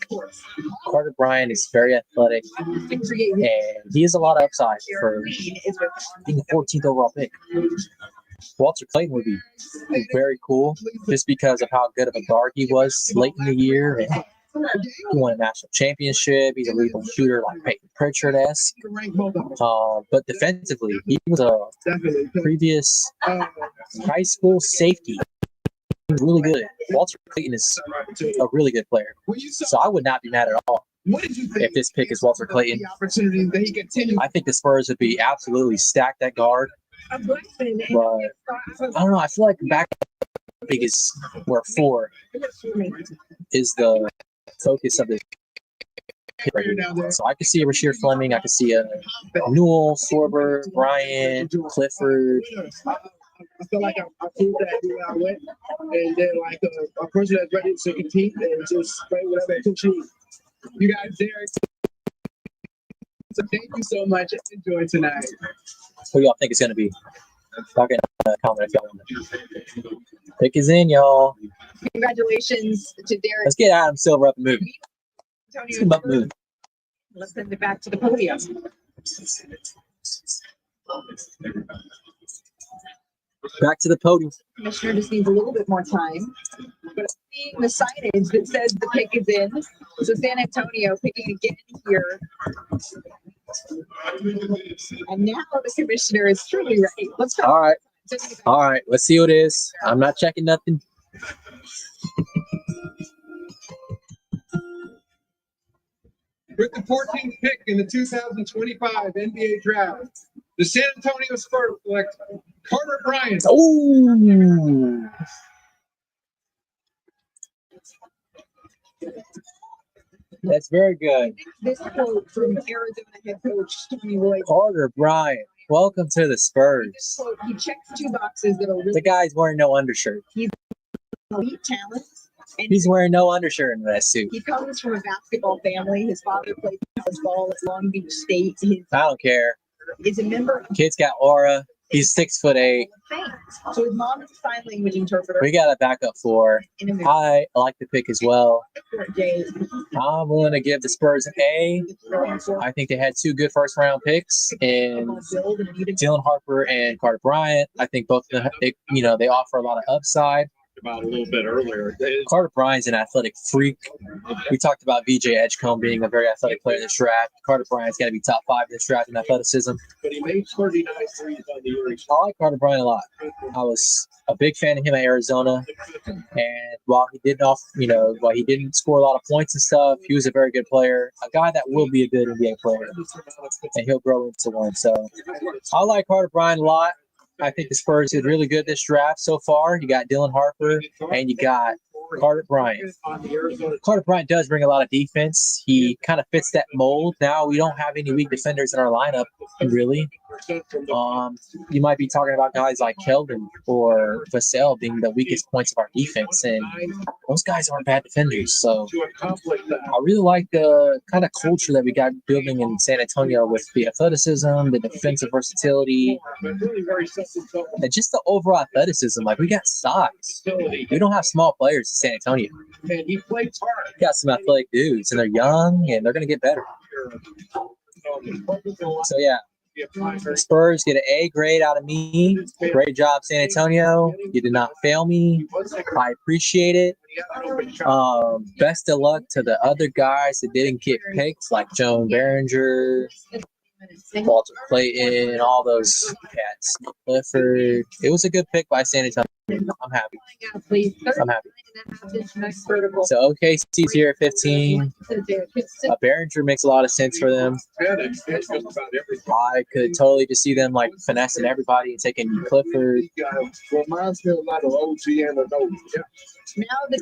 S5: Carter Bryant is very athletic,
S7: and
S5: and he has a lot of upside for being the 14th overall pick. Walter Clayton would be very cool just because of how good of a guard he was late in the year. And he won a national championship. He's a lethal shooter like Peyton Pritchard-esque. But defensively, he was a previous high school safety. He was really good. Walter Clayton is a really good player. So I would not be mad at all if this pick is Walter Clayton. I think the Spurs would be absolutely stacked at guard. But I don't know. I feel like back pick is where 4 is the focus of the pick right here. So I could see a Rasheer Fleming. I could see a Newell, Sorber, Bryant, Clifford.
S9: I feel like I proved that where I went, and then like a person that's ready to compete and just play whatever coach needs. You guys, Derek. So thank you so much. Enjoy tonight.
S5: Who y'all think it's going to be? Talk in the comment if y'all want. Pick is in, y'all.
S7: congratulations to Derek.
S5: Let's get Adam Silver up and moving. Let's get him up and moving.
S7: Let's send it back to the podium.
S5: Back to the podium.
S7: Commissioner just needs a little bit more time. But seeing the signage that says the pick is in, so San Antonio picking again here. And now the commissioner is truly ready. Let's go.
S5: All right. All right. Let's see what it is. I'm not checking nothing.
S8: With the 14th pick in the 2025 NBA draft, the San Antonio Spurs select Carter Bryant.
S5: Oh. That's very good.
S7: This quote from Arizona head coach Tony Roy.
S5: Carter Bryant, welcome to the
S7: This
S5: Spurs.
S7: quote, he checks 2 boxes that are really
S5: The guy's wearing no undershirt.
S7: elite talent. And
S5: He's wearing no undershirt in that suit.
S7: he comes from a basketball family. His father played ball at Long Beach State. His
S5: I don't care.
S7: is a member of
S5: Kid's got aura. He's 6'8".
S7: Fame. So his mom is a sign language interpreter.
S5: We got a backup 4.
S7: In a
S5: I like the pick as well.
S7: Jay.
S5: I'm willing to give the Spurs an A. I think they had 2 good first round picks in Dylan Harper and Carter Bryant. I think both of them, they offer a lot of upside.
S1: About a little bit earlier.
S5: Carter Bryant's an athletic freak. We talked about VJ Edgecombe being a very athletic player in this draft. Carter Bryant's got to be top 5 in this draft in athleticism.
S1: But he made 39 threes on the year.
S5: I like Carter Bryant a lot. I was a big fan of him at Arizona, and while he didn't score a lot of points and stuff, he was a very good player. A guy that will be a good NBA player, and he'll grow into one. So I like Carter Bryant a lot. I think the Spurs did really good this draft so far. You got Dylan Harper and you got Carter Bryant. Carter Bryant does bring a lot of defense. He kind of fits that mold. Now we don't have any weak defenders in our lineup, really. You might be talking about guys like Keldon or Vassell being the weakest points of our defense, and those guys aren't bad defenders. So I really like the kind of culture that we got building in San Antonio with the athleticism, the defensive versatility, and just the overall athleticism. Like, we got size. We don't have small players in San Antonio. We got some athletic dudes, and they're young, and they're going to get better. So, yeah. Spurs get an A grade out of me. Great job, San Antonio. You did not fail me. I appreciate it. Best of luck to the other guys that didn't get picked, like Joan Behringer, Walter Clayton, all those cats. Clifford. It was a good pick by San Antonio. I'm happy. I'm happy. So OKC's here at 15. Behringer makes a lot of sense for them. I could totally just see them like finessing everybody and taking Clifford.
S6: Reminds me a lot of OG and a Noble.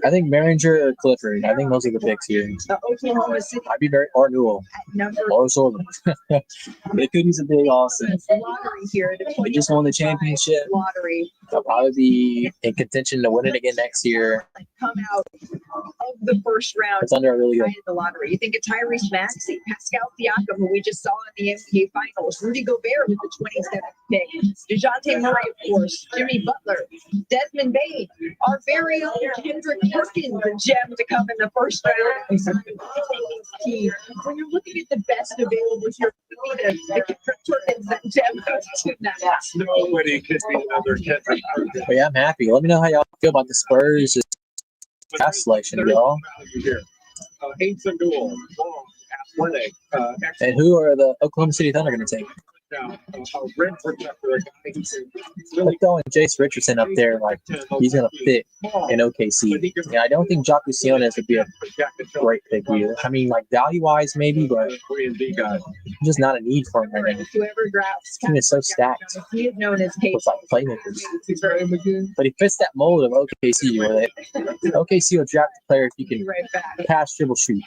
S5: I think Behringer or Clifford. I think those are the picks here. I'd be very or Newell or Sorbo. They could use a big offset. They just won the championship. They'll probably be be in contention to win it again next year.
S4: Come out of the first round.
S5: It's under a really good.
S4: In the lottery. You think of Tyrese Maxey, Pascal Siakam, who we just saw in the NBA Finals, Rudy Gobert with the 27th pick, DeJounte Murray, of course, Jimmy Butler, Desmond Bain, our very own Kendrick Perkins, a gem to come in the first round. When you're looking at the best available here, the Kendrick Perkins, that gem goes to that.
S6: Nobody could be another Kendrick.
S5: But yeah, I'm happy. Let me know how y'all feel about the Spurs draft selection, y'all.
S6: Eighth and goal, long, athletic,
S5: And who are the Oklahoma City Thunder going to take?
S6: a rim protector, a guy who's
S5: They're throwing Jace Richardson up there like he's going to fit in OKC. And I don't think Jacques Sionis would be a great pick either. I mean, like value-wise maybe, but just not a need for him right now.
S4: Whoever drafts,
S5: Team is so stacked
S4: he is known as Kate.
S5: with like playmakers. But he fits that mold of OKC where OKC will draft a player if you can
S4: Right back.
S5: pass, dribble, shoot.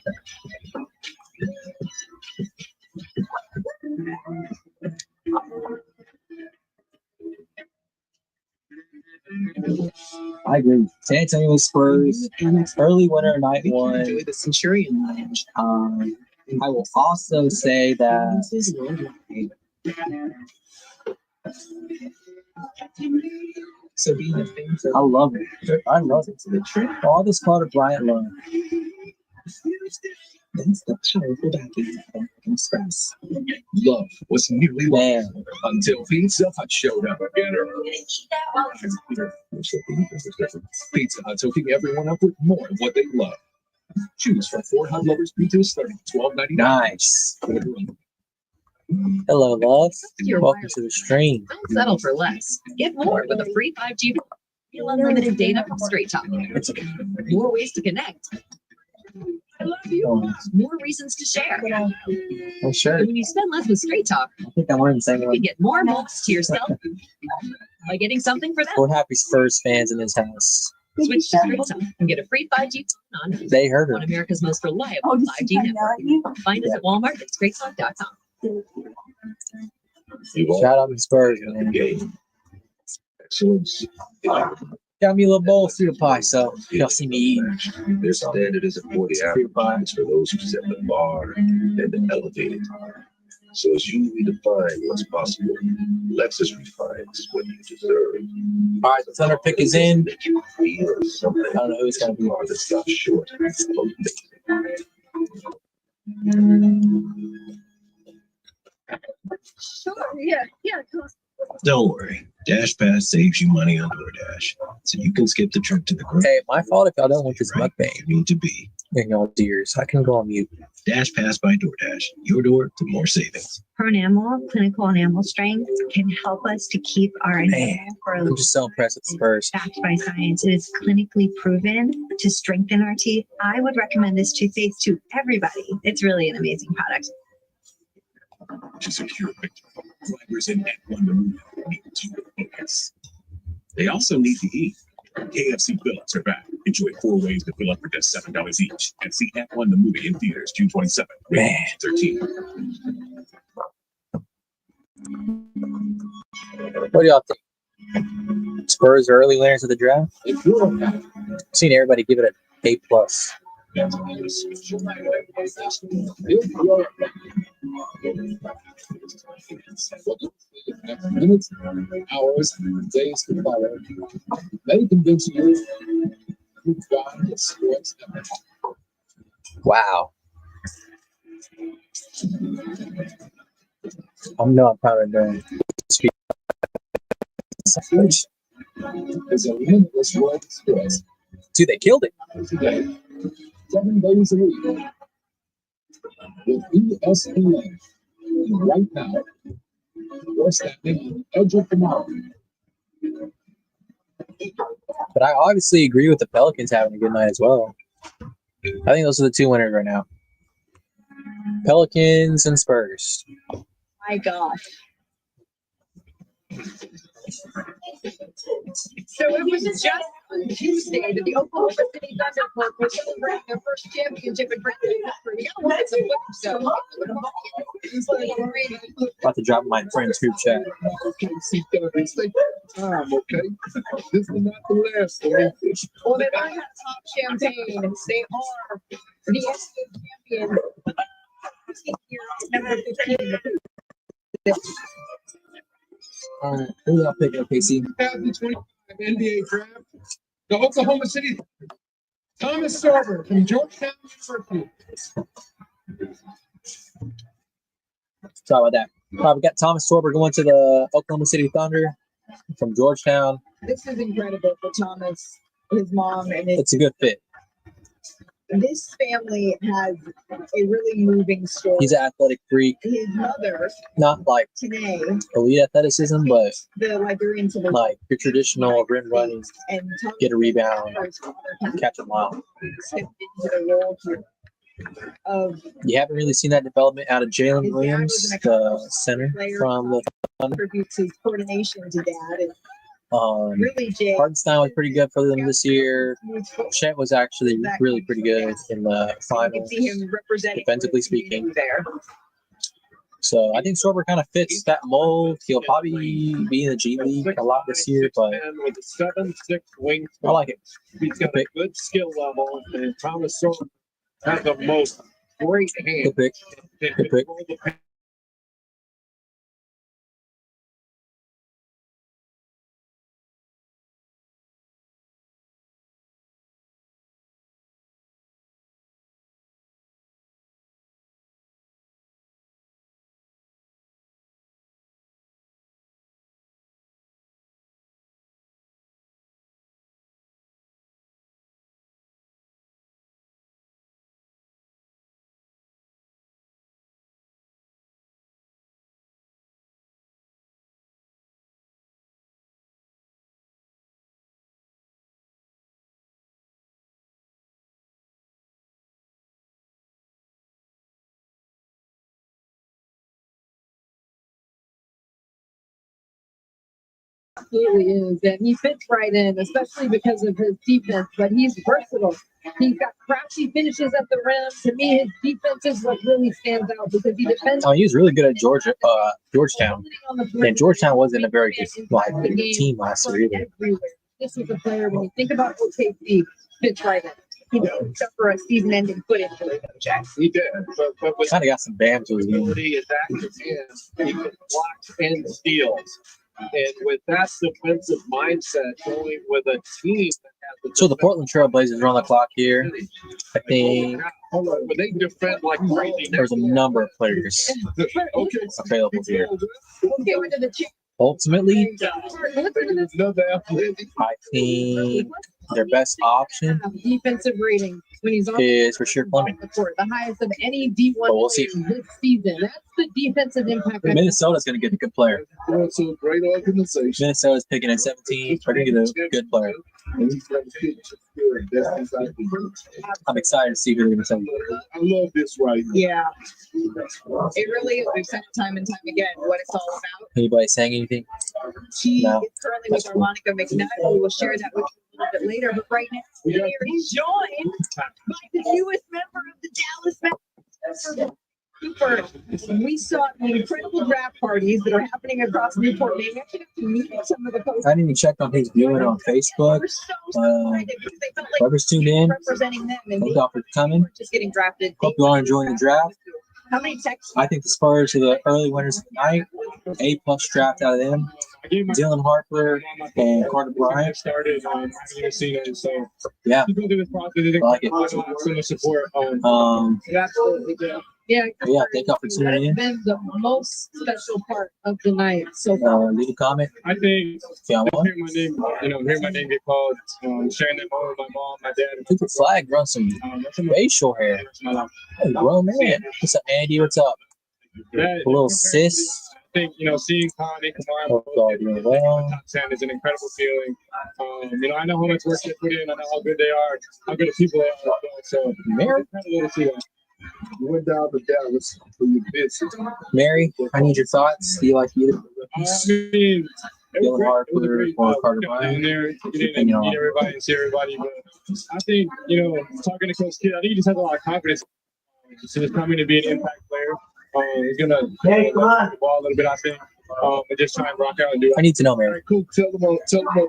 S5: I agree. San Antonio Spurs, early winner, night one.
S7: Enjoy the Centurion Lounge.
S5: I will also say that
S7: So being a fan,
S5: I love it. I love it. All this Carter Bryant love.
S7: that's the powerful backing of American Express.
S6: love was nearly
S5: Man,
S6: until Pizza Hut showed up again. Pizza Hut's hooking everyone up with more of what they love. Choose from 4 Hut Lovers pizzas starting at $12.99.
S5: nice. Hello, love.
S4: Your
S5: Welcome to the stream.
S4: Don't settle for less. Get more with a free 5G unlimited data from Straight Talk. More ways to connect. I love you. More reasons to share.
S5: Well, sure.
S4: When you spend less with Straight Talk,
S5: I think I'm wearing the same
S4: you
S5: one.
S4: can get more moments to yourself by getting something for them.
S5: We're happy Spurs fans in this house.
S4: Switch to Straight Talk and get a free 5G phone on
S5: They heard her.
S4: one of America's most reliable 5G network. Find us at Walmart at straighttalk.com.
S5: Shout out to Spurs, man.
S6: Excellence.
S5: Got me a little bowl of fruit pie, so y'all see me eating.
S6: Their standard isn't for the average, it's for those who set the bar and elevate it. So as you redefine what's possible, Lexus refines what you deserve.
S5: All right, the Thunder pick is in.
S6: Make you feel something.
S5: I don't know who it's gonna be.
S6: Hard to stop short.
S4: Sure, yeah.
S11: Don't worry. DashPass saves you money on DoorDash, so you can skip the trip to the grocery.
S5: Hey, my fault if y'all don't want this
S11: right where
S5: mukbang
S11: you need to be.
S5: in y'all's ears. I can go on mute.
S11: DashPass by DoorDash. Your door to more savings.
S10: Pronamel, clinical and animal strength, can help us to keep our animal for a
S5: I'm just so impressed with the Spurs.
S10: backed by science. It is clinically proven to strengthen our teeth. I would recommend this toothpaste to everybody. It's really an amazing product.
S11: To secure victory, flaggers in F1 the movie need to focus. They also need to eat. KFC fill-ups are back. Enjoy 4 ways to fill up for just $7 each. And see F1 the movie in theaters June 27th.
S5: Man.
S11: 13.
S5: What do y'all think? Spurs are early winners of the draft? I've seen everybody give it an A+.
S6: Minutes, hours, days to follow. They convince you you've got the sports.
S5: Wow. I'm not proud of doing.
S6: It's a limitless world of sports.
S5: Dude, they killed it.
S6: Today, 7 days a week. With ESPN. Right now, we're standing on the edge of tomorrow.
S5: But I obviously agree with the Pelicans having a good night as well. I think those are the 2 winners right now. Pelicans and Spurs.
S4: My gosh. So it was just on Tuesday that the Oklahoma City Thunder was celebrating their first championship in franchise history.
S5: About to drop my friend's group chat.
S6: Okay, see, it's taking time, okay? This is not the last for me.
S7: Well, they might have top champagne. They are the NBA champions. Number 15.
S5: All right, who y'all picking, Casey?
S8: 2025 NBA draft. The Oklahoma City Thomas Sorber from Georgetown University.
S5: Sorry about that. All right, we got Thomas Sorber going to the Oklahoma City Thunder from Georgetown.
S7: This is incredible for Thomas, his mom, and his,
S5: It's a good fit.
S7: this family has a really moving story.
S5: He's an athletic freak.
S7: His mother,
S5: Not like
S7: today,
S5: elite athleticism, but
S7: the Liberian Civil War,
S5: like your traditional rim running,
S7: and Thomas
S5: get a rebound,
S7: his father kind of
S5: catch a mile.
S7: stepped into the role here of
S5: You haven't really seen that development out of Jalen
S7: his dad
S5: Williams,
S7: was an
S5: the
S7: accomplished
S5: center
S7: player,
S5: from the Thunder.
S7: attributes his coordination to dad, and
S5: Um,
S7: really, Jay,
S5: Hartenstein was pretty good for them this year. Chet was actually really pretty good in the
S7: you can
S5: finals,
S7: see him representing
S5: defensively speaking.
S7: there.
S5: So I think Sorber kind of fits that mold. He'll probably be in the G League a lot this year, but
S1: with a 7'6" wingspan.
S5: I like it.
S1: He's got a good skill level, and Thomas Sorber has the most great hand.
S5: Good pick. Good pick.
S7: Absolutely is, and he fits right in, especially because of his defense. But he's versatile. He's got crafty finishes at the rim. To me, his defense is what really stands out because he defends.
S5: Oh, he was really good at Georgetown.
S7: On the
S5: And Georgetown wasn't a very good team last year either.
S7: Everywhere. This is a player, when you think about OKC, fits right in. He didn't suffer a season-ending foot injury, though, Jack.
S1: He did, but with
S5: Kind of got some bam to his game.
S1: ability is active hands, he can block and steals. And with that defensive mindset going with a team that has
S5: So the Portland Trail Blazers are on the clock here. I think
S1: but they defend like crazy.
S5: there's a number of players
S1: Okay.
S5: available here.
S7: Okay, we're to the chick.
S5: Ultimately,
S1: Another athletic.
S5: I think their best option
S7: Defensive rating when he's on
S5: is for sure Fleming.
S7: the court, the highest of any D1
S5: But we'll see.
S7: player this season. That's the defensive impact.
S5: Minnesota's going to get a good player.
S6: It's a great organization.
S5: Minnesota's picking at 17. They're going to get a good player.
S6: And he's gonna fit good. That's exactly right.
S5: I'm excited to see who they're going to send.
S6: I love this right here.
S7: Yeah, it really is. We've said time and time again what it's all about.
S5: Anybody saying anything?
S7: She
S5: No.
S7: is currently with Monica McNutt. We will share that with you a little bit later. But right now, here he's joined by the newest member of the Dallas Mavericks. Cooper. We saw the incredible draft parties that are happening across Newport. They actually got to meet some of the coaches.
S5: I didn't even check on his viewing on Facebook.
S7: We're so excited because they felt like
S5: Whoever's tuned in,
S7: representing them and
S5: thank y'all for coming.
S7: just getting drafted.
S5: Hope you all enjoying the draft.
S7: How many texts?
S5: I think the Spurs are the early winners of the night. A+ draft out of them. Dylan Harper and Carter Bryant.
S1: Started UC, so
S5: Yeah,
S1: people do this process.
S5: I like it.
S1: So much support.
S7: Absolutely do. Yeah,
S5: Yeah, thank y'all for tuning in.
S7: been the most special part of the night so far.
S5: Leave a comment
S1: I think
S5: if y'all want.
S1: hearing my name, hearing my name get called, sharing that moment with my mom, my dad.
S5: Cooper Flag runs some
S1: That's a
S5: facial hair. Hey, grown man. What's up, Andy? What's up?
S1: that,
S5: A little sis.
S1: I think, seeing Khan and Kamara
S5: Hope y'all doing well.
S1: top 10 is an incredible feeling. I know how much work they put in. I know how good they are, how good of people they are. So,
S5: Mary?
S1: incredible to see that.
S6: You went down to Dallas for your visit.
S5: Mary, I need your thoughts. Do you like either?
S1: I mean,
S5: Dylan Harper or Carter
S1: in
S5: Bryant?
S1: there, get in and meet everybody and see everybody. But I think, talking to Coach Kidd, I think he just has a lot of confidence. So he's coming to be an impact player. He's gonna the ball a little bit, I think. And just try and rock out and do it.
S5: I need to know, man.
S6: All right, cool. Tell them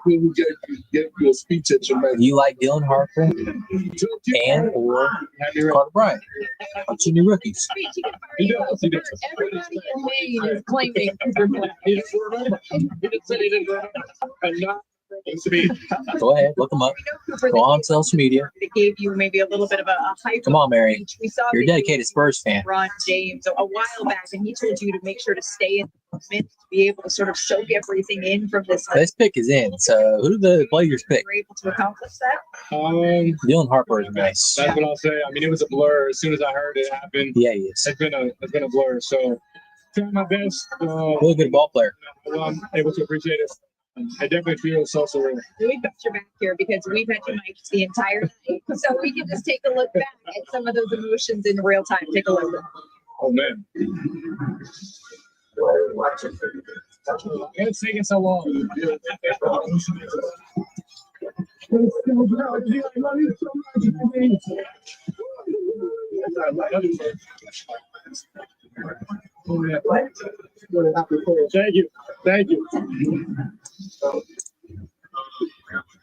S6: who gave you a speech at your man.
S5: Do you like Dylan Harper and or Carter Bryant? Are two new rookies?
S1: He does.
S7: Everybody in Maine is claiming Cooper Flag.
S1: He didn't say he didn't run. And not speed.
S5: Go ahead, look them up. Go on social media.
S4: It gave you maybe a little bit of a hype.
S5: Come on, Mary.
S4: speech. We saw
S5: You're a
S4: video
S5: dedicated Spurs fan.
S4: Ron James a while back, and he told you to make sure to stay in the moment to be able to sort of soak everything in from this.
S5: This pick is in. So who do the Blazers pick?
S4: We're able to accomplish that.
S5: Dylan Harper is nice.
S1: That's what I'll say. I mean, it was a blur as soon as I heard it happen.
S5: Yeah, he is.
S1: It's been a blur. So trying my best.
S5: Really good ball player.
S1: I'm able to appreciate it. I definitely feel so surreal.
S4: We've got your back here because we've had you mic'd the entire night, so we can just take a look back at some of those emotions in real time. Take a look.
S1: Oh man. It's taking so long. Thank you. Thank you.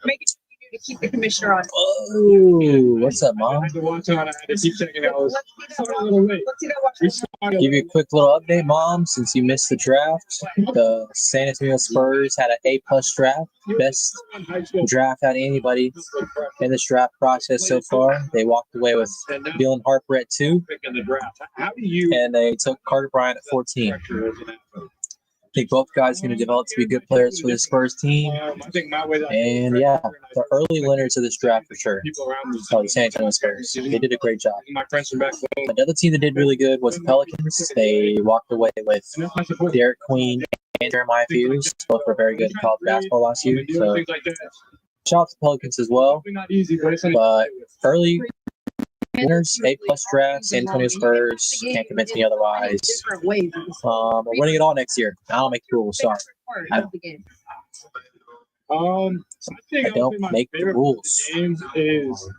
S4: Make it to keep the commissioner on.
S5: Oh, what's up, Mom?
S1: I had to watch on. I had to keep checking out. I was starting a little late.
S4: Let's see that watch.
S5: Give you a quick little update, Mom, since you missed the draft. The San Antonio Spurs had an A+ draft, best draft out of anybody in this draft process so far. They walked away with Dylan Harper at 2,
S1: Picking the draft. How do you?
S5: and they took Carter Bryant at 14. I think both guys are going to develop to be good players for the Spurs team.
S1: I think my way.
S5: And yeah, the early winners of this draft for sure.
S1: People around me.
S5: Oh, the San Antonio Spurs. They did a great job.
S1: My friends from back home.
S5: Another team that did really good was the Pelicans. They walked away with
S1: And that's my support.
S5: Derek Queen and Jeremiah Hughes. Both were very good in college basketball last year. So
S1: Things like that.
S5: shout out to the Pelicans as well.
S1: Probably not easy, but it's something
S5: But
S1: to do with.
S5: early winners, A+ draft, San Antonio Spurs. Can't convince me otherwise.
S7: Different ways.
S5: We're winning it all next year. I don't make the rules. Sorry.
S7: I don't begin.
S1: I think
S5: I don't
S1: honestly my
S5: make the
S1: favorite
S5: rules.
S1: part of the game is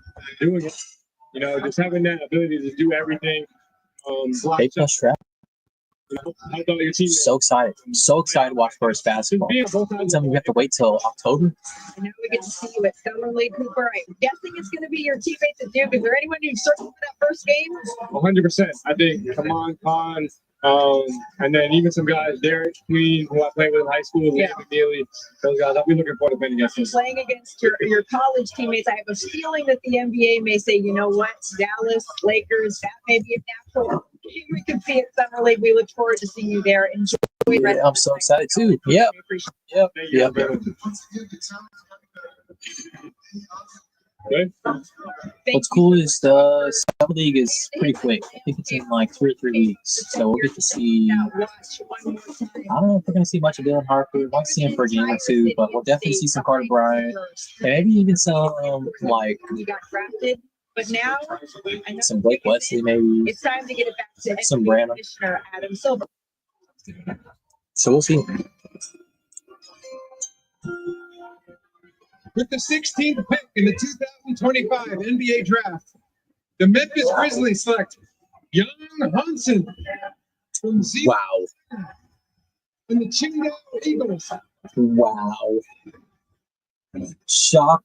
S1: doing it. You know, just having that ability to do everything.
S5: A+ draft.
S1: I thought your team.
S5: So excited. So excited to watch Spurs basketball.
S1: Being both sides.
S5: Tell me we have to wait till October.
S4: And now we get to see you at Summer League, Cooper. I'm guessing it's going to be your teammates at Duke. Is there anyone who's searching for that first game?
S1: 100%. I think Kamon Khan, and then even some guys, Derek Queen, who I played with in high school,
S4: Yeah.
S1: Liam McNeely, those guys. I'll be looking forward to playing against them.
S4: Playing against your college teammates, I have a feeling that the NBA may say, you know what, Dallas, Lakers, that may be a natural. We can see it Summer League. We look forward to seeing you there. Enjoy.
S5: Yeah, I'm so excited too. Yep.
S4: We appreciate
S5: Yep.
S1: Thank you,
S5: Yep.
S1: brother. Good.
S5: What's cool is the summer league is pretty quick. I think it's in like 2 or 3 weeks. So we'll get to see.
S4: Watch one more time.
S5: I don't know if we're gonna see much of Dylan Harper. Might see him for a game or two, but we'll definitely see some Carter Bryant, and maybe even some like
S4: You got drafted, but now I know
S5: some Blake Wesley, maybe.
S4: it's time to get it back to
S5: Some
S4: NBA
S5: Brandon.
S4: Commissioner Adam Silver.
S5: So we'll see.
S8: With the 16th pick in the 2025 NBA draft, the Memphis Grizzlies select Jan Hansen from Z
S5: Wow.
S8: and the Chicago Eagles.
S5: Wow. Shock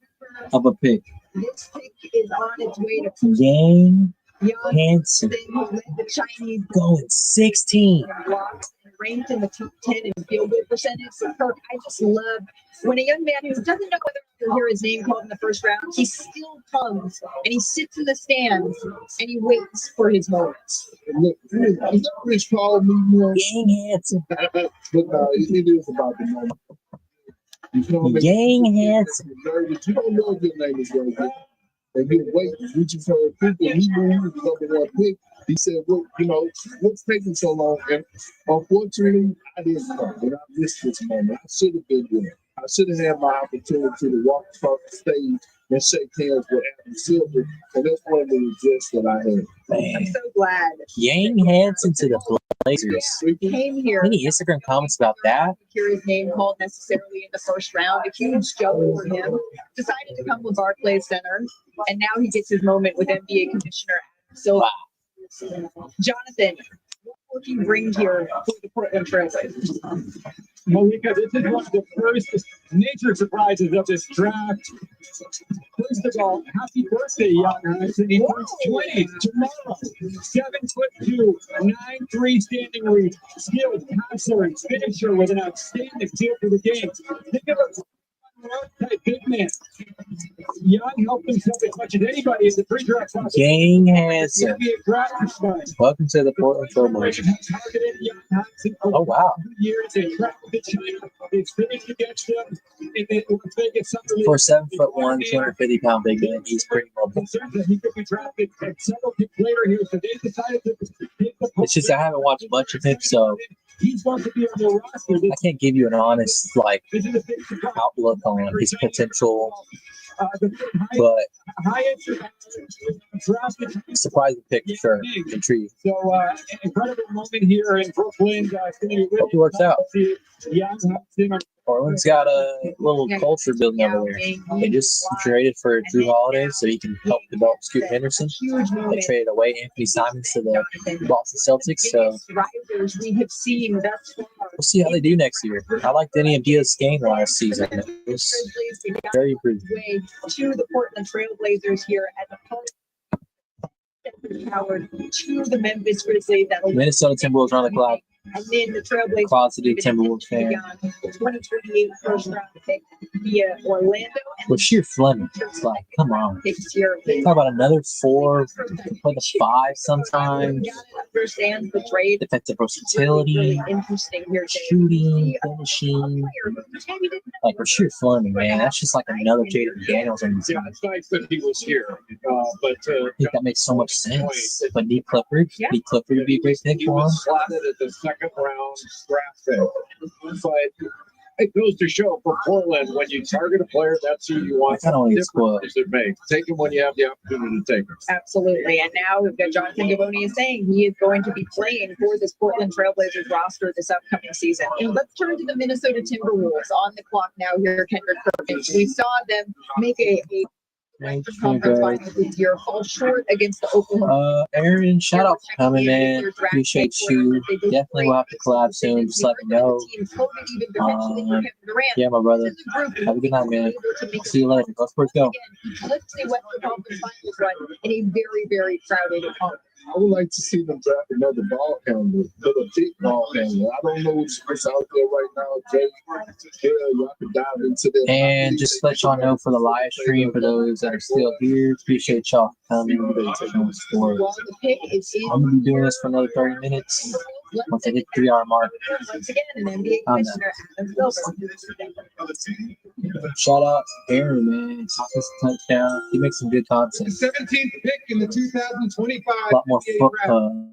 S5: of a pick.
S4: This pick is on its way to
S5: Yang
S4: Young
S5: Hansen
S4: who led the Chinese
S5: going 16.
S4: blocks and ranked in the top 10 in field goal percentage. So Kirk, I just love when a young man who doesn't know whether to hear his name called in the first round, he still comes and he sits in the stands and he waits for his moments.
S6: Look, Rich called me, you know,
S5: Yang Hansen.
S6: but it is about the moment. You know what I mean?
S5: Yang Hansen.
S6: You don't know if your name is going to get. And you wait, we just heard people, he knew he was the number 1 pick. He said, well, you know, what's taking so long? And unfortunately, I didn't know. And I missed this moment. I should have been there. I should have had my opportunity to walk across the stage and shake hands with Adam Silver. And that's one of the regrets that I had.
S4: I'm
S5: Man.
S4: so glad
S5: Yang Hansen to the Blazers.
S4: he came here.
S5: Any Instagram comments about that?
S4: Hear his name called necessarily in the first round. A huge jump for him. Decided to come with Barclays Center, and now he gets his moment with NBA Commissioner Adam Silver.
S5: Wow.
S4: Jonathan, what will you bring here for the Portland Trailblazers?
S1: Malika, this is one of the first major surprises of this draft. First of all, happy birthday, young Hudson. He turns 20 tomorrow. 7'2", 9'3" standing reach, skilled passer and finisher with an outstanding feel for the game. Think of a type big man. Young helped himself as much as anybody in the pre-draft process.
S5: Gang Hansen. Welcome to the Portland Trailblazers. Oh, wow. For a 7'1", 250-pound big man, he's pretty mobile. It's just I haven't watched much of him, so I can't give you an honest outlook on his potential. But surprising pick for sure. Intrigued.
S1: So incredible moment here in Brooklyn.
S5: Hope it works out. Portland's got a little culture building over there. They just traded for Drew Holiday so he can help develop Scoot Henderson. They traded away Anthony Simons to the Boston Celtics. So we'll see how they do next year. I liked Denny and Diaz's game last season. It was very improved.
S4: To the Portland Trailblazers here at the Howard to the Memphis Grizzlies.
S5: Minnesota Timberwolves are on the clock.
S4: And then the Trailblazers.
S5: Closeted Timberwolves fan.
S4: 2028 first round pick via Orlando.
S5: With sheer Fleming, it's like, come on. Talk about another 4, play the 5 sometime.
S4: Understands the trade.
S5: Defensive versatility,
S4: Really interesting here.
S5: shooting, finishing. Like Rasheer Fleming, man, that's just like another Jaden Daniels on the team.
S1: It's nice that he was here, but
S5: I think that makes so much sense. But Nick Clifford would be a great pick
S1: he
S5: for him.
S1: was slotted at the second round draft pick. But it goes to show for Portland, when you target a player, that's who you want.
S5: I don't need squad.
S1: Difference it makes. Take him when you have the opportunity to take him.
S4: Absolutely. And now we've got Jonathan Givony is saying he is going to be playing for this Portland Trailblazers roster this upcoming season. And let's turn to the Minnesota Timberwolves on the clock now here, Kendrick Perkins. We saw them make a conference finals this year, fall short against the Oklahoma.
S5: Aaron, shout out for coming, man. Appreciate you. Definitely will have to collab soon. Just let me know. Yeah, my brother. Have a good night, man. See you later. Go Spurs, go.
S4: Let's see what the conference finals run in a very, very crowded conference.
S6: I would like to see them draft another ball handler, but a big ball handler. I don't know what's out there right now, Jay. Yeah, y'all can dive into that.
S5: And just to let y'all know for the live stream, for those that are still here, appreciate y'all coming.
S4: Well, the pick is in.
S5: I'm going to be doing this for another 30 minutes. Once I hit the 3-hour mark,
S4: Once again, an NBA commissioner, Adam Silver.
S5: Shout out Aaron, man. Offensive touchdown. He makes some good content.
S8: The 17th pick in the 2025
S5: A lot more,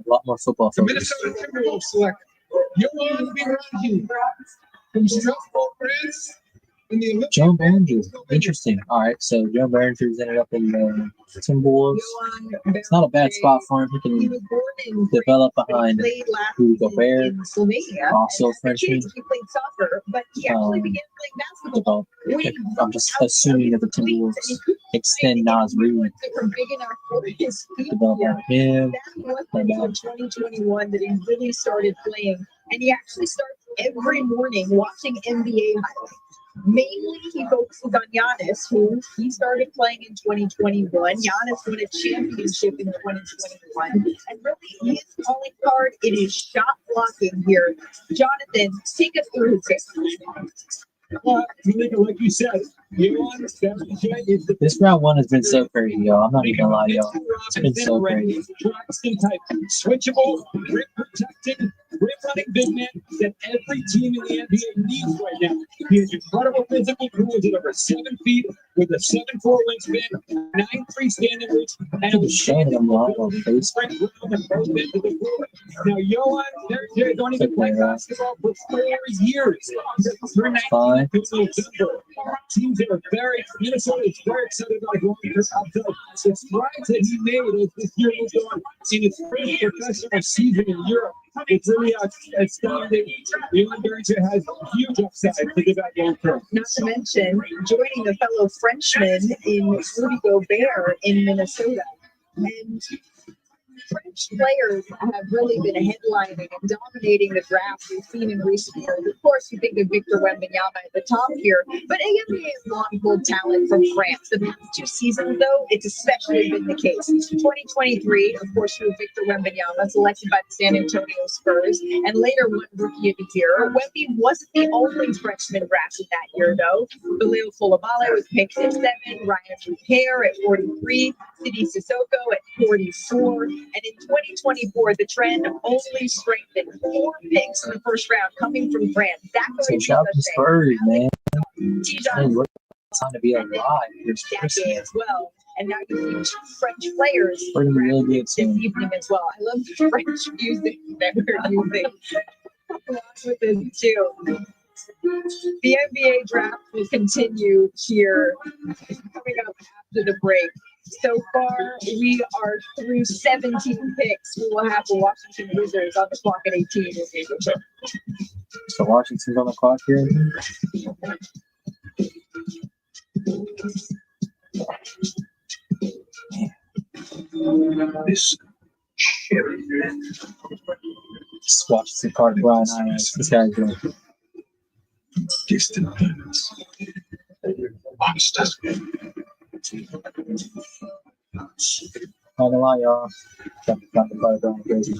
S5: lot more football
S8: the
S5: focus.
S8: Minnesota Timberwolves select Johan Biraji from Strasbourg, France. In the Olympic
S5: Joe Behringer. Interesting. All right, so Joe Behringer's ended up in the Timberwolves. It's not a bad spot for him. He can develop behind Rudy Gobert, also a Frenchman.
S4: He played soccer, but he actually began playing basketball.
S5: I'm just assuming that the Timberwolves extend Nas Reed. Develop on him.
S4: That was in 2021 that he really started playing, and he actually starts every morning watching NBA highlights. Mainly, he focuses on Giannis, who he started playing in 2021. Giannis won a championship in 2021. And really, his calling card, it is shot blocking here. Jonathan, take us through his game.
S1: Malika, like you said,
S5: This round one has been so crazy, y'all. I'm not even gonna lie, y'all. It's been so crazy.
S1: Type switchable, rim protecting, rim running big man that every team in the NBA needs right now. He has incredible physical tools at over 7 feet with a 7'4" wingspan, 9'3" standing reach, and a
S5: Shannon, I'm lying on face.
S1: Now, Johan, they're don't even play basketball for 4 years.
S5: Fine.
S1: Teams that are Minnesota is very excited about going to outside. The strides that he made as this year moved on in his first professional season in Europe, it's really astounding. Johan Biraji has huge upside to give that long term.
S4: Not to mention joining a fellow Frenchman in Rudy Gobert in Minnesota. And French players have really been headlining and dominating the draft we've seen in recent years. Of course, you think of Victor Wembanyama at the top here, but AMBA has long pulled talent from France. The past 2 seasons, though, it's especially been the case. 2023, of course, through Victor Wembanyama, selected by the San Antonio Spurs, and later won Rookie of the Year. Wemby wasn't the only freshman drafted that year, though. Bilal Coulibaly was picked at 7, Ryan Rupert at 43, Sidi Sissoko at 44, and in 2024, the trend only strengthened. 4 picks in the first round coming from France.
S5: So shout out to Spurs, man. Hey, what a time to be alive.
S4: Dake as well. And now you see 2 French players
S5: Really good
S4: this evening as well. I love the French music that we're using along with this too. The NBA draft will continue here coming up after the break. So far, we are through 17 picks. We will have the Washington Wizards on the clock at 18.
S5: So Washington's on the clock here.
S11: This shit.
S5: Just Washington Carter, Brian Hines. This guy's doing.
S11: Distant planets. Honest as
S5: Not gonna lie, y'all. Got the Carter going crazy.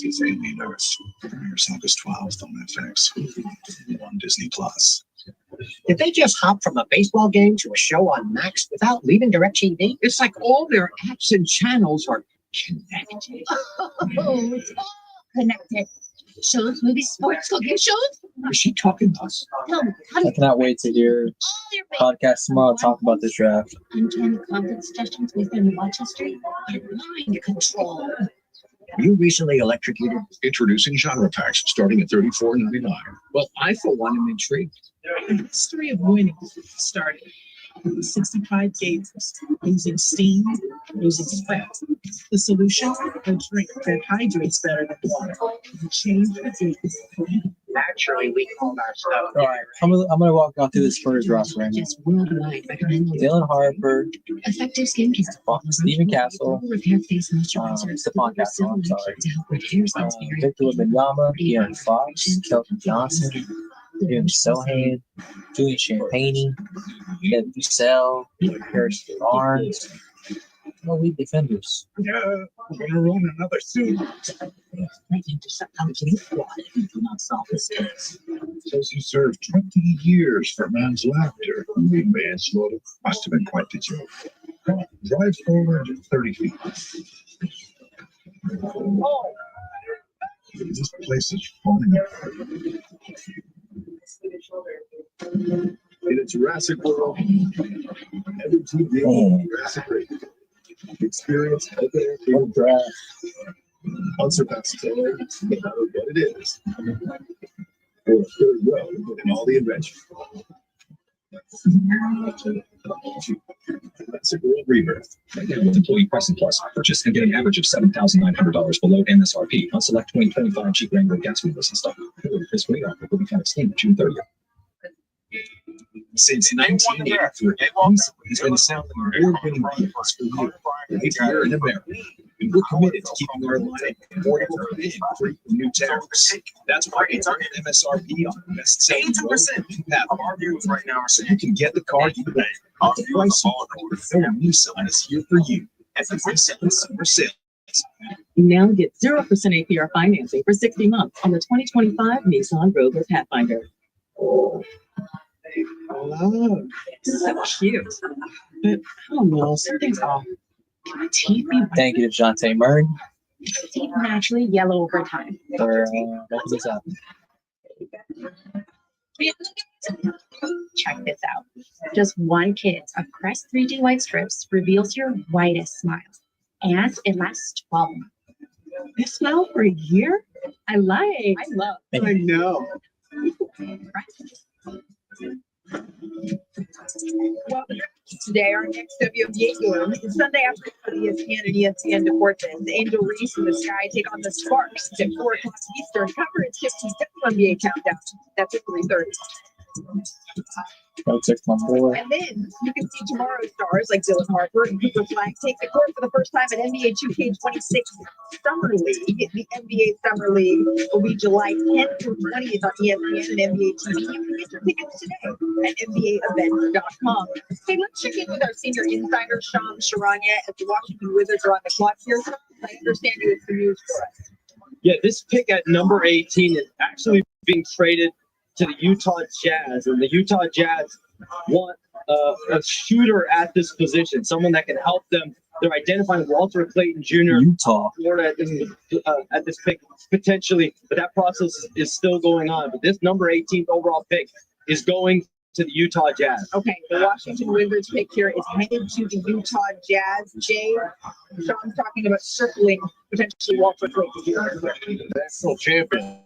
S11: This Alien Earth premieres August 12th on FX on Disney Plus.
S12: Did they just hop from a baseball game to a show on Max without leaving DirecTV? It's like all their apps and channels are connected.
S10: Oh, it's all connected. Shows, movies, sports, cooking shows.
S12: Is she talking to us?
S10: Tell me, how do
S5: I cannot wait to hear
S10: all your
S5: podcast tomorrow talk about this draft.
S10: uncanny content suggestions based on watch history and mind control?
S12: You recently electrocuted.
S11: Introducing genre packs starting at $34.99.
S12: Well, I for one am intrigued.
S13: The history of winning started with 65 games using steam, using sweat. The solution, a drink that hydrates better than water. Change the game.
S12: Naturally, we called ourselves.
S5: All right, I'm gonna walk out through this first roster right now.
S10: Just worldwide recommended.
S5: Dylan Harper,
S10: Effective skincare.
S5: Stephen Castle,
S10: Repair face moisturizer.
S5: Stephon Castle, I'm sorry.
S10: To help repair sunscreen.
S5: Victor Wembanyama, De'Aaron Fox, Kelvin Johnson, Jim Sohan, Julian Champagne, Ed Bussell, Harrison Barnes. No lead defenders.
S11: Yeah, we're gonna run another suit.
S10: Threatening to shut down police squad if you do not solve this case.
S11: Says he served 20 years for man's laughter. Manslaughter must have been quite the joke. Drive forward 30 feet. This place is falling apart.
S6: In a Jurassic World, every team being Jurassic World. Experience, open draft, unsurpassed talent, no matter what it is. Or very well in all the adventure.
S11: Jurassic World Rebirth. With Employee Pricing Plus, purchase and get an average of $7,900 below MSRP on select 2025 Jeep Wrangler gas vehicles in stock. This rate offer will be found Steam June 30th. Since 1983, has been selling award-winning vehicles for you, right here in America. And we're committed to keeping our line affordable and free from new tariffs. That's why it's on MSRP on the best-selling 82% of our vehicles right now, so you can get the car you want. The price of full Nissan is here for you. At the summer sale.
S13: You now get 0% APR financing for 60 months on the 2025 Nissan Rogue or Pathfinder.
S9: Hello.
S13: So cute. But I don't know, something's off. Can my teeth be
S5: Thank you to Jonte Murray
S10: Teeth naturally yellow over time.
S5: for making this up.
S10: Check this out. Just one kit of Crest 3D white strips reveals your whitest smile. And it lasts 12 months.
S13: This smell for a year?
S10: I love.
S9: I know.
S4: Well, today, our next WNBA game is Sunday afternoon for the ESPN and ESPN Deportes. Angel Reese and the Sky take on the Sparks at 4 o'clock Eastern. Coverage gets to WNBA countdown. That's at 3:30.
S5: Go check my boy.
S4: And then you can see tomorrow's stars like Dylan Harper and Cooper Flag take the court for the first time at NBA 2K26 Summer League. The NBA Summer League will be July 10th through 20th on ESPN and NBA TV. You can get your tickets today at NBAevents.com. Hey, let's check in with our senior insider, Sean Sharanya, as the Washington Wizards are on the clock here. I understand you have some news for us.
S14: Yeah, this pick at number 18 is actually being traded to the Utah Jazz, and the Utah Jazz want a shooter at this position, someone that can help them. They're identifying Walter Clayton Jr.
S5: Utah.
S14: Florida at this pick potentially, but that process is still going on. But this number 18th overall pick is going to the Utah Jazz.
S4: Okay, the Washington Wizards pick here is headed to the Utah Jazz. Jay, Sean's talking about circling potentially Walter Clayton Jr.
S6: National champion.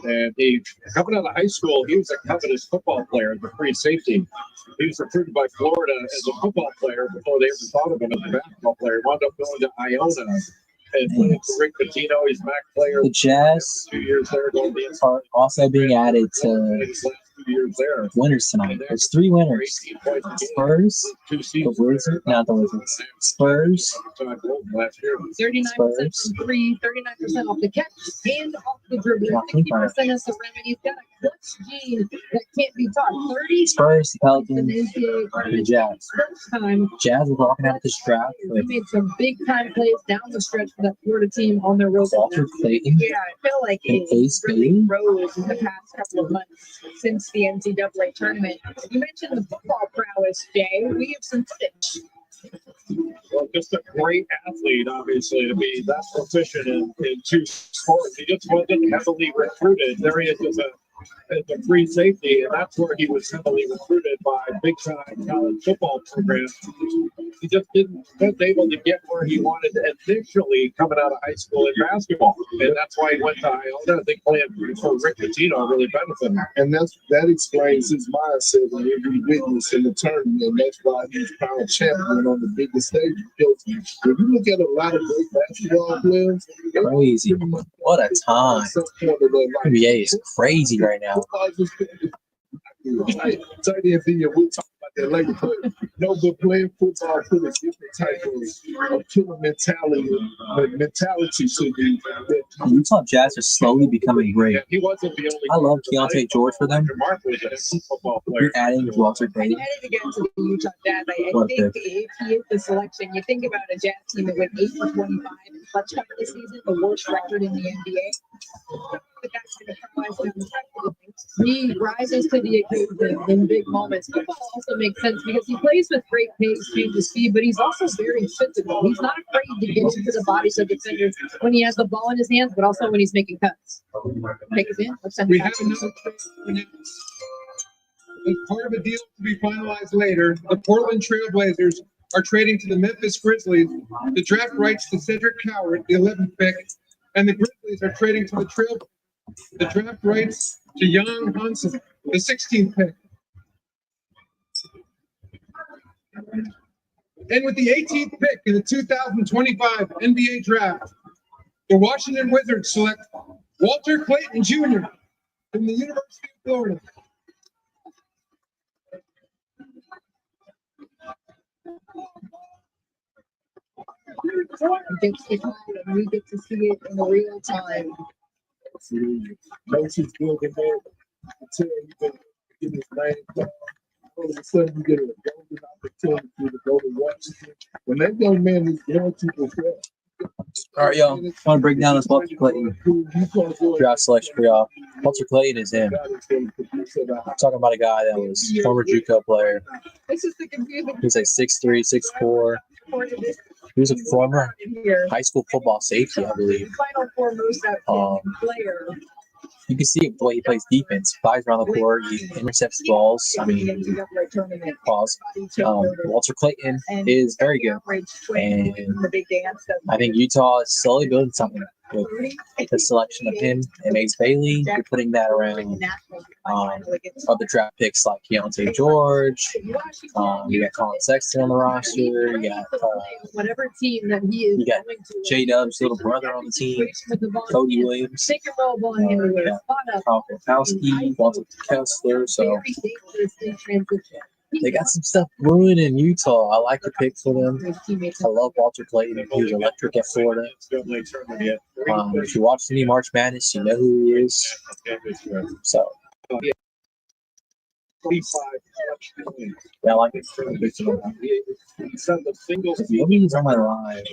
S6: And he, coming out of high school, he was a covetous football player, the free safety. He was recruited by Florida as a football player before they ever thought of him as a basketball player. Wound up going to Iona and playing for Rick Pitino. He's MAC player.
S5: The Jazz
S6: 2 years there, going to
S5: are also being added to
S6: his last 2 years there.
S5: winners tonight. There's 3 winners. Spurs, the Wizards, not the Wizards. Spurs,
S6: Last year.
S4: 39% from three, 39% off the catch and off the dribble. 60% of Ceremony. He's got a clutch gene that can't be taught. 30
S5: Spurs, the Pelicans,
S4: NCAA
S5: the Jazz.
S4: first time.
S5: Jazz is walking out this draft
S4: They
S5: with
S4: made some big time plays down the stretch for that Florida team on their road.
S5: Walter Clayton.
S4: Yeah, I feel like
S5: And
S4: it
S5: Ace
S4: really
S5: Bailey.
S4: rose in the past couple of months since the NCAA tournament. You mentioned the football prowess, Jay. We have some footage.
S6: Well, just a great athlete, obviously, to be that proficient in 2 sports. He just wasn't heavily recruited. There he is as a free safety, and that's where he was heavily recruited by big-time college football programs. He just wasn't able to get where he wanted initially coming out of high school in basketball, and that's why he went to Iona. I think playing for Rick Pitino really benefited him.
S9: And that explains his mindset and every witness in the tournament. And that's why he's crowned champion on the biggest stage. Because if you look at a lot of great basketball players,
S5: Crazy. What a time. NBA is crazy right now.
S9: Tight end video, we'll talk about that later. But no, but playing football put a different type of killer mentality should be.
S5: The Utah Jazz are slowly becoming great.
S6: He wasn't the only.
S5: I love Keontae George for them.
S6: Mark was a football player.
S5: You're adding Walter Clayton.
S4: Headed again to the Utah Jazz. I
S5: What
S4: think if he is the selection, you think about a Jazz team that went 8 for 25 in clutch time this season, the worst record in the NBA. The guy's going to paralyze him the rest of the things. He rises to the occasion in big moments. Football also makes sense because he plays with great pace, change of speed, but he's also very physical. He's not afraid to get into the bodies of defenders when he has the ball in his hands, but also when he's making cuts. Take us in. Let's send
S8: We
S4: it back
S8: have another trade announced. As part of a deal to be finalized later, the Portland Trailblazers are trading to the Memphis Grizzlies the draft rights to Cedric Coward, the 11th pick, and the Grizzlies are trading to the Trailblazers the draft rights to Young Hansen, the 16th pick. And with the 18th pick in the 2025 NBA draft, the Washington Wizards select Walter Clayton Jr. from the University of Florida.
S4: Gets to time and we get to see it in real time.
S9: Coach is good in there until you can get his name called. All of a sudden, you get a golden opportunity to go to Washington. When that young man is going to perform.
S5: All right, y'all. I want to break down this Walter Clayton draft selection for y'all. Walter Clayton is him. I'm talking about a guy that was a former JUCO player.
S4: This is the confusing.
S5: He's like 6'3", 6'4". He was a former high school football safety, I believe.
S4: Final four moves out player.
S5: You can see the way he plays defense. Flies around the court, he intercepts balls. I mean, pause. Walter Clayton is very good. And I think Utah is slowly building something. with the selection of him and Ace Bailey. You're putting that around other draft picks like Keontae George. You got Colin Sexton on the roster. You got
S7: whatever team that he is.
S5: you got J Dub's little brother on the team, Cody Williams. Carl Gronkowski, Walter Kessler. So they got some stuff brewing in Utah. I like the pick for them. I love Walter Clayton. He was electric at Florida. If you watch any March Madness, you know who he is. So, yeah, I like it. Nobody's on my line.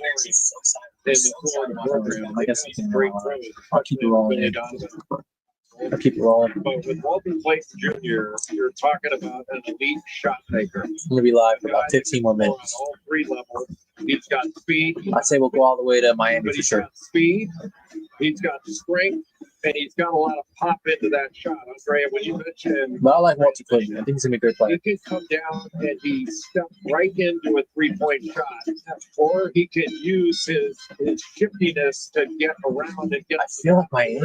S5: I guess I can. I'll keep it rolling. I'll keep it rolling.
S1: But with Walter Clayton Jr., you're talking about an elite shot maker.
S5: I'm gonna be live for about 15 more minutes.
S1: On all three levels. He's got speed.
S5: I'd say we'll go all the way to Miami for sure.
S1: Speed. He's got strength. And he's got a lot of pop into that shot, Andrea. When you mentioned,
S5: but I like Walter Clayton. I think he's gonna be a great player.
S1: He can come down and he step right into a three-point shot, or he can use his shiftiness to get around and get.
S5: I feel like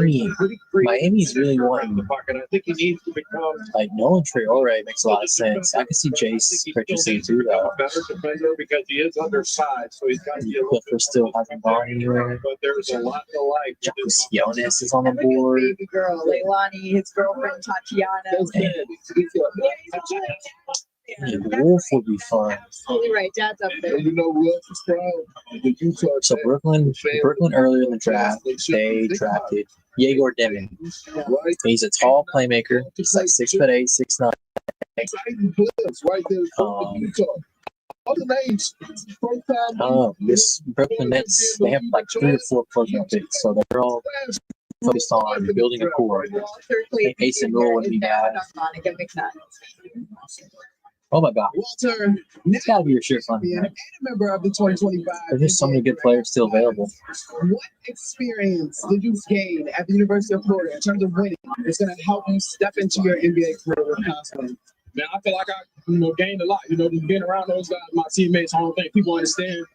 S5: Miami's really wanting.
S1: And I think he needs to become
S5: like Nolan Traore makes a lot of sense. I can see Jace purchasing too, though.
S1: A better defender because he is undersized, so he's got to be a little
S5: Clifford still hasn't gone anywhere.
S1: But there's a lot to like.
S5: Jonas is on the board.
S7: Baby girl, Leilani, his girlfriend Tatiana.
S5: Wolf would be fun.
S7: Absolutely right. Dad's up there.
S6: You know what?
S5: So Brooklyn earlier in the draft, they drafted Yegor Demin. He's a tall playmaker. He's like 6'8", 6'9". This Brooklyn Nets, they have like 3 or 4 program picks, so they're all focused on building a core. Ace and Rule wouldn't be bad. Oh my God.
S9: Walter,
S5: it's got to be your shirt on.
S9: And a member of the 2025.
S5: There's just so many good players still available.
S9: What experience did you gain at the University of Florida in terms of winning? It's going to help you step into your NBA career with confidence.
S15: Man, I feel like I, gained a lot. Just being around those guys, my teammates. I don't think people understand.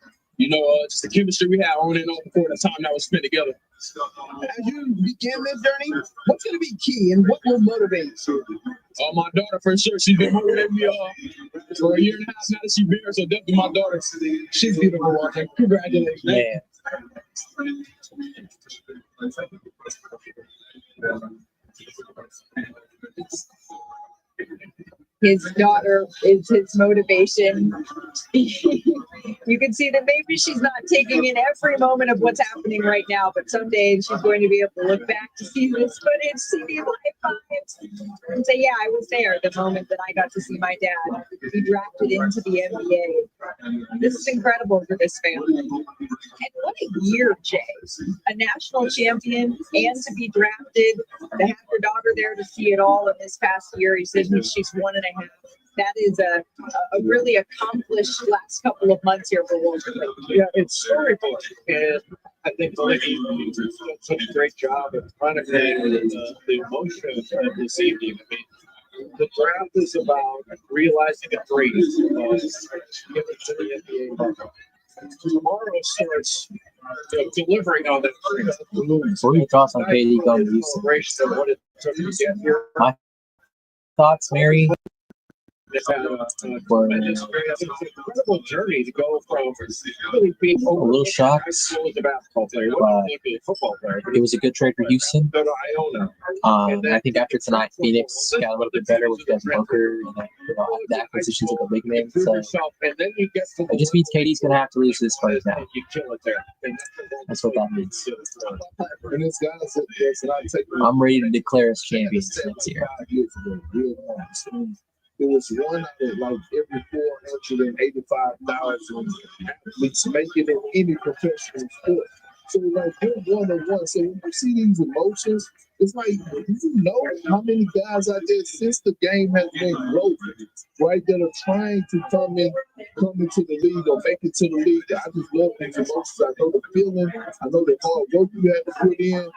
S15: Just the chemistry we had on and off before the time that was spent together.
S9: As you begin this journey, what's going to be key and what will motivate you?
S15: My daughter, for sure. She's been motivating me for a year and a half now that she's been here. So definitely my daughter. She's beautiful, Walter. Congratulations.
S5: Yeah.
S7: His daughter is his motivation. You can see that maybe she's not taking in every moment of what's happening right now, but someday she's going to be able to look back to see this footage, see these live fives, and say, yeah, I was there the moment that I got to see my dad be drafted into the NBA. This is incredible for this family. And what a year, Jay. A national champion and to be drafted, to have your daughter there to see it all in this past year. He says she's 1.5. That is a really accomplished last couple of months here for Walter.
S1: Yeah, it's storybook, and I think the lady did such a great job of chronicling the emotions of this evening. I mean, the draft is about realizing a dream, getting to the NBA. Tomorrow starts delivering on that dream.
S5: What are your thoughts on KD going to Houston? My thoughts, Mary?
S1: It's an incredible journey to go from really being
S5: a little shocked,
S1: as a basketball player, a football player.
S5: It was a good trade for Houston. I think after tonight, Phoenix got a little bit better with Devin Booker and the acquisitions of the big men. So it just means KD's going to have to lose this fight now. That's what that means. I'm ready to declare us champions next year.
S6: It was one out of like every 485,000 athletes making it in any professional sport. So like they're 1-on-1. So when you see these emotions, it's like, you know how many guys out there since the game has been growing, right, that are trying to come into the league or make it to the league. I just love these emotions. I know the feeling, I know the hard work you had to put in,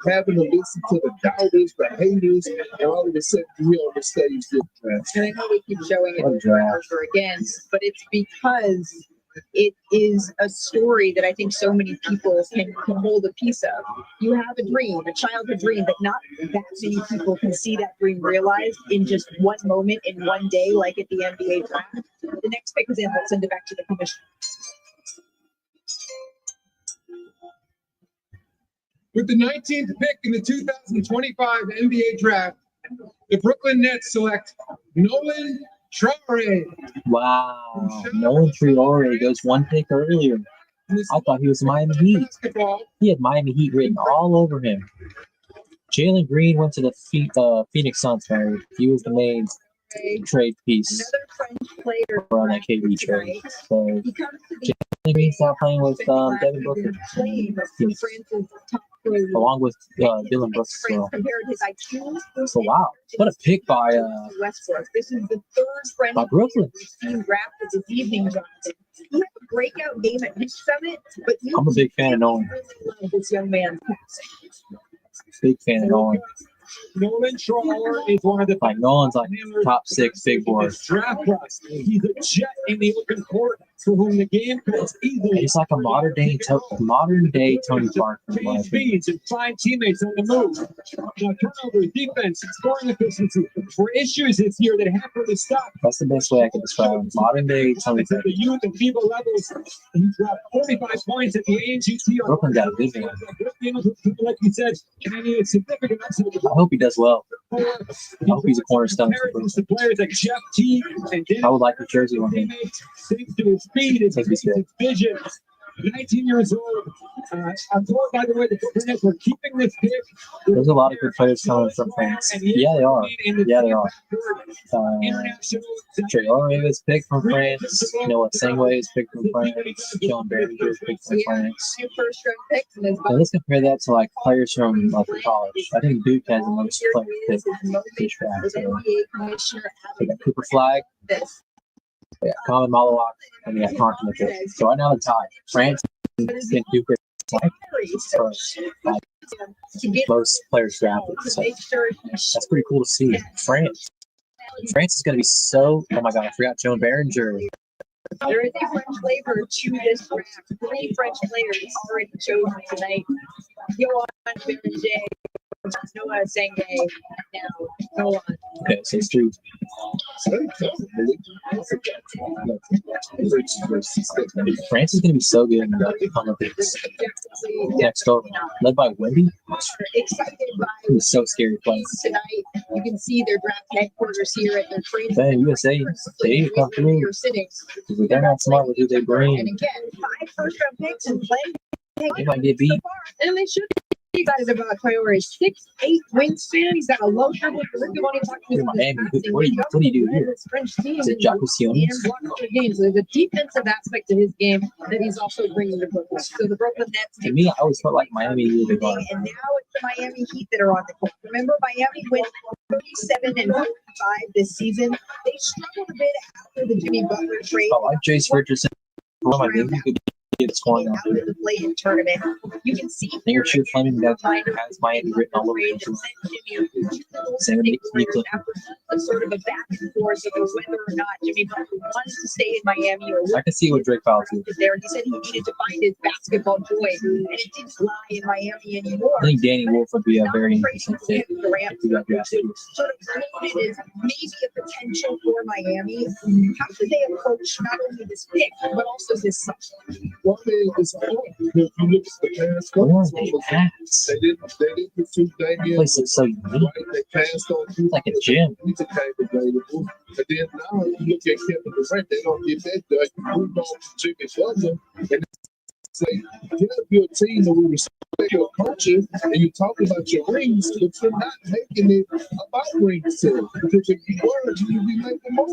S6: having to listen to the doubters, the haters, and all of a sudden you're on the stage.
S7: And I know we keep showing it over and over again, but it's because
S4: it is a story that I think so many people can hold a piece of. You have a dream, a childhood dream, but not that many people can see that dream realized in just one moment, in one day, like at the NBA draft. The next pick is in. Let's send it back to the commission.
S8: With the 19th pick in the 2025 NBA draft, the Brooklyn Nets select Nolan Traore.
S5: Wow. Nolan Traore goes one pick earlier. I thought he was Miami Heat. He had Miami Heat written all over him. Jalen Green went to the Phoenix Suns, man. He was the main trade piece
S4: Another French player
S5: on that KD trade. So Jalen Green stopped playing with Devin Booker. Along with Dylan Brooks as well.
S4: Compared his IQ.
S5: So wow, what a pick by
S4: Westbrook. This is the third French
S5: by Brooklyn.
S4: Team drafted this evening, Jonathan. He had a breakout game at Pitch Summit, but
S5: I'm a big fan of Nolan.
S4: Love this young man's passing.
S5: Big fan of Nolan.
S8: Nolan Traore is one of the
S5: Nolan's like top 6 big boys.
S8: Draft process. He's a jet in the open court for whom the game comes easily.
S5: He's like a modern day Tony Parker.
S8: Speeds and find teammates on the move. Turnover, defense, scoring efficiency were issues this year that hampered his stock.
S5: That's the best way I can describe him. Modern day Tony Parker.
S8: The youth and FIBA levels. He dropped 45 points at the ANGT.
S5: Brooklyn got a good one.
S8: Like you said, and he had significant upside.
S5: I hope he does well. I hope he's a cornerstone.
S8: Players like Jeff T. and
S5: I would like the jersey one.
S8: Thanks to his speed, his vision. 19 years old. I'm told, by the way, the Nets were keeping this pick.
S5: There's a lot of good players coming from France. Yeah, they are. Yeah, they are. Traore was picked from France. Noah Sangway is picked from France. John Barringer is picked from France. Now let's compare that to like players from college. I think Duke has the most players picked this draft. So we got Cooper Flag. We got Colin Malawak, and we got Conklin. So right now they're tied. France and Duke are first, most players drafted. So that's pretty cool to see. France is going to be so. Oh my God, I forgot Joan Barringer.
S4: There is a French flavor to this draft. 3 French players already chosen tonight. Johan Beringer, Noah Sangay, now Noah.
S5: Okay, so it's 3. France is going to be so good in the Olympics. Next over, led by Wendy. He's so scary playing.
S4: Tonight, you can see their draft headquarters here at their training.
S5: Hey, USA, they come through. They're not smart with who they bring.
S4: And again, 5 first-round picks and playing.
S5: They might get beat.
S4: And they should be excited about Traore's 6'8" wingspan. He's got a low dribble.
S5: Miami, what do you do here? Is it Jacqueline?
S4: So there's a defensive aspect to his game that he's also bringing to Brooklyn. So the Brooklyn Nets.
S5: To me, I always felt like Miami needed to.
S4: And now it's the Miami Heat that are on the court. Remember, Miami went 37-5 this season. They struggled a bit after the Jimmy Butler trade.
S5: I like Jace Richardson. I think he could get scoring out
S4: there. The play-in tournament. You can see.
S5: You're sure Fleming that has Miami written all over him. Same with Nick.
S4: A sort of a back and forth of whether or not Jimmy Butler wanted to stay in Miami or
S5: I can see what Drake Powell too.
S4: There, he said he needed to find his basketball joy, and it didn't lie in Miami anymore.
S5: I think Danny Wolf would be a very interesting fit.
S4: Sort of promoted as maybe a potential for Miami. How should they approach not only this pick but also this summer?
S6: Well, it's if you look at the past couple they didn't pursue Damian.
S5: Place is so unique.
S6: Right? They passed on
S5: it's like a gym.
S6: He's a kind of available. But then now you look at Kevin Durant, they don't get that done. You move on to Jimmy Butler, and it's like, yeah, if you're a team that we respect your coaches and you talk about your rings, but you're not making it about rings too. Because if you were, you'd be making more.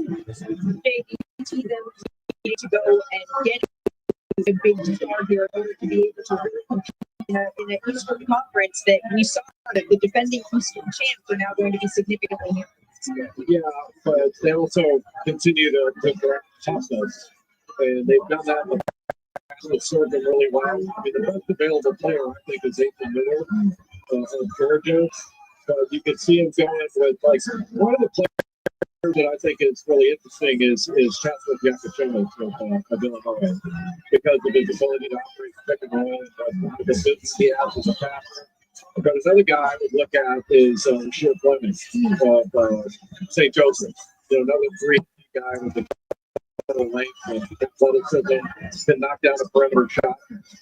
S4: They see them need to go and get a big star here in order to be able to really compete in an Eastern Conference that we saw that the defending Eastern champs are now going to be significantly here.
S15: Yeah, but they also continue to test us, and they've done that. It's served them really well. I mean, the best available player, I think, is Nathan Miller of Georgia. But you can see him going with like one of the players that I think is really interesting is Chancellor Giacchino of Illinois because of his ability to operate pick and roll, the business he has as a passer. But another guy I would look at is Sheer Fleming of St. Joseph. Another 3 guy with the length and athleticism, can knock down a perimeter shot.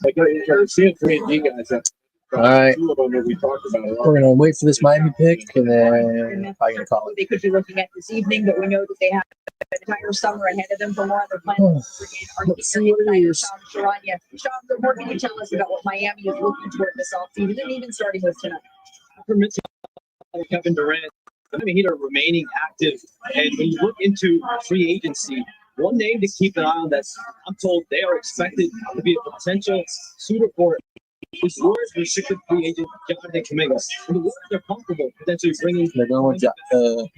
S15: Like you're seeing 3 and D guys that.
S5: All right.
S15: 2 of them that we talked about.
S5: We're gonna wait for this Miami pick, and then I'm gonna call it.
S4: They could be looking at this evening, but we know that they have an entire summer ahead of them for more. They're planning to bring in our senior designer, Sean Sharanya. Sean, what can you tell us about what Miami is looking toward this offseason, and even starting with tonight?
S14: After missing Kevin Durant, the Miami Heat are remaining active, and when you look into free agency, one name to keep an eye on that I'm told they are expected to be a potential suitor for it. Is Warriors restricted free agent Jonathan Kuminga. And the Warriors are comfortable potentially bringing.
S5: They're going with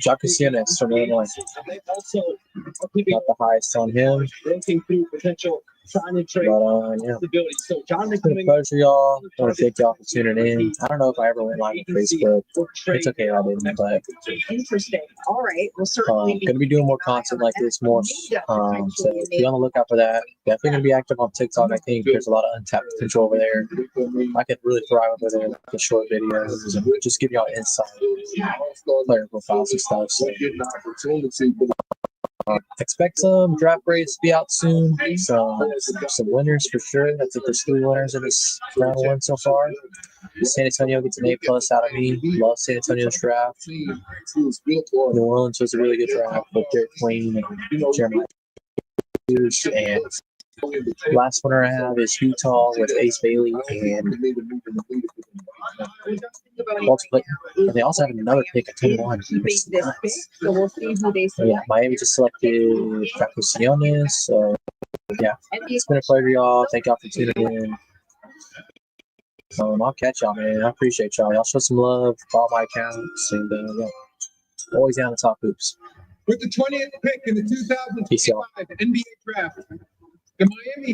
S5: Jacquesinas from Illinois.
S14: They also are keeping
S5: Not the highest on him.
S14: looking through potential sign and trade
S5: Yeah.
S14: stability. So Jonathan
S5: It's been a
S14: Kuminga.
S5: pleasure, y'all. I want to thank y'all for tuning in. I don't know if I ever went live on Facebook. It's okay, I didn't, but
S4: Interesting. All right. We'll certainly
S5: going to be doing more content like this more. So be on the lookout for that. Definitely going to be active on TikTok. I think there's a lot of untapped potential over there. I could really thrive over there with the short videos and just give y'all insight, player profiles and stuff. So expect some draft grades to be out soon. Some winners for sure. I think there's 3 winners in this round 1 so far. San Antonio gets an A+ out of me. Love San Antonio's draft. New Orleans was a really good draft with Derek Queen and Jeremiah. And last winner I have is Utah with Ace Bailey and Walter Clayton. And they also have another pick at 21.
S4: So we'll see who they select.
S5: Yeah, Miami just selected Jacquesinas. So, yeah, it's been a pleasure, y'all. Thank y'all for tuning in. I'll catch y'all, man. I appreciate y'all. Y'all show some love. Follow my accounts. And, yeah, always down to talk hoops.
S8: With the 20th pick in the 2025 NBA draft, the Miami